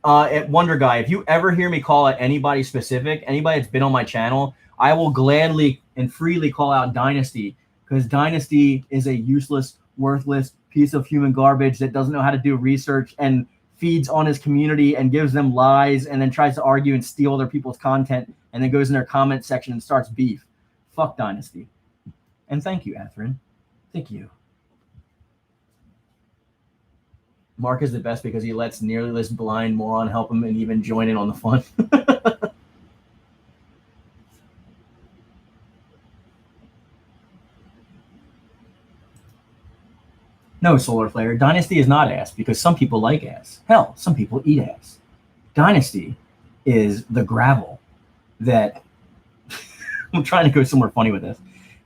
At Wonder Guy, if you ever hear me call out anybody specific, anybody that's been on my channel, I will gladly and freely call out Dynasty, because Dynasty is a useless, worthless piece of human garbage that doesn't know how to do research and feeds on his community and gives them lies and then tries to argue and steal other people's content and then goes in their comment section and starts beef. Fuck Dynasty. And thank you, Athrun. Thank you. Mark is the best because he lets nearly this blind moron help him and even join in on the fun. No, Solar Flare. Dynasty is not ass because some people like ass. Hell, some people eat ass. Dynasty is the gravel that I'm trying to go somewhere funny with this.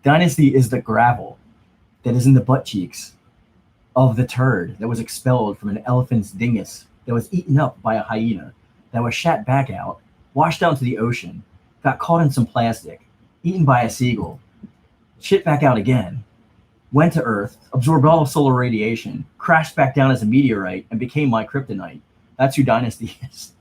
Dynasty is the gravel that is in the butt cheeks of the turd that was expelled from an elephant's dingus, that was eaten up by a hyena, that was shat back out, washed down to the ocean, got caught in some plastic, eaten by a seagull, shit back out again, went to Earth, absorbed all of solar radiation, crashed back down as a meteorite, and became my kryptonite. That's who Dynasty is.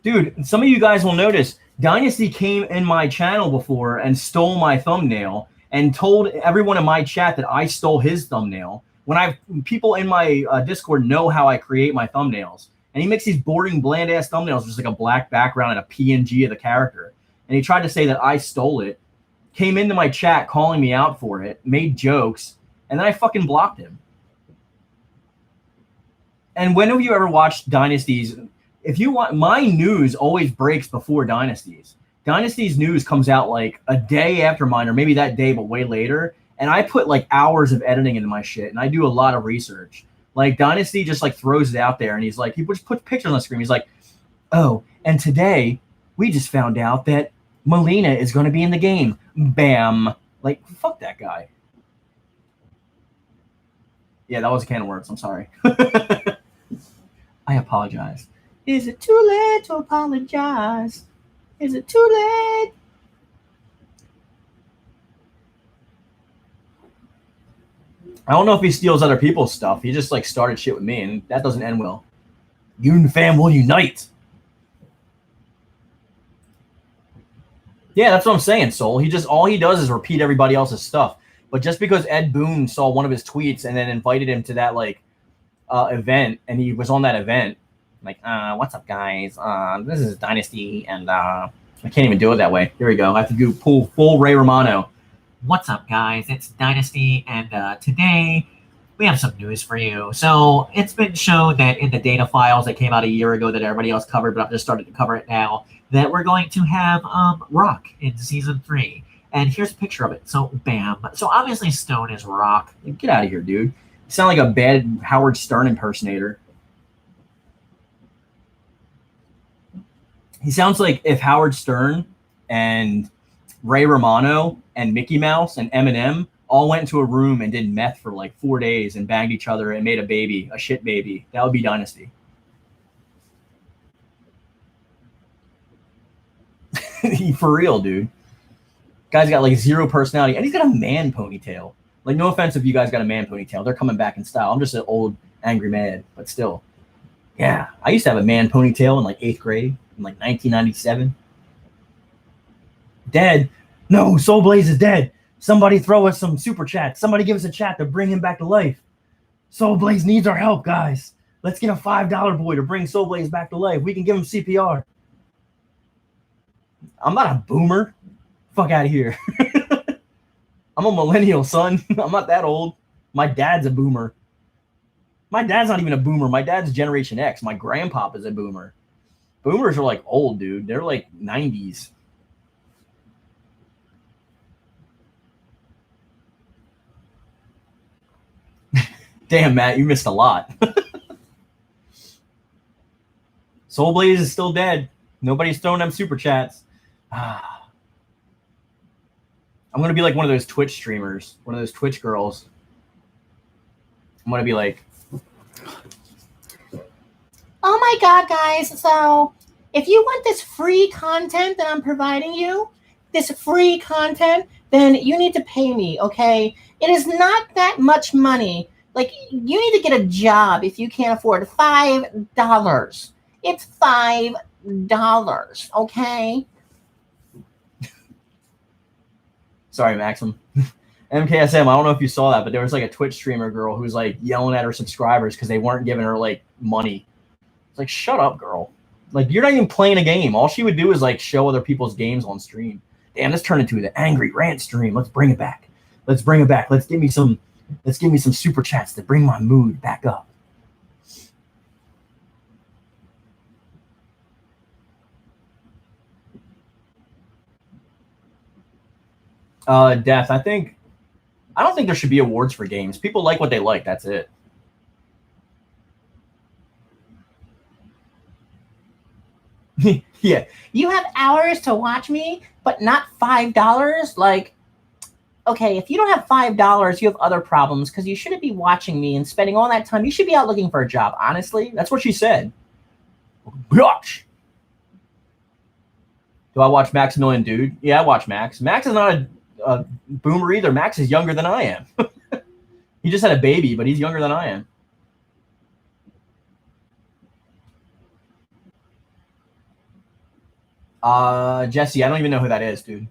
Dude, some of you guys will notice Dynasty came in my channel before and stole my thumbnail and told everyone in my chat that I stole his thumbnail. When people in my Discord know how I create my thumbnails, and he makes these boring, bland-ass thumbnails, just like a black background and a PNG of the character. And he tried to say that I stole it, came into my chat calling me out for it, made jokes, and then I fucking blocked him. And when have you ever watched Dynasties? If you want, my news always breaks before Dynasties. Dynasties news comes out like a day after mine, or maybe that day, but way later. And I put like hours of editing into my shit, and I do a lot of research. Like Dynasty just like throws it out there, and he's like, he just puts pictures on the screen. He's like, oh, and today we just found out that Melina is going to be in the game. Bam. Like, fuck that guy. Yeah, that was a can of words. I'm sorry. I apologize. Is it too late to apologize? Is it too late? I don't know if he steals other people's stuff. He just like started shit with me, and that doesn't end well. Yoon-Fam Yoonite. Yeah, that's what I'm saying, Soul. All he does is repeat everybody else's stuff. But just because Ed Boon saw one of his tweets and then invited him to that like event, and he was on that event, like, what's up, guys? This is Dynasty, and I can't even do it that way. Here we go. I have to do pull full Ray Romano. What's up, guys? It's Dynasty, and today we have some news for you. So it's been shown that in the data files that came out a year ago that everybody else covered, but I've just started to cover it now, that we're going to have Rock in Season 3. And here's a picture of it. So, bam. So obviously Stone is Rock. Get out of here, dude. You sound like a bad Howard Stern impersonator. He sounds like if Howard Stern and Ray Romano and Mickey Mouse and Eminem all went into a room and did meth for like 4 days and banged each other and made a baby, a shit baby. That would be Dynasty. For real, dude. Guy's got like zero personality, and he's got a man ponytail. Like, no offense if you guys got a man ponytail. They're coming back in style. I'm just an old, angry man, but still. Yeah, I used to have a man ponytail in like 8th grade in like 1997. Dead. No, Soul Blaze is dead. Somebody throw us some super chats. Somebody give us a chat to bring him back to life. Soul Blaze needs our help, guys. Let's get a $5 boy to bring Soul Blaze back to life. We can give him CPR. I'm not a boomer. Fuck out of here. I'm a millennial, son. I'm not that old. My dad's a boomer. My dad's not even a boomer. My dad's Generation X. My grandpop is a boomer. Boomers are like old, dude. They're like 90s. Damn, Matt, you missed a lot. Soul Blaze is still dead. Nobody's throwing them super chats. I'm going to be like one of those Twitch streamers, one of those Twitch girls. I'm going to be like, oh my God, guys. So if you want this free content that I'm providing you, this free content, then you need to pay me, okay? It is not that much money. Like, you need to get a job if you can't afford $5. It's $5, okay? Sorry, Maxim. MKSM, I don't know if you saw that, but there was like a Twitch streamer girl who was like yelling at her subscribers because they weren't giving her like money. It's like, shut up, girl. Like, you're not even playing a game. All she would do is like show other people's games on stream. Damn, this turned into the angry rant stream. Let's bring it back. Let's bring it back. Let's give me some super chats to bring my mood back up. Death. I don't think there should be awards for games. People like what they like. That's it. Yeah. You have hours to watch me, but not $5? Like, okay, if you don't have $5, you have other problems because you shouldn't be watching me and spending all that time. You should be out looking for a job, honestly. That's what she said. Gosh. Do I watch Maximilian Dude? Yeah, I watch Max. Max is not a boomer either. Max is younger than I am. He just had a baby, but he's younger than I am. Jesse, I don't even know who that is, dude.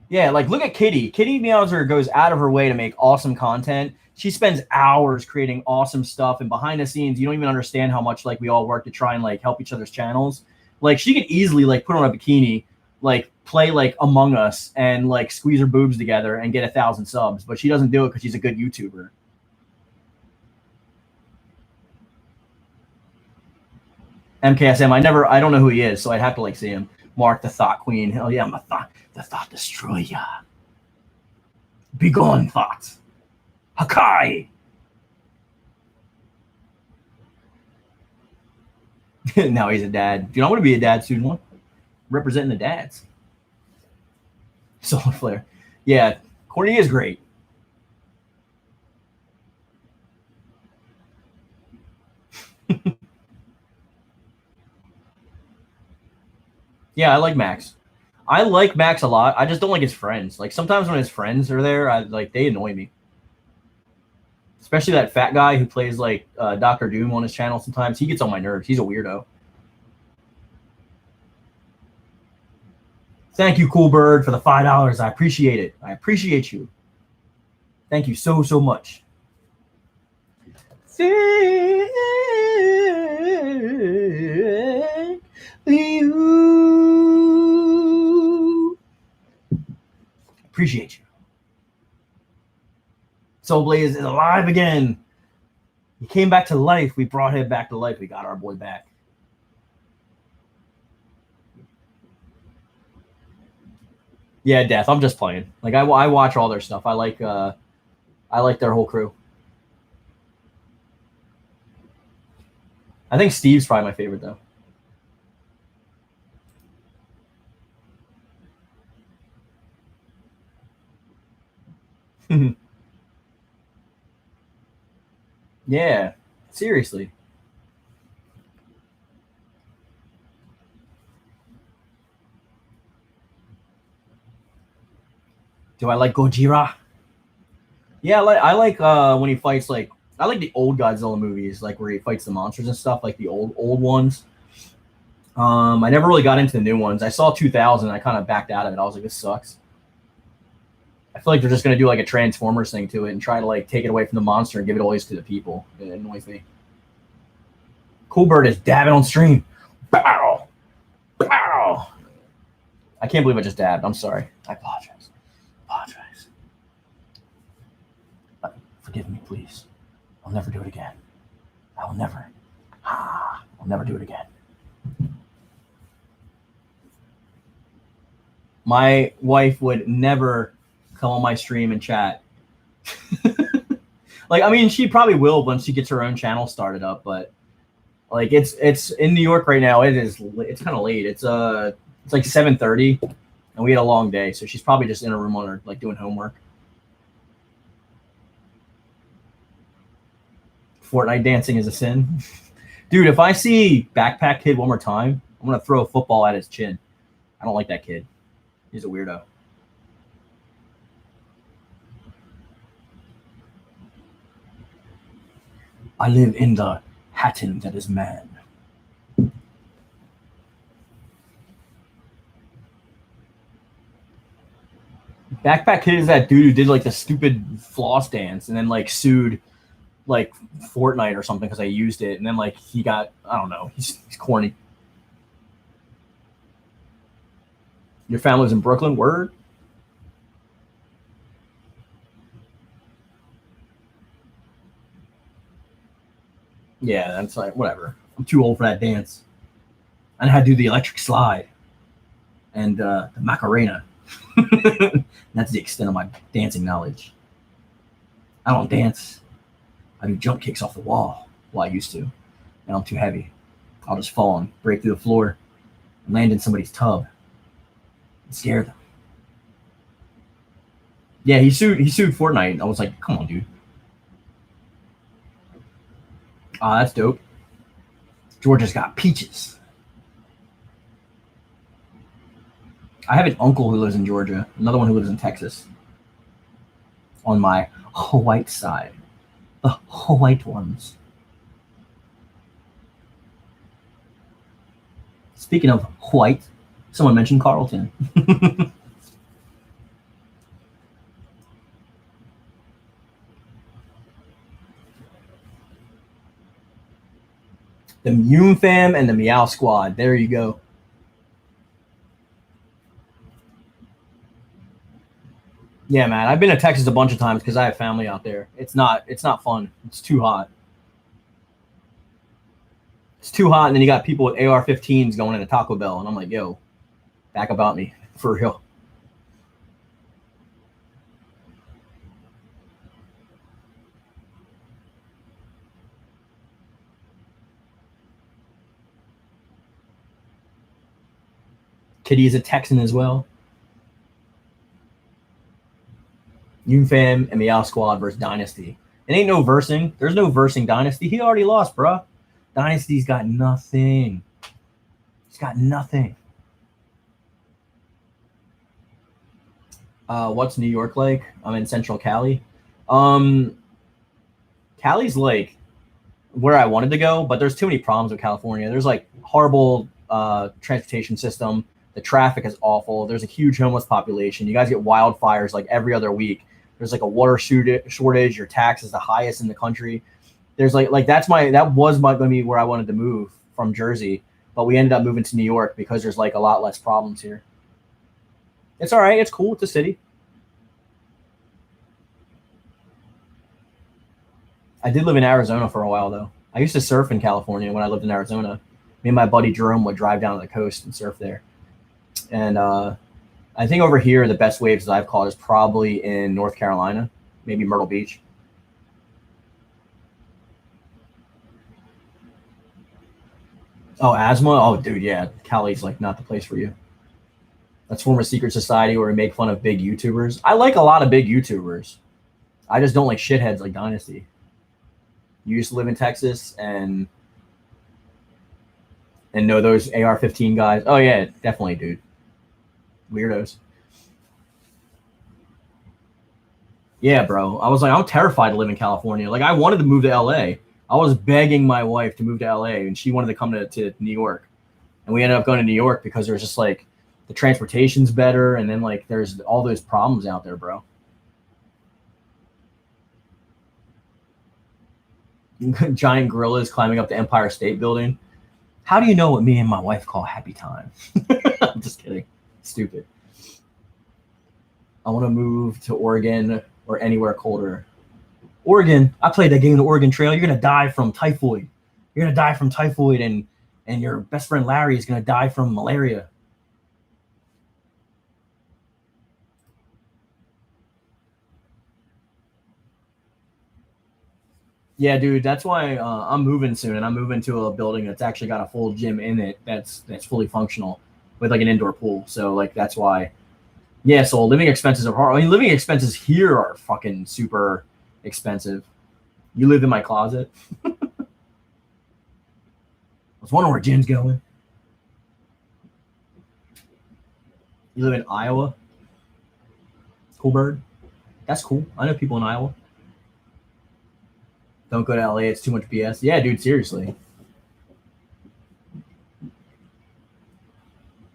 Yeah, like look at Kitty. KittyMeowser goes out of her way to make awesome content. She spends hours creating awesome stuff, and behind the scenes, you don't even understand how much like we all work to try and like help each other's channels. Like she could easily like put on a bikini, like play like Among Us and like squeeze her boobs together and get 1,000 subs, but she doesn't do it because she's a good YouTuber. MKSM, I don't know who he is, so I'd have to like see him. Mark the Thought Queen. Hell yeah, I'm the Thought Destroyer. Begone, Thought. Hakai. Now he's a dad. Dude, I want to be a dad soon. One representing the dads. Solar Flare. Yeah, Courtney is great. Yeah, I like Max. I like Max a lot. I just don't like his friends. Like sometimes when his friends are there, they annoy me. Especially that fat guy who plays like Dr. Doom on his channel sometimes. He gets on my nerves. He's a weirdo. Thank you, Cool Bird, for the $5. I appreciate it. I appreciate you. Thank you so, so much. Thank you. Appreciate you. Soul Blaze is alive again. He came back to life. We brought him back to life. We got our boy back. Yeah, Death. I'm just playing. Like I watch all their stuff. I like their whole crew. I think Steve's probably my favorite though. Yeah, seriously. Do I like Gojira? Yeah, I like when he fights like I like the old Godzilla movies, like where he fights the monsters and stuff, like the old ones. I never really got into the new ones. I saw 2000, I kind of backed out of it. I was like, this sucks. I feel like they're just gonna do like a Transformers thing to it and try to like take it away from the monster and give it always to the people. It annoys me. Cool Bird is dabbing on stream. Bow, bow. I can't believe I just dabbed. I'm sorry. I apologize. Forgive me, please. I'll never do it again. I will never. I'll never do it again. My wife would never come on my stream and chat. Like, I mean, she probably will once she gets her own channel started up, but like it's in New York right now. It's kind of late. It's like 7:30 and we had a long day, so she's probably just in her room on her like doing homework. Fortnite dancing is a sin. Dude, if I see Backpack Kid one more time, I'm going to throw a football at his chin. I don't like that kid. He's a weirdo. I live in the Hatton that is man. Backpack Kid is that dude who did like the stupid floss dance and then like sued like Fortnite or something because I used it, and then like he got, I don't know, he's corny. Your family's in Brooklyn? Word? Yeah, that's like whatever. I'm too old for that dance. I know how to do the electric slide and the Macarena. That's the extent of my dancing knowledge. I don't dance. I do jump kicks off the wall. Well, I used to. Now I'm too heavy. I'll just fall and break through the floor and land in somebody's tub and scare them. Yeah, he sued Fortnite. I was like, come on, dude. Ah, that's dope. Georgia's got peaches. I have an uncle who lives in Georgia, another one who lives in Texas. On my white side. The white ones. Speaking of white, someone mentioned Carlton. The Yoon-Fam and the Meow Squad. There you go. Yeah, man. I've been to Texas a bunch of times because I have family out there. It's not fun. It's too hot. It's too hot, and then you got people with AR-15s going into Taco Bell, and I'm like, yo, back about me. For real. Kitty is a Texan as well. Yoon-Fam and Meow Squad versus Dynasty. It ain't no versing. There's no versing Dynasty. He already lost, bruh. Dynasty's got nothing. He's got nothing. What's New York like? I'm in Central Cali. Cali's like where I wanted to go, but there's too many problems with California. There's like horrible transportation system. The traffic is awful. There's a huge homeless population. You guys get wildfires like every other week. There's like a water shortage. Your tax is the highest in the country. There's that was going to be where I wanted to move from Jersey, but we ended up moving to New York because there's like a lot less problems here. It's all right. It's cool. It's a city. I did live in Arizona for a while though. I used to surf in California when I lived in Arizona. Me and my buddy Jerome would drive down to the coast and surf there. And I think over here, the best waves that I've caught is probably in North Carolina, maybe Myrtle Beach. Oh, asthma? Oh, dude, yeah. Cali's like not the place for you. Let's form a secret society where we make fun of big YouTubers. I like a lot of big YouTubers. I just don't like shitheads like Dynasty. You used to live in Texas and know those AR-15 guys. Oh, yeah, definitely, dude. Weirdos. Yeah, bro. I was like, I'm terrified to live in California. Like, I wanted to move to LA. I was begging my wife to move to LA, and she wanted to come to New York. And we ended up going to New York because there's just like the transportation's better, and then like there's all those problems out there, bro. Giant gorillas climbing up the Empire State Building. How do you know what me and my wife call happy time? I'm just kidding. Stupid. I want to move to Oregon or anywhere colder. Oregon. I played that game in the Oregon Trail. You're gonna die from typhoid. You're gonna die from typhoid, and your best friend Larry is gonna die from malaria. Yeah, dude, that's why I'm moving soon, and I'm moving to a building that's actually got a full gym in it that's fully functional with like an indoor pool. So like that's why. Yeah, so living expenses are hard. I mean, living expenses here are fucking super expensive. You live in my closet. I was wondering where Jim's going. You live in Iowa? Cool bird. That's cool. I know people in Iowa. Don't go to LA. It's too much BS. Yeah, dude, seriously.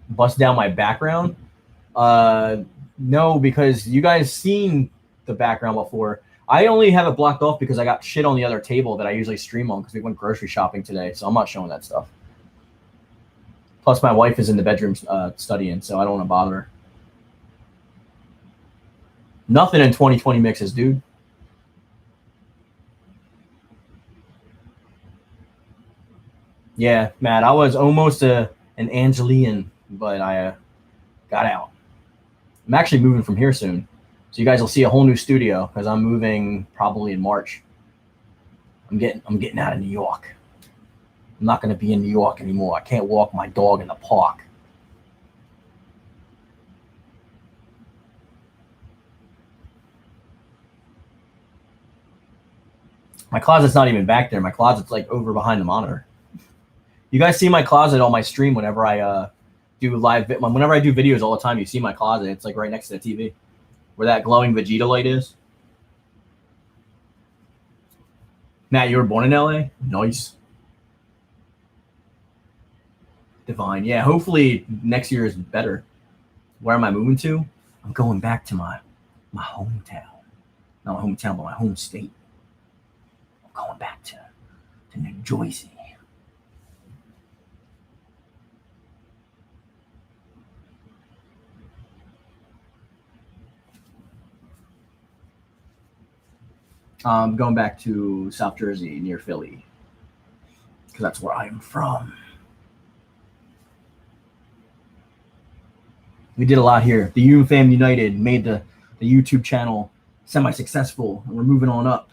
Bust down my background? No, because you guys seen the background before. I only have it blocked off because I got shit on the other table that I usually stream on because we went grocery shopping today, so I'm not showing that stuff. Plus, my wife is in the bedroom studying, so I don't want to bother her. Nothing in 2020 mixes, dude. Yeah, Matt, I was almost an Angelian, but I got out. I'm actually moving from here soon. So you guys will see a whole new studio because I'm moving probably in March. I'm getting out of New York. I'm not going to be in New York anymore. I can't walk my dog in the park. My closet's not even back there. My closet's like over behind the monitor. You guys see my closet on my stream whenever I do whenever I do videos all the time. You see my closet. It's like right next to the TV, where that glowing Vegeta light is. Matt, you were born in LA? Nice. Divine. Yeah, hopefully next year is better. Where am I moving to? I'm going back to my hometown. Not my hometown, but my home state. I'm going back to New Jersey. Going back to South Jersey near Philly, because that's where I am from. We did a lot here. The Yoon-Fam Yoonite made the YouTube channel semi-successful, and we're moving on up.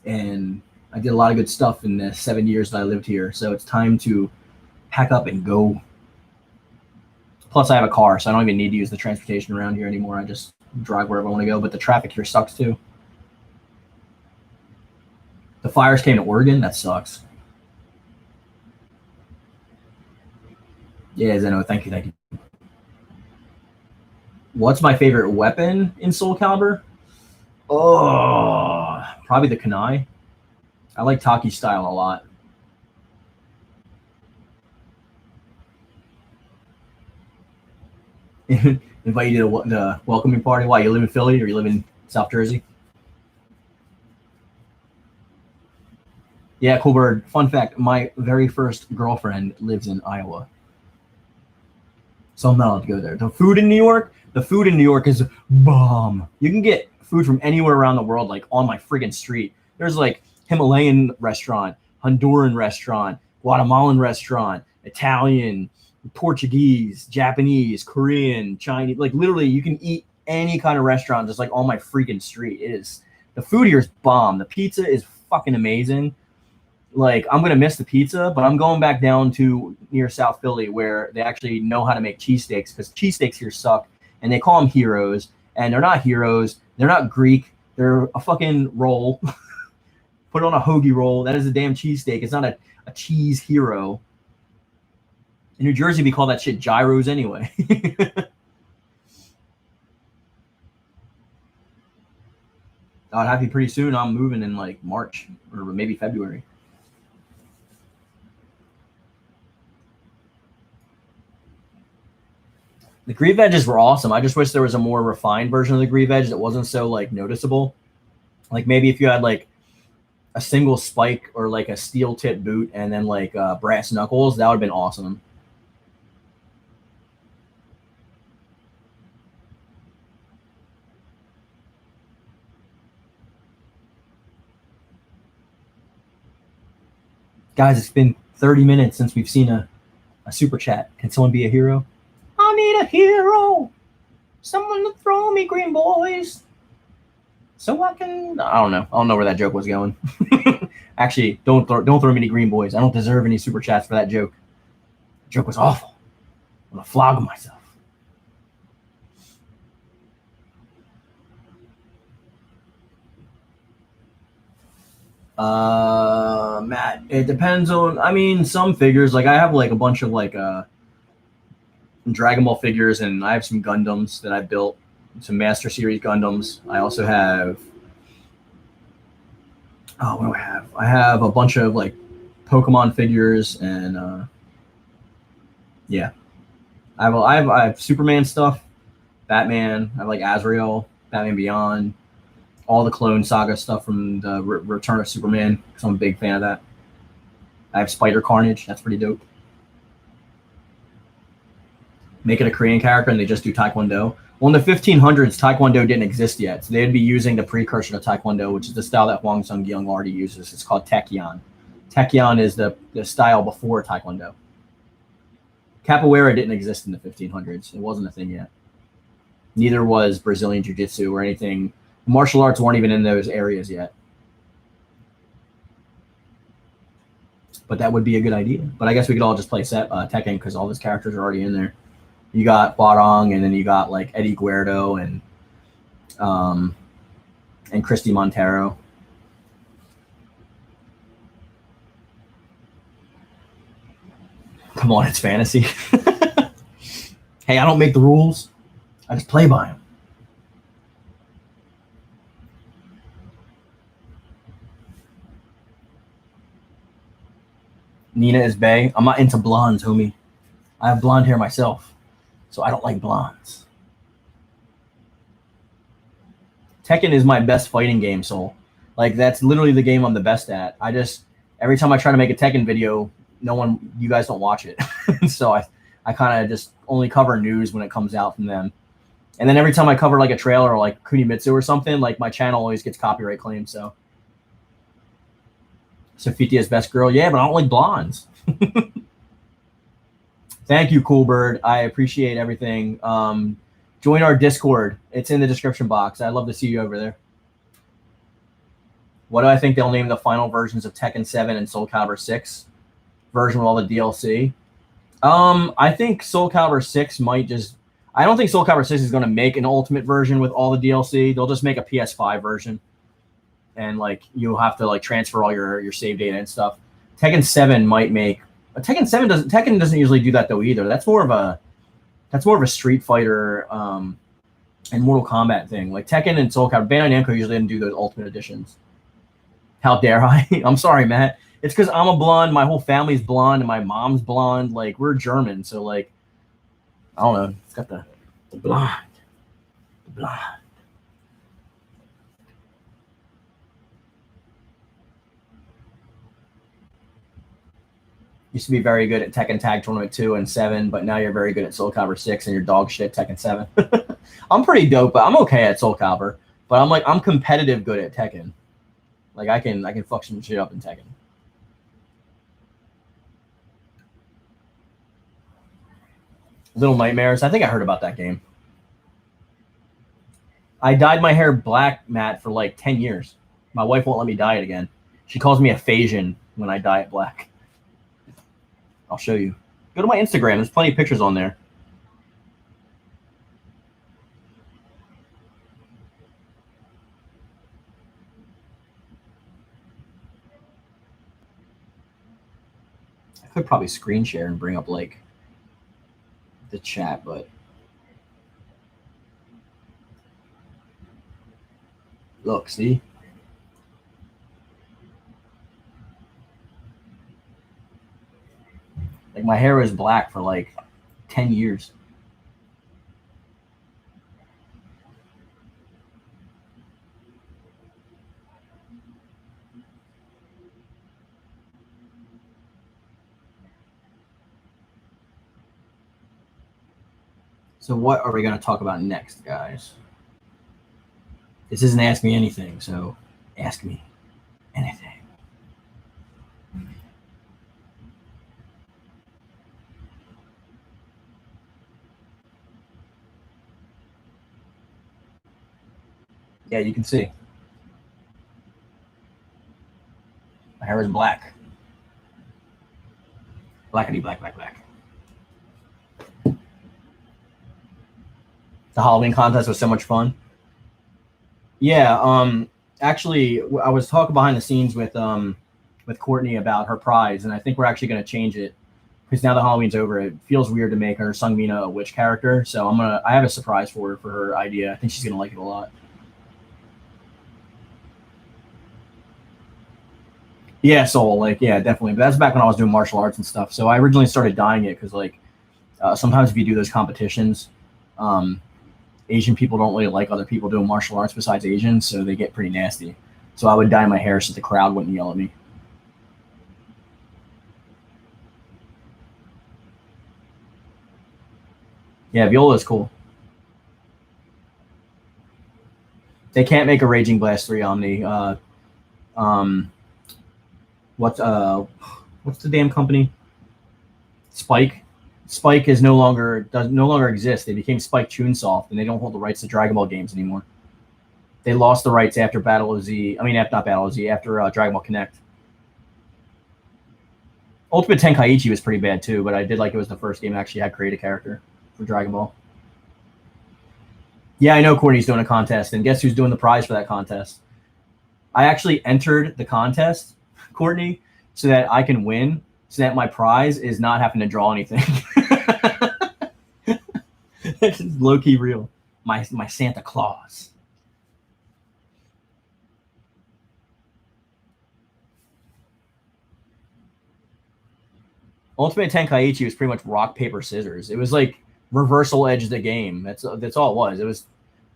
And I did a lot of good stuff in the 7 years that I lived here, so it's time to pack up and go. Plus, I have a car, so I don't even need to use the transportation around here anymore. I just drive wherever I want to go, but the traffic here sucks too. The fires came to Oregon. That sucks. Yeah, Zeno, thank you. What's my favorite weapon in Soulcalibur? Oh, probably the kunai. I like Taki's style a lot. Invite you to the welcoming party. Why, you live in Philly or you live in South Jersey? Yeah, cool bird. Fun fact, my very first girlfriend lives in Iowa. So I'm not allowed to go there. The food in New York is bomb. You can get food from anywhere around the world, like on my friggin' street. There's like Himalayan restaurant, Honduran restaurant, Guatemalan restaurant, Italian, Portuguese, Japanese, Korean, Chinese. Like literally you can eat any kind of restaurant just like on my freaking street. The food here is bomb. The pizza is fucking amazing. Like I'm gonna miss the pizza, but I'm going back down to near South Philly where they actually know how to make cheesesteaks, because cheesesteaks here suck, and they call them heroes, and they're not heroes. They're not Greek. They're a fucking roll. Put it on a hoagie roll. That is a damn cheesesteak. It's not a cheese hero. In New Jersey, we call that shit gyros anyway. I'll have you pretty soon. I'm moving in like March or maybe February. The Green Veggies were awesome. I just wish there was a more refined version of the Green Veg that wasn't so like noticeable. Like maybe if you had like a single spike or like a steel tip boot and then like brass knuckles, that would have been awesome. Guys, it's been 30 minutes since we've seen a super chat. Can someone be a hero? I need a hero. Someone to throw me green boys. So I don't know. I don't know where that joke was going. Actually, don't throw me any green boys. I don't deserve any super chats for that joke. The joke was awful. I'm gonna flog myself. Matt, it depends on, I mean, some figures, like I have like a bunch of like Dragon Ball figures, and I have some Gundams that I built, some Master Series Gundams. I also have, what do I have? I have a bunch of like Pokemon figures, and yeah, I have Superman stuff, Batman. I have like Azrael, Batman Beyond, all the Clone Saga stuff from the Return of Superman, because I'm a big fan of that. I have Spider Carnage. That's pretty dope. Make it a Korean character and they just do Taekwondo. Well, in the 1500s, Taekwondo didn't exist yet, so they'd be using the precursor to Taekwondo, which is the style that Hwang Sung-gyung already uses. It's called Taekyon. Taekyon is the style before Taekwondo. Capoeira didn't exist in the 1500s. It wasn't a thing yet. Neither was Brazilian Jiu-Jitsu or anything. Martial arts weren't even in those areas yet. But that would be a good idea. But I guess we could all just play Tekken because all those characters are already in there. You got Barong, and then you got like Eddie Guerrero and Christy Montero. Come on, it's fantasy. Hey, I don't make the rules. I just play by them. Nina is bae. I'm not into blondes, homie. I have blonde hair myself, so I don't like blondes. Tekken is my best fighting game, Soul. Like, that's literally the game I'm the best at. Every time I try to make a Tekken video, you guys don't watch it. So I kind of just only cover news when it comes out from them. And then every time I cover like a trailer or like Kunimitsu or something, like my channel always gets copyright claimed. So Sofitia's best girl. Yeah, but I don't like blondes. Thank you, Cool Bird. I appreciate everything. Join our Discord. It's in the description box. I'd love to see you over there. What do I think they'll name the final versions of Tekken 7 and Soulcalibur 6 version with all the DLC? I think Soulcalibur 6 might just... I don't think Soulcalibur 6 is going to make an ultimate version with all the DLC. They'll just make a PS5 version. And, like, you'll have to, like, transfer all your save data and stuff. Tekken 7 might make... Tekken doesn't usually do that, though, either. That's more of a Street Fighter and Mortal Kombat thing. Like, Tekken and Soulcalibur... Bandai Namco usually didn't do those ultimate editions. How dare I? I'm sorry, Matt. It's because I'm a blonde, my whole family's blonde, and my mom's blonde. Like, we're German, so, like, I don't know. It's got the blonde. The blonde. Used to be very good at Tekken Tag Tournament 2 and 7, but now you're very good at Soulcalibur 6 and you're dog shit Tekken 7. I'm pretty dope, but I'm okay at Soulcalibur. But I'm competitive good at Tekken. Like, I can fuck some shit up in Tekken. Little Nightmares. I think I heard about that game. I dyed my hair black, Matt, for like 10 years. My wife won't let me dye it again. She calls me a Phasian when I dye it black. I'll show you. Go to my Instagram. There's plenty of pictures on there. I could probably screen share and bring up like the chat, but look, see? Like, my hair was black for like 10 years. So what are we going to talk about next, guys? This isn't Ask Me Anything, so ask me anything. Yeah, you can see. My hair is black. Blackity black, black, black. The Halloween contest was so much fun. Yeah, actually, I was talking behind the scenes with Courtney about her prize, and I think we're actually going to change it because now that Halloween's over, it feels weird to make her Sungmina a witch character. So I have a surprise for her idea. I think she's going to like it a lot. Yeah, Soul, like, yeah, definitely. But that's back when I was doing martial arts and stuff. So I originally started dyeing it because, like, sometimes if you do those competitions, Asian people don't really like other people doing martial arts besides Asians, so they get pretty nasty. So I would dye my hair so the crowd wouldn't yell at me. Yeah, Viola is cool. They can't make a Raging Blast 3 Omni. What's the damn company? Spike Spike is no longer exist. They became Spike Chunsoft, and they don't hold the rights to Dragon Ball games anymore. They lost the rights after Battle of Z. I mean, not Battle of Z, after Dragon Ball Connect. Ultimate Tenkaichi was pretty bad too, but I did like it was the first game that actually had create a character for Dragon Ball. Yeah, I know Courtney's doing a contest, and guess who's doing the prize for that contest? I actually entered the contest, Courtney, so that I can win, so that my prize is not having to draw anything. It's low-key real. My Santa Claus. Ultimate Tenkaichi was pretty much rock, paper, scissors. It was like reversal edge the game. That's all it was. It was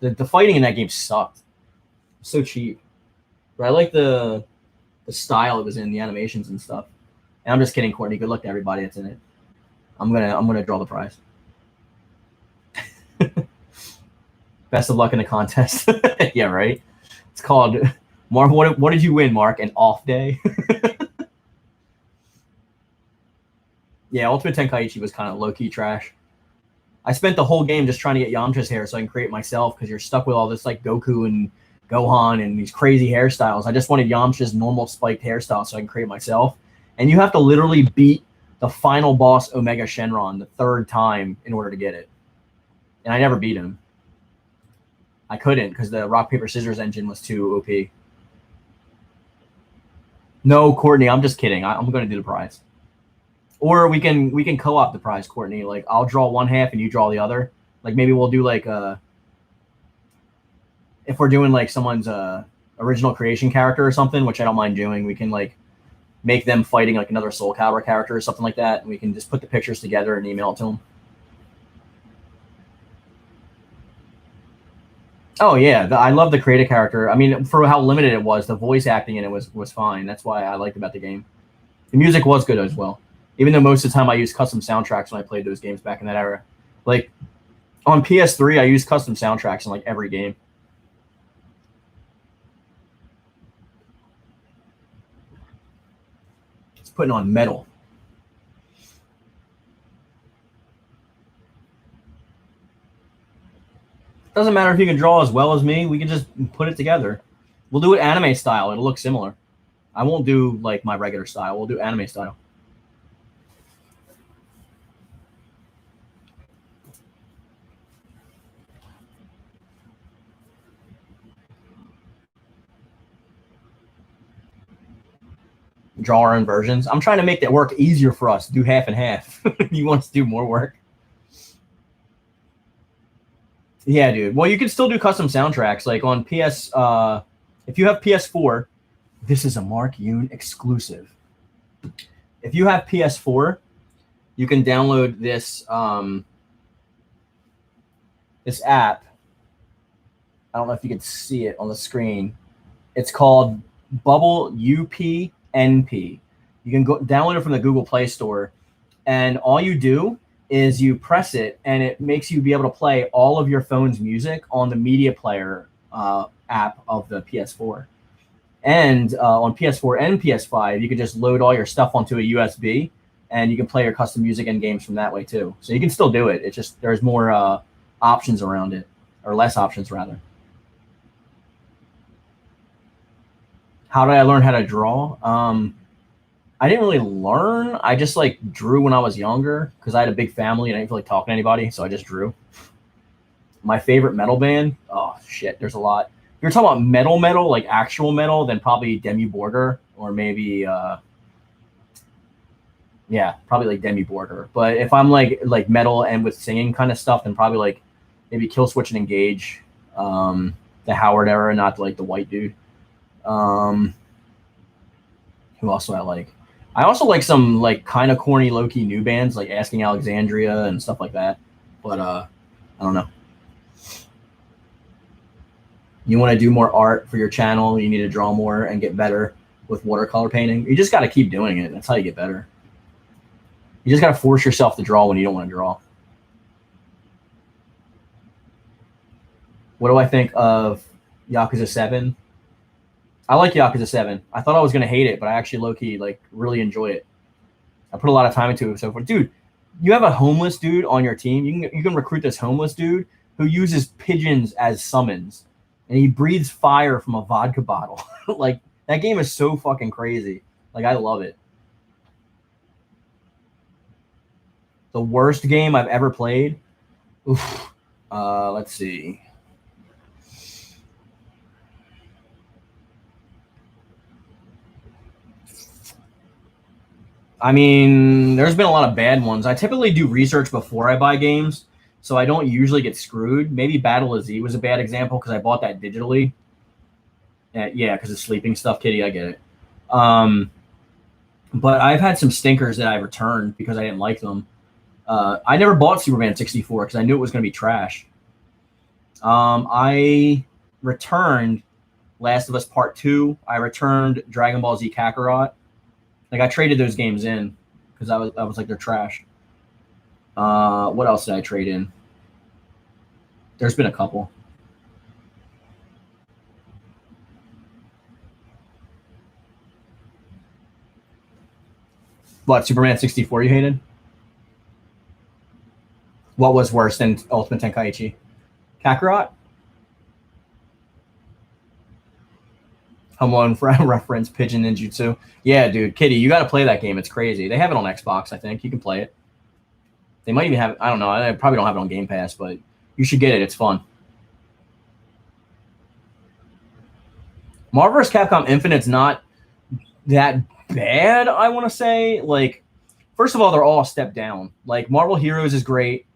the fighting in that game sucked. So cheap. But I like the style it was in, the animations and stuff. And I'm just kidding, Courtney. Good luck to everybody that's in it. I'm gonna draw the prize. Best of luck in the contest. Yeah, right. It's called Mark. What did you win, Mark? An off day. Yeah, Ultimate Tenkaichi was kind of low-key trash. I spent the whole game just trying to get Yamcha's hair so I can create myself, because you're stuck with all this like Goku and Gohan and these crazy hairstyles. I just wanted Yamcha's normal spiked hairstyle so I can create myself. And you have to literally beat the final boss, Omega Shenron, the 3rd time in order to get it. And I never beat him. I couldn't because the rock, paper, scissors engine was too OP. No, Courtney, I'm just kidding. I'm going to do the prize. Or we can co-op the prize, Courtney. Like, I'll draw one half and you draw the other. Like, maybe we'll do like if we're doing like someone's original creation character or something, which I don't mind doing, we can like make them fighting like another Soulcalibur character or something like that, and we can just put the pictures together and email it to them. Oh yeah, I love the creative character. I mean, for how limited it was, the voice acting in it was fine. That's why I liked about the game. The music was good as well. Even though most of the time I used custom soundtracks when I played those games back in that era. Like, on PS3, I used custom soundtracks in, like, every game. It's putting on metal. Doesn't matter if you can draw as well as me. We can just put it together. We'll do it anime style. It'll look similar. I won't do, like, my regular style. We'll do anime style. Draw our own versions. I'm trying to make that work easier for us. Do half and half. You want us to do more work? Yeah, dude. Well, you can still do custom soundtracks. Like on PS, if you have PS4, this is a Mark Yoon exclusive. If you have PS4, you can download this this app. I don't know if you can see it on the screen. It's called Bubble UPnP. You can go download it from the Google Play Store, and all you do is you press it, and it makes you be able to play all of your phone's music on the media player app of the PS4. And on PS4 and PS5, you can just load all your stuff onto a USB, and you can play your custom music and games from that way too. So you can still do it. It's just there's more options around it, or less options rather. How did I learn how to draw? I didn't really learn. I just like drew when I was younger because I had a big family and I didn't feel like talking to anybody, so I just drew. My favorite metal band? Oh shit, there's a lot. If you're talking about metal, like actual metal, then probably Demi Borgir, or maybe yeah, probably like Demi Borgir. But if I'm like metal and with singing kind of stuff, then probably like maybe Killswitch and Engage, the Howard era, not like the white dude. Who else do I like? I also like some like kind of corny low-key new bands like Asking Alexandria and stuff like that. But I don't know. You want to do more art for your channel, you need to draw more and get better with watercolor painting. You just got to keep doing it. That's how you get better. You just got to force yourself to draw when you don't want to draw. What do I think of Yakuza 7? I like Yakuza 7. I thought I was going to hate it, but I actually low-key like really enjoy it. I put a lot of time into it so far. Dude, you have a homeless dude on your team. You can recruit this homeless dude who uses pigeons as summons, and he breathes fire from a vodka bottle. Like, that game is so fucking crazy. Like, I love it. The worst game I've ever played. Oof. Let's see. I mean, there's been a lot of bad ones. I typically do research before I buy games, so I don't usually get screwed. Maybe Battle of Z was a bad example because I bought that digitally. Yeah, because of sleeping stuff, Kitty. I get it. But I've had some stinkers that I returned because I didn't like them. I never bought Superman 64 because I knew it was going to be trash. I returned Last of Us Part 2. I returned Dragon Ball Z Kakarot. Like, I traded those games in because I was like, they're trash. What else did I trade in? There's been a couple. What, Superman 64 you hated? What was worse than Ultimate Tenkaichi? Kakarot? Home Alone reference, Pigeon Ninjutsu. Yeah, dude, Kitty, you got to play that game. It's crazy. They have it on Xbox, I think. You can play it. They might even have it. I don't know. I probably don't have it on Game Pass, but you should get it. It's fun. Marvel vs. Capcom Infinite's not that bad, I want to say. Like, first of all, they're all a step down. Like, Marvel Heroes is great.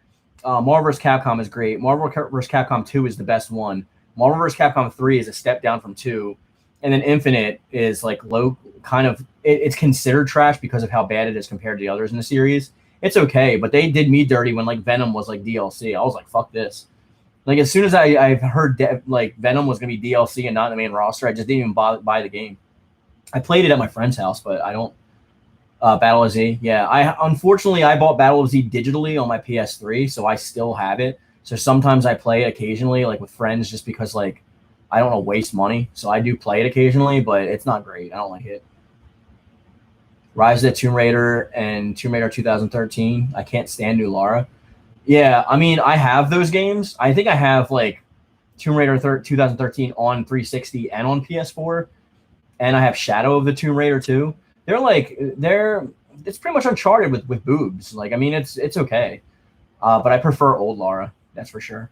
Marvel vs. Capcom is great. Marvel vs. Capcom 2 is the best one. Marvel vs. Capcom 3 is a step down from 2. And then Infinite is like low, kind of, it's considered trash because of how bad it is compared to the others in the series. It's okay, but they did me dirty when like Venom was like DLC. I was like, fuck this. Like, as soon as I heard like Venom was going to be DLC and not the main roster, I just didn't even buy the game. I played it at my friend's house, but I don't. Battle of Z, yeah. Unfortunately I bought Battle of Z digitally on my PS3, so I still have it. So sometimes I play it occasionally, like with friends, just because like I don't want to waste money. So I do play it occasionally, but it's not great. I don't like it. Rise of the Tomb Raider and Tomb Raider 2013. I can't stand New Lara. Yeah, I mean, I have those games. I think I have like Tomb Raider 2013 on 360 and on PS4, and I have Shadow of the Tomb Raider too. It's pretty much Uncharted with boobs. Like, I mean, it's okay, but I prefer old Lara. That's for sure.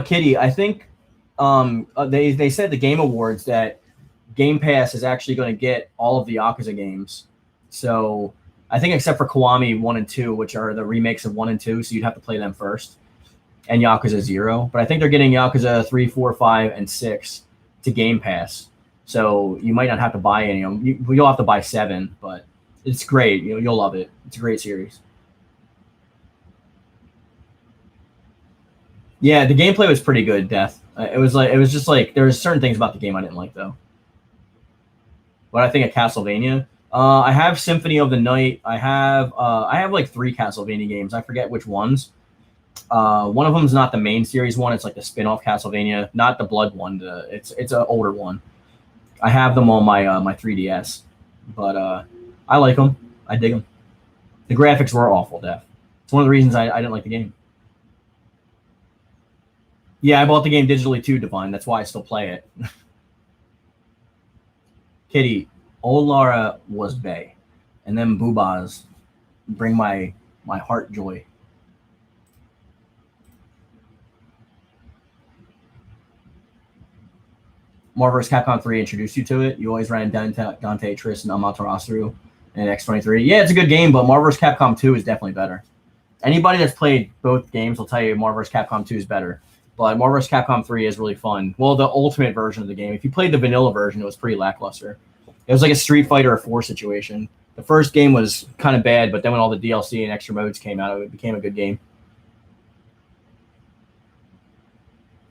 Kitty, I think they said the Game Awards that Game Pass is actually going to get all of the Yakuza games. So I think except for Kiwami 1 and 2, which are the remakes of 1 and 2, so you'd have to play them first, and Yakuza 0. But I think they're getting Yakuza 3, 4, 5, and 6 to Game Pass. So you might not have to buy any of them. You'll have to buy 7, but it's great. You'll love it. It's a great series. Yeah, the gameplay was pretty good, Death. It was just like there was certain things about the game I didn't like though. What I think of Castlevania, I have Symphony of the Night. I have like 3 Castlevania games. I forget which ones. One of them is not the main series one. It's like the spin-off Castlevania, not the Blood one. It's an older one. I have them on my 3DS, but I like them. I dig them. The graphics were awful, Def. It's one of the reasons I didn't like the game. Yeah, I bought the game digitally too, Divine. That's why I still play it. Kitty, old Lara was bae, and then boobas bring my heart joy. Marvel vs. Capcom 3 introduced you to it. You always ran Dante, Triss, and Amaterasu and X-23. Yeah, it's a good game, but Marvel vs. Capcom 2 is definitely better. Anybody that's played both games will tell you Marvel vs. Capcom 2 is better. But Marvel vs. Capcom 3 is really fun. Well, the ultimate version of the game. If you played the vanilla version, it was pretty lackluster. It was like a Street Fighter 4 situation. The first game was kind of bad, but then when all the DLC and extra modes came out, it became a good game.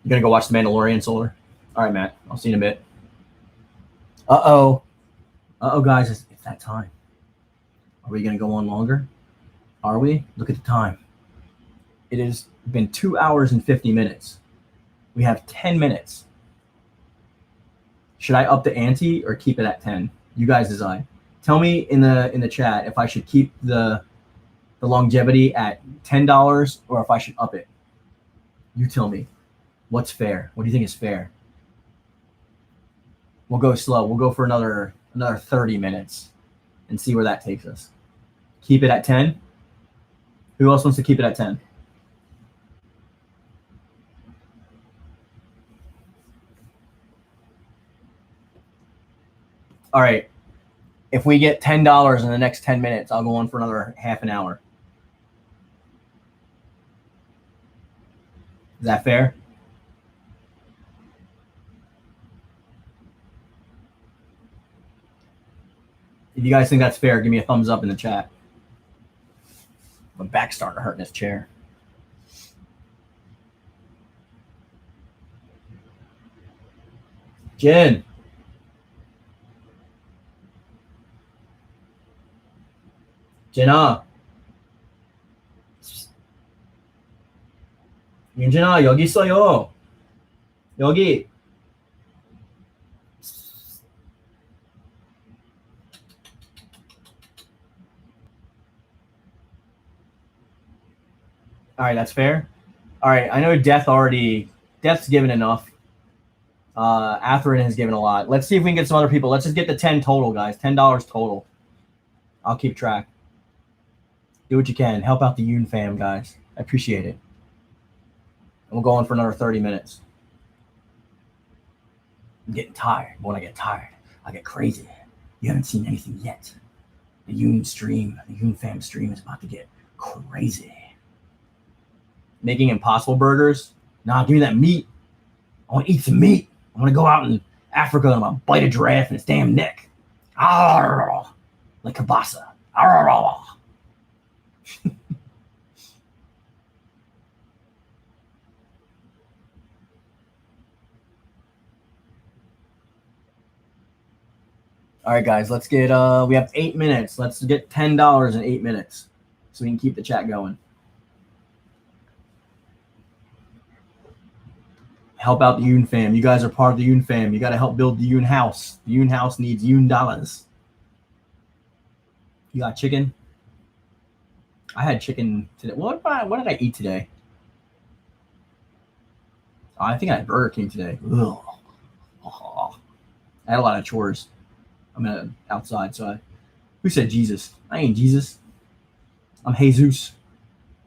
You gonna go watch The Mandalorian, Solar? All right, Matt. I'll see you in a bit. Uh-oh, guys. It's that time. Are we gonna go on longer? Are we? Look at the time. It has been 2 hours and 50 minutes. We have 10 minutes. Should I up the ante or keep it at 10? You guys decide. Tell me in the chat if I should keep the longevity at $10 or if I should up it. You tell me. What's fair? What do you think is fair? We'll go slow. We'll go for another 30 minutes and see where that takes us. Keep it at 10. Who else wants to keep it at 10? All right. If we get $10 in the next 10 minutes, I'll go on for another half an hour. Is that fair? If you guys think that's fair, give me a thumbs up in the chat. My back's starting to hurt in this chair. Jen. Jenna. 윤진아, 여기 있어요. 여기. All right, that's fair. All right, I know Death's given enough. Atherin has given a lot. Let's see if we can get some other people. Let's just get the 10 total, guys. $10 total. I'll keep track. Do what you can. Help out the Yoon-Fam, guys. I appreciate it. And we'll go on for another 30 minutes. I'm getting tired. When I get tired, I get crazy. You haven't seen anything yet. The Yoon-Fam stream is about to get crazy. Making impossible burgers? Nah, give me that meat. I want to eat some meat. I want to go out in Africa and I'm going to bite a giraffe in its damn neck. Arr, like kielbasa. Arr. All right, guys, let's get, we have 8 minutes. Let's get $10 in 8 minutes so we can keep the chat going. Help out the Yoon-Fam. You guys are part of the Yoon-Fam. You got to help build the Yoon house. The Yoon house needs Yoon dollars. You got chicken? I had chicken today. What did I eat today? Oh, I think I had Burger King today. Ugh. Oh, I had a lot of chores. I'm outside, so who said Jesus? I ain't Jesus. I'm Jesus.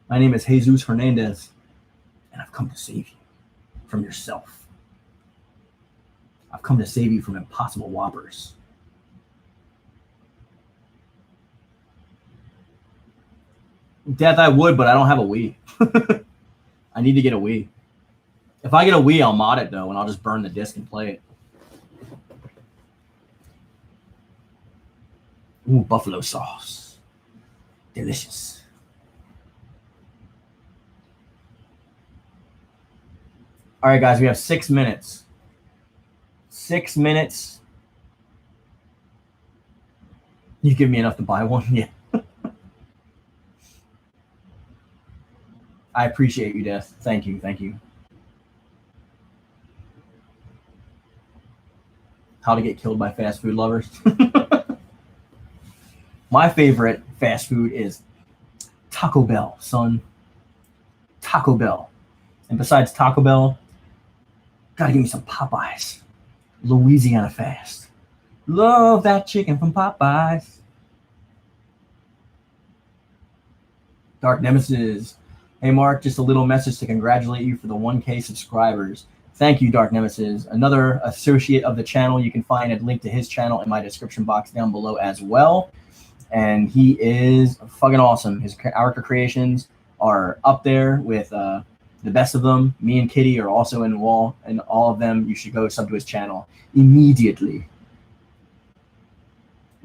My name is Jesus Hernandez, and I've come to save you from yourself. I've come to save you from impossible whoppers. Death, I would, but I don't have a Wii. I need to get a Wii. If I get a Wii, I'll mod it, though, and I'll just burn the disc and play it. Ooh, buffalo sauce. Delicious. All right, guys, we have 6 minutes. 6 minutes. You give me enough to buy one? Yeah. I appreciate you, Death. Thank you. Thank you. How to get killed by fast food lovers. My favorite fast food is Taco Bell, son. Taco Bell. And besides Taco Bell, gotta give me some Popeyes. Louisiana fast. Love that chicken from Popeyes. Dark Nemesis. Hey, Mark, just a little message to congratulate you for the 1K subscribers. Thank you, Dark Nemesis. Another associate of the channel. You can find a link to his channel in my description box down below as well. And he is fucking awesome. His character creations are up there with the best of them. Me and Kitty are also in all of them. You should go sub to his channel immediately.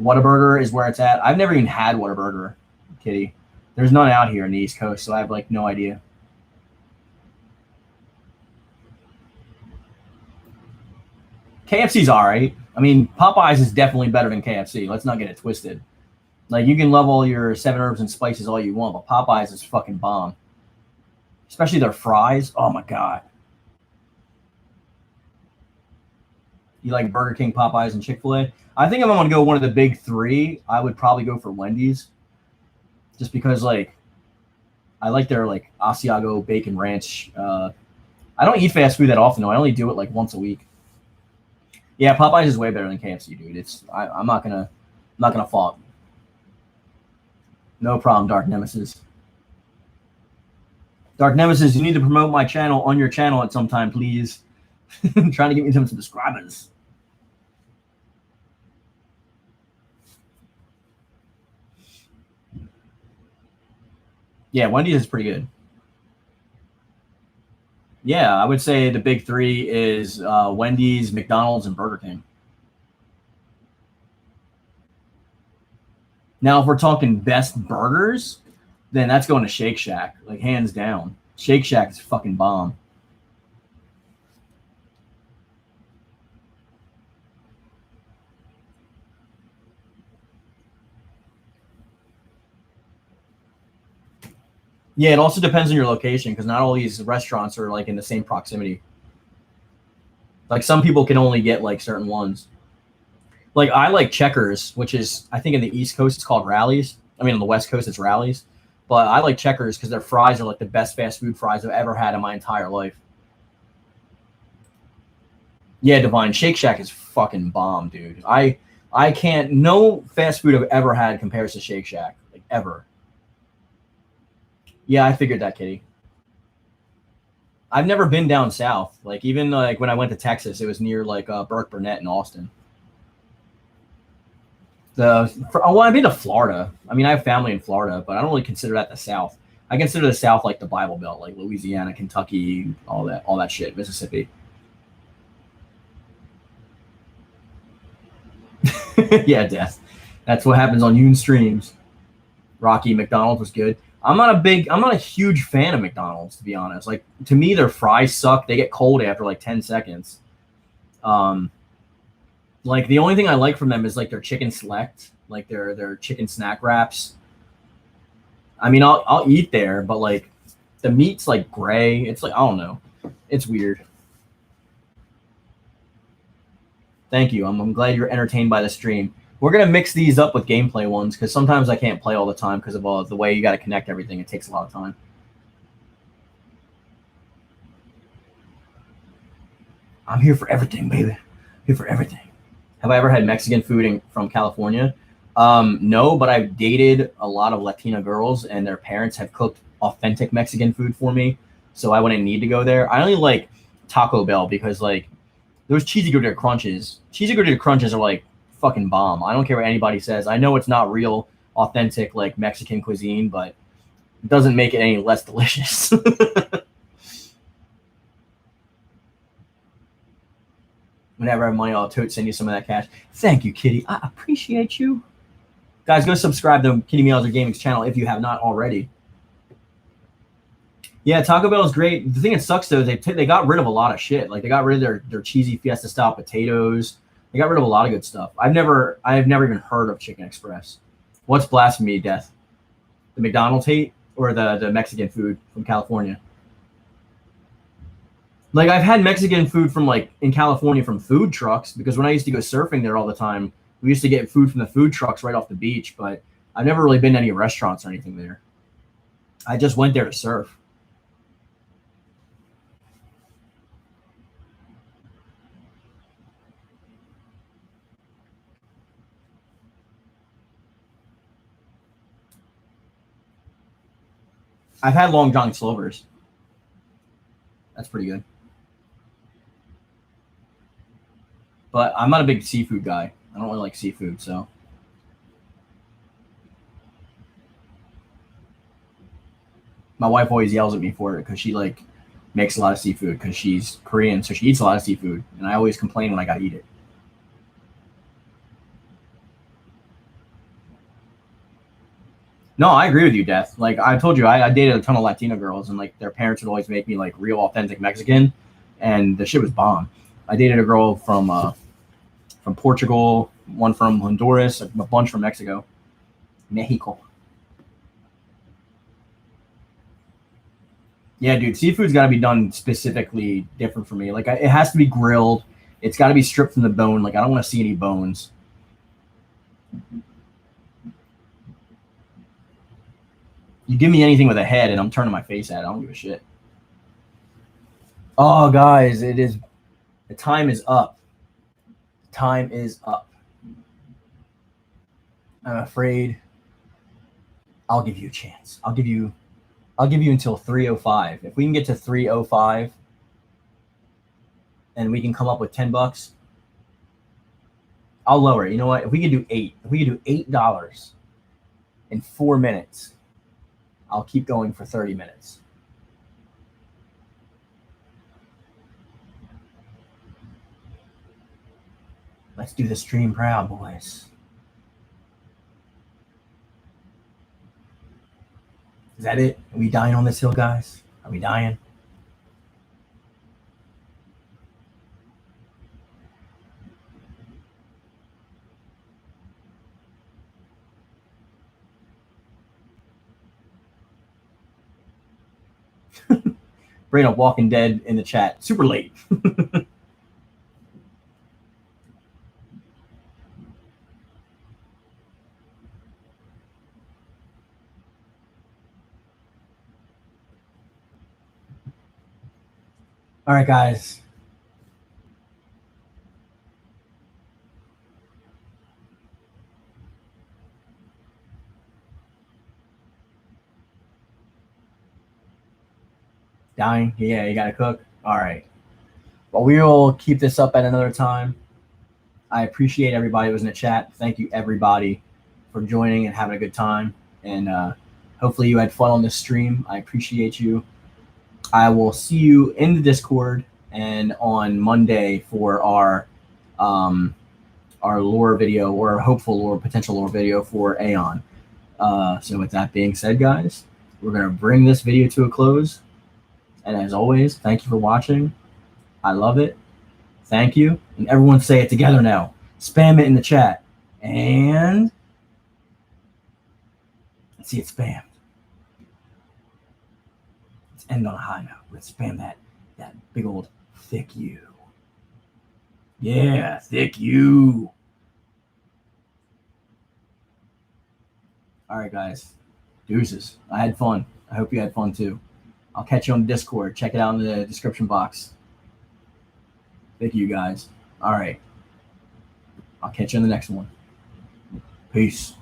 Whataburger is where it's at. I've never even had Whataburger, Kitty. There's none out here in the East Coast, so I have like no idea. KFC's all right. I mean, Popeyes is definitely better than KFC. Let's not get it twisted. Like, you can love all your 7 herbs and spices all you want, but Popeyes is fucking bomb. Especially their fries. Oh, my God. You like Burger King, Popeyes, and Chick-fil-A? I think if I'm gonna go one of the big three, I would probably go for Wendy's, just because like I like their like Asiago bacon ranch. I don't eat fast food that often though. I only do it like once a week. Yeah, Popeyes is way better than KFC, dude. I'm not gonna fault. No problem, Dark Nemesis. Dark Nemesis, you need to promote my channel on your channel at some time, please. I'm trying to get me some subscribers. Yeah, Wendy's is pretty good. Yeah, I would say the big three is Wendy's, McDonald's, and Burger King. Now, if we're talking best burgers, then that's going to Shake Shack, like hands down. Shake Shack is fucking bomb. Yeah, it also depends on your location because not all these restaurants are like in the same proximity. Like some people can only get like certain ones. Like I like Checkers, which is I think in the East Coast it's called Rallies. I mean on the West Coast it's Rallies. But I like Checkers because their fries are like the best fast food fries I've ever had in my entire life. Yeah, Divine. Shake Shack is fucking bomb, dude. I can't. No fast food I've ever had compares to Shake Shack, like ever. Yeah, I figured that, Kitty. I've never been down south. Like even like when I went to Texas, it was near like Burke Burnett in Austin. I've been to Florida. I mean, I have family in Florida, but I don't really consider that the South. I consider the South like the Bible Belt, like Louisiana, Kentucky, all that shit, Mississippi. Yeah, death. That's what happens on Yoon streams. Rocky McDonald's was good. I'm not a huge fan of McDonald's, to be honest. Like to me, their fries suck. They get cold after like 10 seconds. Like the only thing I like from them is like their chicken select, like their chicken snack wraps. I mean, I'll eat there, but like the meat's like gray. It's like I don't know. It's weird. Thank you. I'm glad you're entertained by the stream. We're gonna mix these up with gameplay ones because sometimes I can't play all the time because of the way you got to connect everything. It takes a lot of time. I'm here for everything, baby. Here for everything. Have I ever had Mexican food from California? No, but I've dated a lot of Latina girls, and their parents have cooked authentic Mexican food for me, so I wouldn't need to go there. I only like Taco Bell because like those cheesy gordita crunches. Cheesy gordita crunches are like fucking bomb. I don't care what anybody says. I know it's not real, authentic like Mexican cuisine, but it doesn't make it any less delicious. Whenever I have money, I'll send you some of that cash. Thank you, Kitty. I appreciate you. Guys, go subscribe to KittyMeowser Gaming's channel if you have not already. Yeah, Taco Bell is great. The thing that sucks, though, is they got rid of a lot of shit. Like, they got rid of their cheesy Fiesta-style potatoes. They got rid of a lot of good stuff. I have never even heard of Chicken Express. What's blasphemy, Death? The McDonald's hate or the Mexican food from California? Like, I've had Mexican food from, like, in California from food trucks because when I used to go surfing there all the time, we used to get food from the food trucks right off the beach, but I've never really been to any restaurants or anything there. I just went there to surf. I've had Long John Silver's. That's pretty good. But I'm not a big seafood guy. I don't really like seafood, so. My wife always yells at me for it because she like makes a lot of seafood because she's Korean, so she eats a lot of seafood, and I always complain when I gotta eat it. No, I agree with you, Death. Like I told you, I dated a ton of Latina girls, and like their parents would always make me like real authentic Mexican, and the shit was bomb. I dated a girl from Portugal, one from Honduras, a bunch from Mexico, Mexico. Yeah, dude, seafood's got to be done specifically different for me. Like it has to be grilled. It's got to be stripped from the bone. Like, I don't want to see any bones. You give me anything with a head and I'm turning my face at it. I don't give a shit. Oh, guys, it is. The time is up. The time is up. I'm afraid I'll give you a chance. I'll give you until 3:05. If we can get to 3:05 and we can come up with $10, I'll lower it. You know what? If we could do $8 in 4 minutes, I'll keep going for 30 minutes. Let's do the stream proud, boys. Is that it? Are we dying on this hill, guys? Are we dying? Bring up Walking Dead in the chat. Super late. All right, guys. Dying? Yeah, you gotta cook. All right. Well, we will keep this up at another time. I appreciate everybody who was in the chat. Thank you, everybody, for joining and having a good time. And hopefully you had fun on this stream. I appreciate you. I will see you in the Discord and on Monday for our lore video, or hopeful lore, potential lore video for Aeon. So with that being said, guys, we're going to bring this video to a close. And as always, thank you for watching. I love it. Thank you. And everyone say it together now. Spam it in the chat. And let's see it spammed. Let's end on a high note. Let's spam that big old thick you. Yeah, thick you. All right, guys. Deuces. I had fun. I hope you had fun too. I'll catch you on Discord. Check it out in the description box. Thank you, guys. All right. I'll catch you on the next one. Peace.